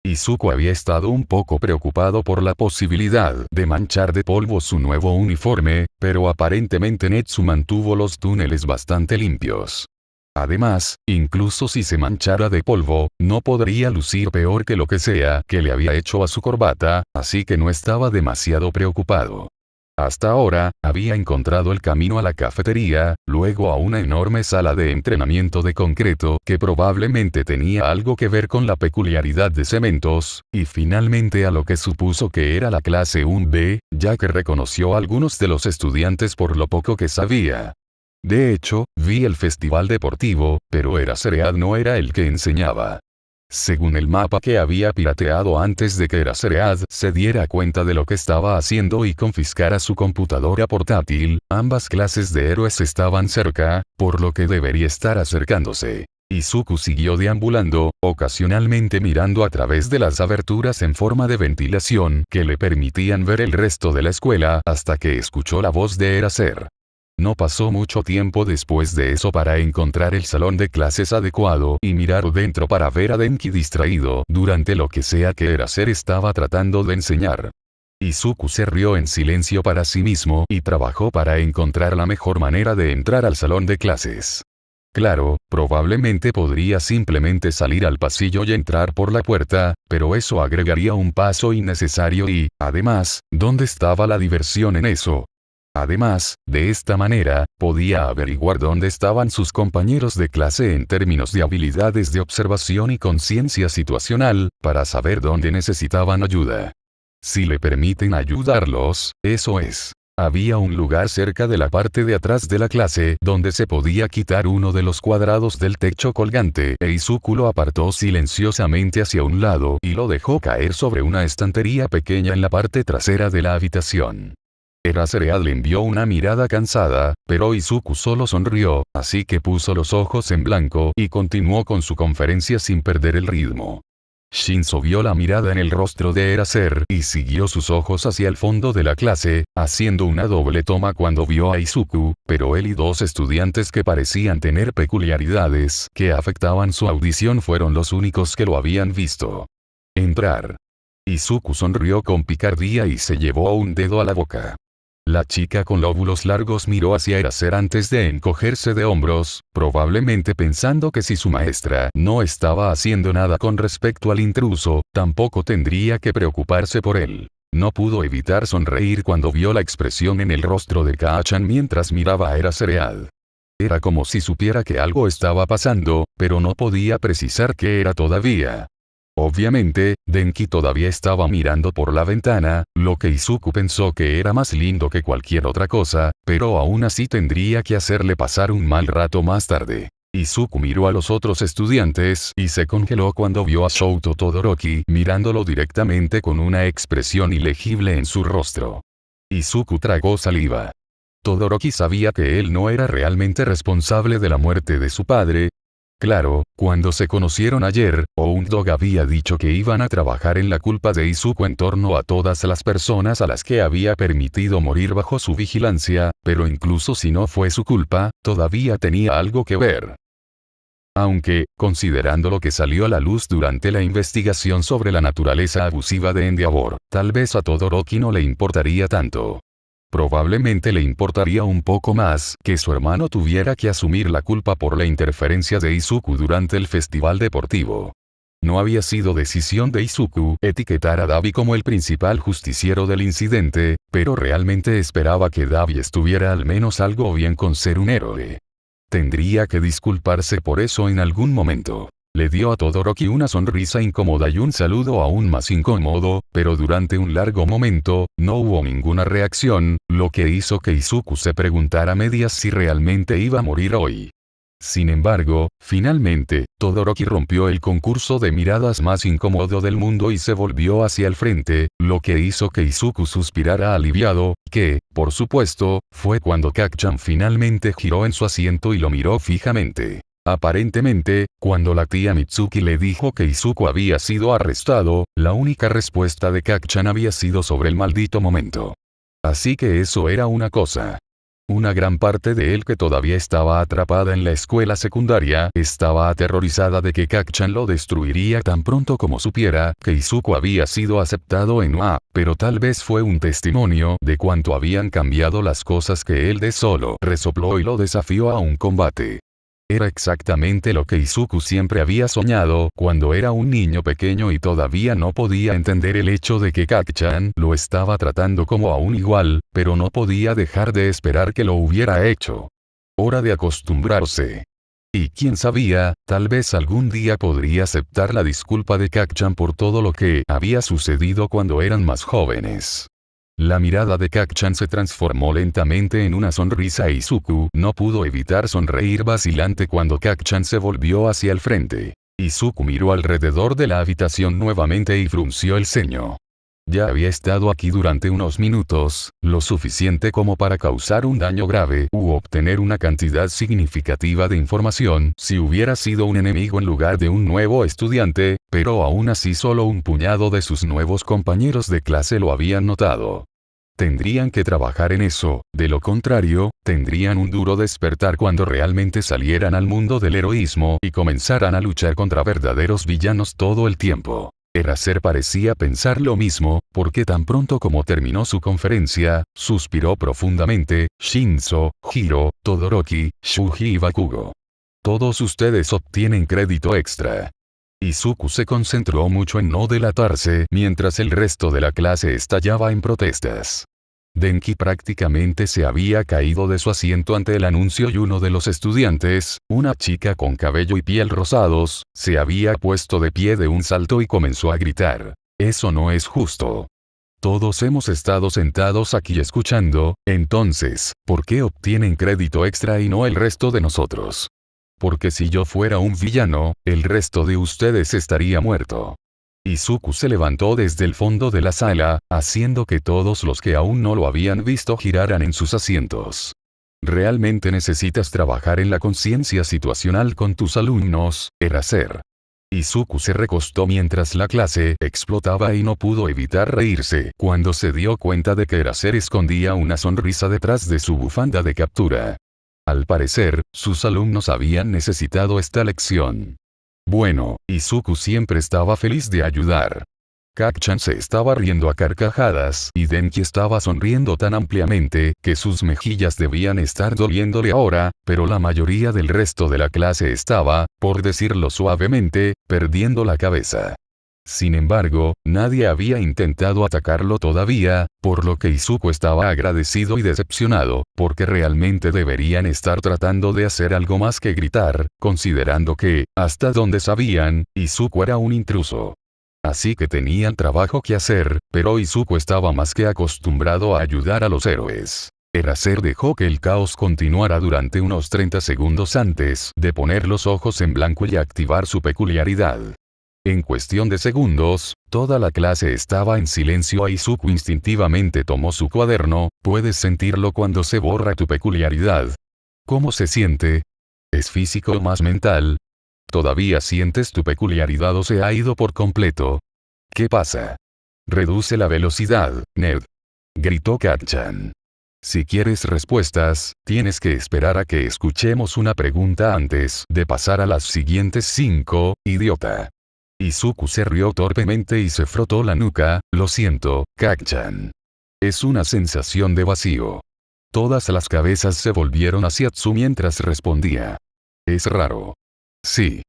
Izuku había estado un poco preocupado por la posibilidad de manchar de polvo su nuevo uniforme, pero aparentemente Netsu mantuvo los túneles bastante limpios. Además, incluso si se manchara de polvo, no podría lucir peor que lo que sea que le había hecho a su corbata, así que no estaba demasiado preocupado. Hasta ahora, había encontrado el camino a la cafetería, luego a una enorme sala de entrenamiento de concreto que probablemente tenía algo que ver con la peculiaridad de cementos, y finalmente a lo que supuso que era la clase 1B, ya que reconoció a algunos de los estudiantes por lo poco que sabía. De hecho, vi el festival deportivo, pero Eraserhead no era el que enseñaba. Según el mapa que había pirateado antes de que Eraserhead se diera cuenta de lo que estaba haciendo y confiscara su computadora portátil, ambas clases de héroes estaban cerca, por lo que debería estar acercándose. Izuku siguió deambulando, ocasionalmente mirando a través de las aberturas en forma de ventilación que le permitían ver el resto de la escuela hasta que escuchó la voz de Eraser. No pasó mucho tiempo después de eso para encontrar el salón de clases adecuado y mirar dentro para ver a Denki distraído durante lo que sea que Eraser estaba tratando de enseñar. Izuku se rió en silencio para sí mismo y trabajó para encontrar la mejor manera de entrar al salón de clases. Claro, probablemente podría simplemente salir al pasillo y entrar por la puerta, pero eso agregaría un paso innecesario y, además, ¿dónde estaba la diversión en eso? Además, de esta manera, podía averiguar dónde estaban sus compañeros de clase en términos de habilidades de observación y conciencia situacional, para saber dónde necesitaban ayuda. Si le permiten ayudarlos, eso es. Había un lugar cerca de la parte de atrás de la clase donde se podía quitar uno de los cuadrados del techo colgante e Izuku lo apartó silenciosamente hacia un lado y lo dejó caer sobre una estantería pequeña en la parte trasera de la habitación. Eraserhead le envió una mirada cansada, pero Izuku solo sonrió, así que puso los ojos en blanco y continuó con su conferencia sin perder el ritmo. Shinzo vio la mirada en el rostro de Eraser y siguió sus ojos hacia el fondo de la clase, haciendo una doble toma cuando vio a Izuku, pero él y dos estudiantes que parecían tener peculiaridades que afectaban su audición fueron los únicos que lo habían visto. Entrar. Izuku sonrió con picardía y se llevó un dedo a la boca. La chica con lóbulos largos miró hacia Eraser antes de encogerse de hombros, probablemente pensando que si su maestra no estaba haciendo nada con respecto al intruso, tampoco tendría que preocuparse por él. No pudo evitar sonreír cuando vio la expresión en el rostro de Kaa-chan mientras miraba a Eraserhead. Era como si supiera que algo estaba pasando, pero no podía precisar qué era todavía. Obviamente, Denki todavía estaba mirando por la ventana, lo que Izuku pensó que era más lindo que cualquier otra cosa, pero aún así tendría que hacerle pasar un mal rato más tarde. Izuku miró a los otros estudiantes y se congeló cuando vio a Shouto Todoroki mirándolo directamente con una expresión ilegible en su rostro. Izuku tragó saliva. Todoroki sabía que él no era realmente responsable de la muerte de su padre. Claro, cuando se conocieron ayer, Oundog había dicho que iban a trabajar en la culpa de Izuku en torno a todas las personas a las que había permitido morir bajo su vigilancia, pero incluso si no fue su culpa, todavía tenía algo que ver. Aunque, considerando lo que salió a la luz durante la investigación sobre la naturaleza abusiva de Endeavor, tal vez a Todoroki no le importaría tanto. Probablemente le importaría un poco más que su hermano tuviera que asumir la culpa por la interferencia de Izuku durante el festival deportivo. No había sido decisión de Izuku etiquetar a Dabi como el principal justiciero del incidente, pero realmente esperaba que Dabi estuviera al menos algo bien con ser un héroe. Tendría que disculparse por eso en algún momento. Le dio a Todoroki una sonrisa incómoda y un saludo aún más incómodo, pero durante un largo momento, no hubo ninguna reacción, lo que hizo que Izuku se preguntara a medias si realmente iba a morir hoy. Sin embargo, finalmente, Todoroki rompió el concurso de miradas más incómodo del mundo y se volvió hacia el frente, lo que hizo que Izuku suspirara aliviado, que, por supuesto, fue cuando Kacchan finalmente giró en su asiento y lo miró fijamente. Aparentemente, cuando la tía Mitsuki le dijo que Izuku había sido arrestado, la única respuesta de Kacchan había sido sobre el maldito momento. Así que eso era una cosa. Una gran parte de él que todavía estaba atrapada en la escuela secundaria estaba aterrorizada de que Kacchan lo destruiría tan pronto como supiera que Izuku había sido aceptado en UA, pero tal vez fue un testimonio de cuánto habían cambiado las cosas que él de solo resopló y lo desafió a un combate. Era exactamente lo que Izuku siempre había soñado cuando era un niño pequeño y todavía no podía entender el hecho de que Kacchan lo estaba tratando como a un igual, pero no podía dejar de esperar que lo hubiera hecho. Hora de acostumbrarse. Y quién sabía, tal vez algún día podría aceptar la disculpa de Kacchan por todo lo que había sucedido cuando eran más jóvenes. La mirada de Kacchan se transformó lentamente en una sonrisa e Izuku no pudo evitar sonreír vacilante cuando Kacchan se volvió hacia el frente. Izuku miró alrededor de la habitación nuevamente y frunció el ceño. Ya había estado aquí durante unos minutos, lo suficiente como para causar un daño grave u obtener una cantidad significativa de información si hubiera sido un enemigo en lugar de un nuevo estudiante, pero aún así solo un puñado de sus nuevos compañeros de clase lo habían notado. Tendrían que trabajar en eso, de lo contrario, tendrían un duro despertar cuando realmente salieran al mundo del heroísmo y comenzaran a luchar contra verdaderos villanos todo el tiempo. Eraser parecía pensar lo mismo, porque tan pronto como terminó su conferencia, suspiró profundamente: Shinzo, Hiro, Todoroki, Shuji y Bakugo. Todos ustedes obtienen crédito extra. Izuku se concentró mucho en no delatarse mientras el resto de la clase estallaba en protestas. Denki prácticamente se había caído de su asiento ante el anuncio y uno de los estudiantes, una chica con cabello y piel rosados, se había puesto de pie de un salto y comenzó a gritar: «Eso no es justo. Todos hemos estado sentados aquí escuchando, entonces, ¿por qué obtienen crédito extra y no el resto de nosotros? Porque si yo fuera un villano, el resto de ustedes estaría muerto». Izuku se levantó desde el fondo de la sala, haciendo que todos los que aún no lo habían visto giraran en sus asientos. Realmente necesitas trabajar en la conciencia situacional con tus alumnos, Eraser. Izuku se recostó mientras la clase explotaba y no pudo evitar reírse cuando se dio cuenta de que Eraser escondía una sonrisa detrás de su bufanda de captura. Al parecer, sus alumnos habían necesitado esta lección. Bueno, Izuku siempre estaba feliz de ayudar. Kacchan se estaba riendo a carcajadas y Denki estaba sonriendo tan ampliamente que sus mejillas debían estar doliéndole ahora, pero la mayoría del resto de la clase estaba, por decirlo suavemente, perdiendo la cabeza. Sin embargo, nadie había intentado atacarlo todavía, por lo que Izuku estaba agradecido y decepcionado, porque realmente deberían estar tratando de hacer algo más que gritar, considerando que, hasta donde sabían, Izuku era un intruso. Así que tenían trabajo que hacer, pero Izuku estaba más que acostumbrado a ayudar a los héroes. Eraser dejó que el caos continuara durante unos 30 segundos antes de poner los ojos en blanco y activar su peculiaridad. En cuestión de segundos, toda la clase estaba en silencio. Izuku instintivamente tomó su cuaderno. ¿Puedes sentirlo cuando se borra tu peculiaridad? ¿Cómo se siente? ¿Es físico o más mental? ¿Todavía sientes tu peculiaridad o se ha ido por completo? ¿Qué pasa? Reduce la velocidad, nerd. Gritó Kacchan. Si quieres respuestas, tienes que esperar a que escuchemos una pregunta antes de pasar a las siguientes 5, idiota. Izuku se rió torpemente y se frotó la nuca. Lo siento, Kacchan. Es una sensación de vacío. Todas las cabezas se volvieron hacia Tsu mientras respondía. Es raro. Sí.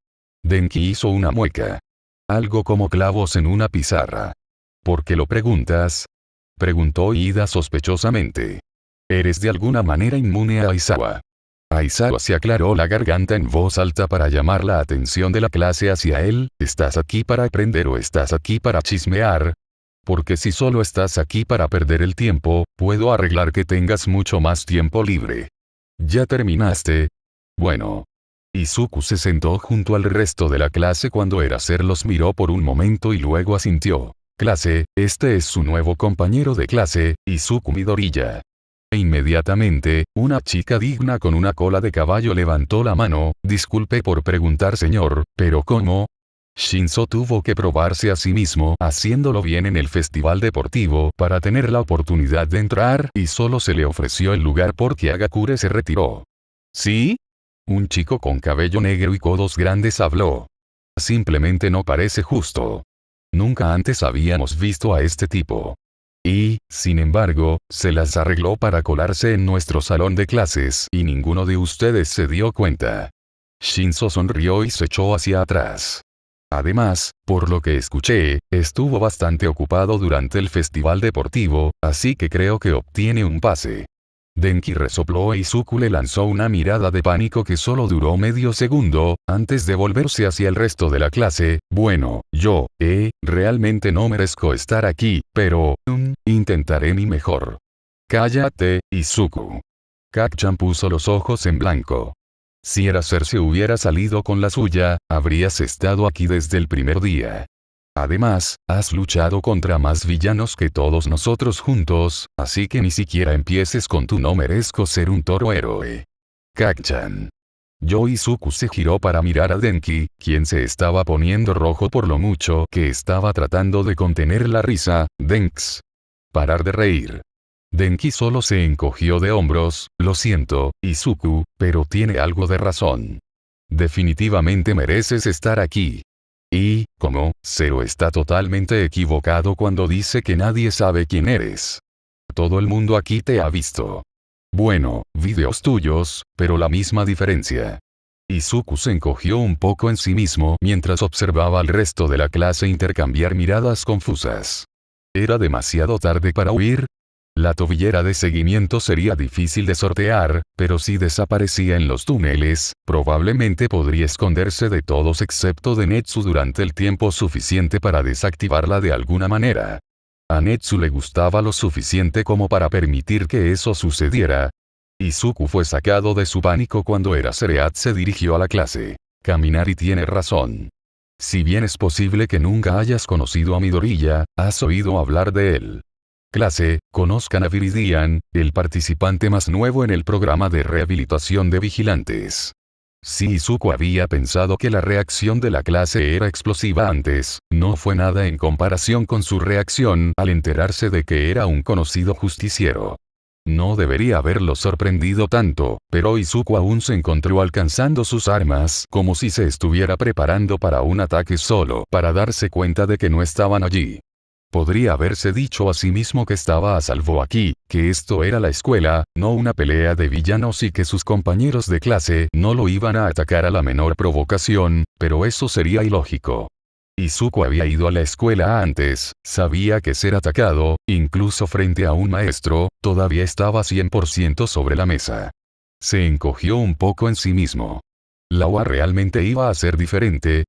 Denki hizo una mueca. Algo como clavos en una pizarra. ¿Por qué lo preguntas? Preguntó Ida sospechosamente. ¿Eres de alguna manera inmune a Aizawa? Aizawa se aclaró la garganta en voz alta para llamar la atención de la clase hacia él. ¿Estás aquí para aprender o estás aquí para chismear? Porque si solo estás aquí para perder el tiempo, puedo arreglar que tengas mucho más tiempo libre. ¿Ya terminaste? Bueno. Izuku se sentó junto al resto de la clase cuando Eraser los miró por un momento y luego asintió. Clase, este es su nuevo compañero de clase, Izuku Midoriya. Inmediatamente, una chica digna con una cola de caballo levantó la mano. Disculpe por preguntar, señor, pero ¿cómo? Shinzo tuvo que probarse a sí mismo haciéndolo bien en el festival deportivo para tener la oportunidad de entrar y solo se le ofreció el lugar porque Agakure se retiró. ¿Sí? Un chico con cabello negro y codos grandes habló. Simplemente no parece justo. Nunca antes habíamos visto a este tipo. Y, sin embargo, se las arregló para colarse en nuestro salón de clases y ninguno de ustedes se dio cuenta. Shinzo sonrió y se echó hacia atrás. Además, por lo que escuché, estuvo bastante ocupado durante el festival deportivo, así que creo que obtiene un pase. Denki resopló e Izuku le lanzó una mirada de pánico que solo duró medio segundo, antes de volverse hacia el resto de la clase. Bueno, yo, realmente no merezco estar aquí, pero, intentaré mi mejor. Cállate, Izuku. Kacchan puso los ojos en blanco. Si Eraser se hubiera salido con la suya, habrías estado aquí desde el primer día. Además, has luchado contra más villanos que todos nosotros juntos, así que ni siquiera empieces con tu no merezco ser un toro héroe. Kacchan. Izuku se giró para mirar a Denki, quien se estaba poniendo rojo por lo mucho que estaba tratando de contener la risa. Denks. Parar de reír. Denki solo se encogió de hombros. Lo siento, Izuku, pero tiene algo de razón. Definitivamente mereces estar aquí. Y, como, Zero está totalmente equivocado cuando dice que nadie sabe quién eres. Todo el mundo aquí te ha visto. Bueno, videos tuyos, pero la misma diferencia. Izuku se encogió un poco en sí mismo mientras observaba al resto de la clase intercambiar miradas confusas. ¿Era demasiado tarde para huir? La tobillera de seguimiento sería difícil de sortear, pero si desaparecía en los túneles, probablemente podría esconderse de todos excepto de Netsu durante el tiempo suficiente para desactivarla de alguna manera. A Netsu le gustaba lo suficiente como para permitir que eso sucediera. Izuku fue sacado de su pánico cuando Eraser se dirigió a la clase. Kaminari tiene razón. Si bien es posible que nunca hayas conocido a Midoriya, has oído hablar de él. Clase, conozcan a Viridian, el participante más nuevo en el programa de rehabilitación de vigilantes. Si Izuku había pensado que la reacción de la clase era explosiva antes, no fue nada en comparación con su reacción al enterarse de que era un conocido justiciero. No debería haberlo sorprendido tanto, pero Izuku aún se encontró alcanzando sus armas como si se estuviera preparando para un ataque solo para darse cuenta de que no estaban allí. Podría haberse dicho a sí mismo que estaba a salvo aquí, que esto era la escuela, no una pelea de villanos y que sus compañeros de clase no lo iban a atacar a la menor provocación, pero eso sería ilógico. Izuku había ido a la escuela antes, sabía que ser atacado, incluso frente a un maestro, todavía estaba 100% sobre la mesa. Se encogió un poco en sí mismo. ¿La UA realmente iba a ser diferente?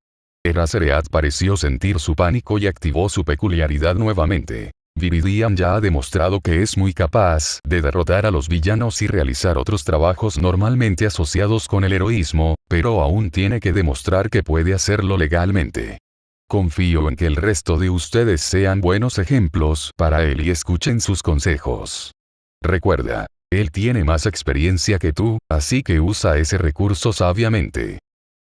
Eraser pareció sentir su pánico y activó su peculiaridad nuevamente. Viridian ya ha demostrado que es muy capaz de derrotar a los villanos y realizar otros trabajos normalmente asociados con el heroísmo, pero aún tiene que demostrar que puede hacerlo legalmente. Confío en que el resto de ustedes sean buenos ejemplos para él y escuchen sus consejos. Recuerda, él tiene más experiencia que tú, así que usa ese recurso sabiamente.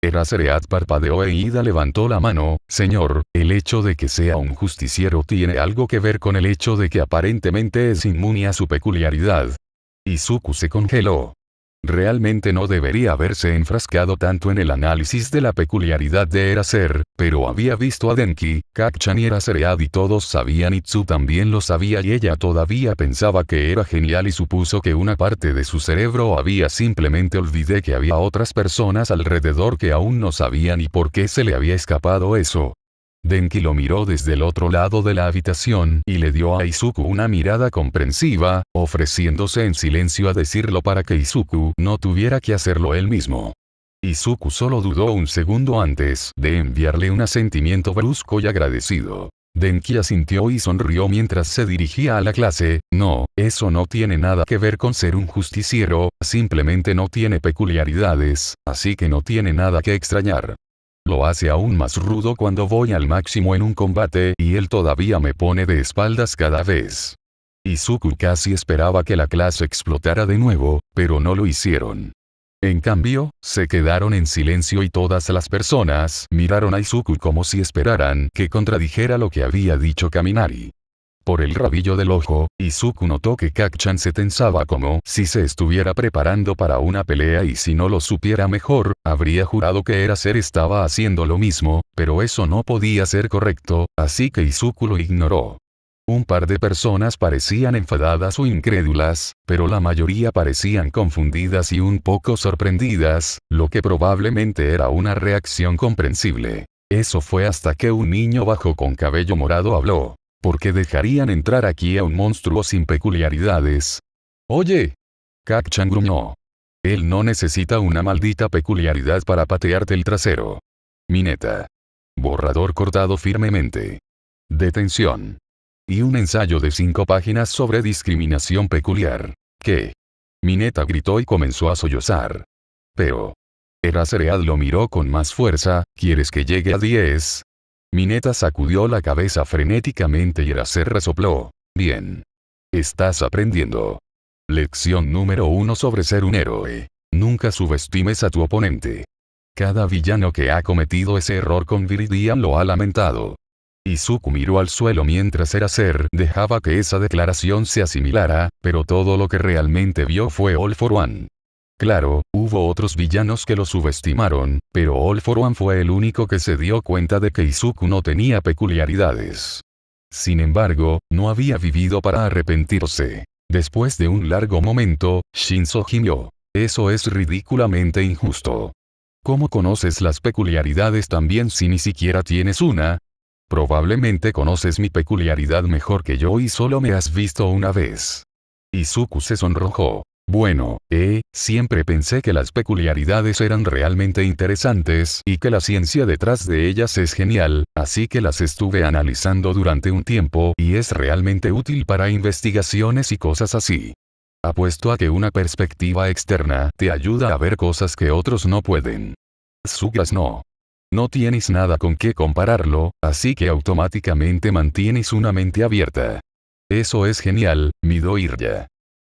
Erasereat parpadeó e Ida levantó la mano. Señor, el hecho de que sea un justiciero tiene algo que ver con el hecho de que aparentemente es inmune a su peculiaridad. Izuku se congeló. Realmente no debería haberse enfrascado tanto en el análisis de la peculiaridad de Eraser, pero había visto a Denki, Kacchan y Eraseread y todos sabían, Itsu también lo sabía y ella todavía pensaba que era genial y supuso que una parte de su cerebro había simplemente olvidé que había otras personas alrededor que aún no sabían y por qué se le había escapado eso. Denki lo miró desde el otro lado de la habitación y le dio a Izuku una mirada comprensiva, ofreciéndose en silencio a decirlo para que Izuku no tuviera que hacerlo él mismo. Izuku solo dudó un segundo antes de enviarle un asentimiento brusco y agradecido. Denki asintió y sonrió mientras se dirigía a la clase. No, eso no tiene nada que ver con ser un justiciero, simplemente no tiene peculiaridades, así que no tiene nada que extrañar. Lo hace aún más rudo cuando voy al máximo en un combate y él todavía me pone de espaldas cada vez. Izuku casi esperaba que la clase explotara de nuevo, pero no lo hicieron. En cambio, se quedaron en silencio y todas las personas miraron a Izuku como si esperaran que contradijera lo que había dicho Kaminari. Por el rabillo del ojo, Izuku notó que Kacchan se tensaba como si se estuviera preparando para una pelea y si no lo supiera mejor, habría jurado que Eraser estaba haciendo lo mismo, pero eso no podía ser correcto, así que Izuku lo ignoró. Un par de personas parecían enfadadas o incrédulas, pero la mayoría parecían confundidas y un poco sorprendidas, lo que probablemente era una reacción comprensible. Eso fue hasta que un niño bajo con cabello morado habló. ¿Por qué dejarían entrar aquí a un monstruo sin peculiaridades? Oye. Kacchan gruñó. Él no necesita una maldita peculiaridad para patearte el trasero. Mineta. Borrador cortado firmemente. Detención. Y un ensayo de 5 páginas sobre discriminación peculiar. ¿Qué? Mineta gritó y comenzó a sollozar. Pero. Eraseread lo miró con más fuerza. ¿Quieres que llegue a 10? Mineta sacudió la cabeza frenéticamente y Eraser resopló. Bien. Estás aprendiendo. Lección número 1 sobre ser un héroe. Nunca subestimes a tu oponente. Cada villano que ha cometido ese error con Viridian lo ha lamentado. Izuku miró al suelo mientras Eraser dejaba que esa declaración se asimilara, pero todo lo que realmente vio fue All for One. Claro, hubo otros villanos que lo subestimaron, pero All for One fue el único que se dio cuenta de que Izuku no tenía peculiaridades. Sin embargo, no había vivido para arrepentirse. Después de un largo momento, Shinzo gimió. Eso es ridículamente injusto. ¿Cómo conoces las peculiaridades también si ni siquiera tienes una? Probablemente conoces mi peculiaridad mejor que yo y solo me has visto una vez. Izuku se sonrojó. Bueno, siempre pensé que las peculiaridades eran realmente interesantes y que la ciencia detrás de ellas es genial, así que las estuve analizando durante un tiempo y es realmente útil para investigaciones y cosas así. Apuesto a que una perspectiva externa te ayuda a ver cosas que otros no pueden. Sugas no. No tienes nada con qué compararlo, así que automáticamente mantienes una mente abierta. Eso es genial, Midoriya.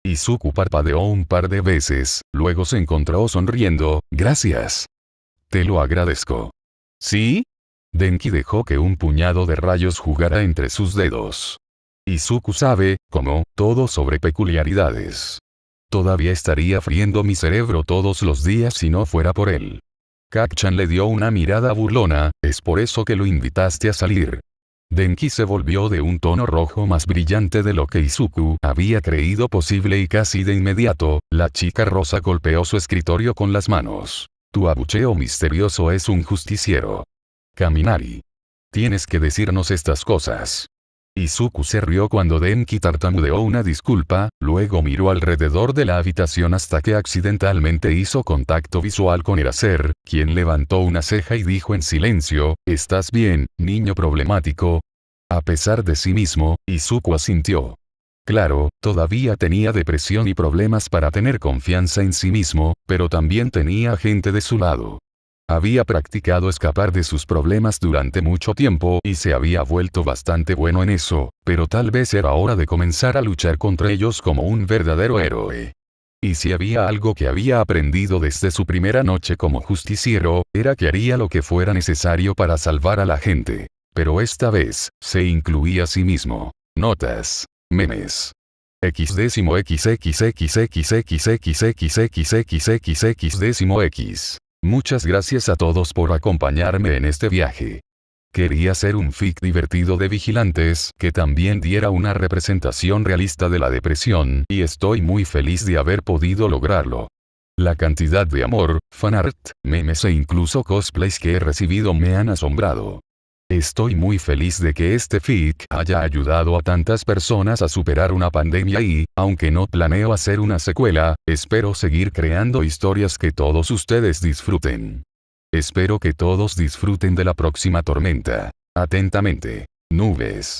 Izuku parpadeó un par de veces, luego se encontró sonriendo. Gracias. Te lo agradezco. ¿Sí? Denki dejó que un puñado de rayos jugara entre sus dedos. Izuku sabe, como, todo sobre peculiaridades. Todavía estaría friendo mi cerebro todos los días si no fuera por él. Kacchan le dio una mirada burlona. Es por eso que lo invitaste a salir. Denki se volvió de un tono rojo más brillante de lo que Izuku había creído posible y casi de inmediato, la chica rosa golpeó su escritorio con las manos. Tu abucheo misterioso es un justiciero. Kaminari. Tienes que decirnos estas cosas. Izuku se rió cuando Denki tartamudeó una disculpa, luego miró alrededor de la habitación hasta que accidentalmente hizo contacto visual con Eraser, quien levantó una ceja y dijo en silencio, ¿estás bien, niño problemático? A pesar de sí mismo, Izuku asintió. Claro, todavía tenía depresión y problemas para tener confianza en sí mismo, pero también tenía gente de su lado. Había practicado escapar de sus problemas durante mucho tiempo y se había vuelto bastante bueno en eso, pero tal vez era hora de comenzar a luchar contra ellos como un verdadero héroe. Y si había algo que había aprendido desde su primera noche como justiciero, era que haría lo que fuera necesario para salvar a la gente. Pero esta vez, se incluía a sí mismo. Notas. Memes. XXXXXXXXXXXXXX. Muchas gracias a todos por acompañarme en este viaje. Quería hacer un fic divertido de vigilantes que también diera una representación realista de la depresión y estoy muy feliz de haber podido lograrlo. La cantidad de amor, fanart, memes e incluso cosplays que he recibido me han asombrado. Estoy muy feliz de que este fic haya ayudado a tantas personas a superar una pandemia y, aunque no planeo hacer una secuela, espero seguir creando historias que todos ustedes disfruten. Espero que todos disfruten de la próxima tormenta. Atentamente. Nubes.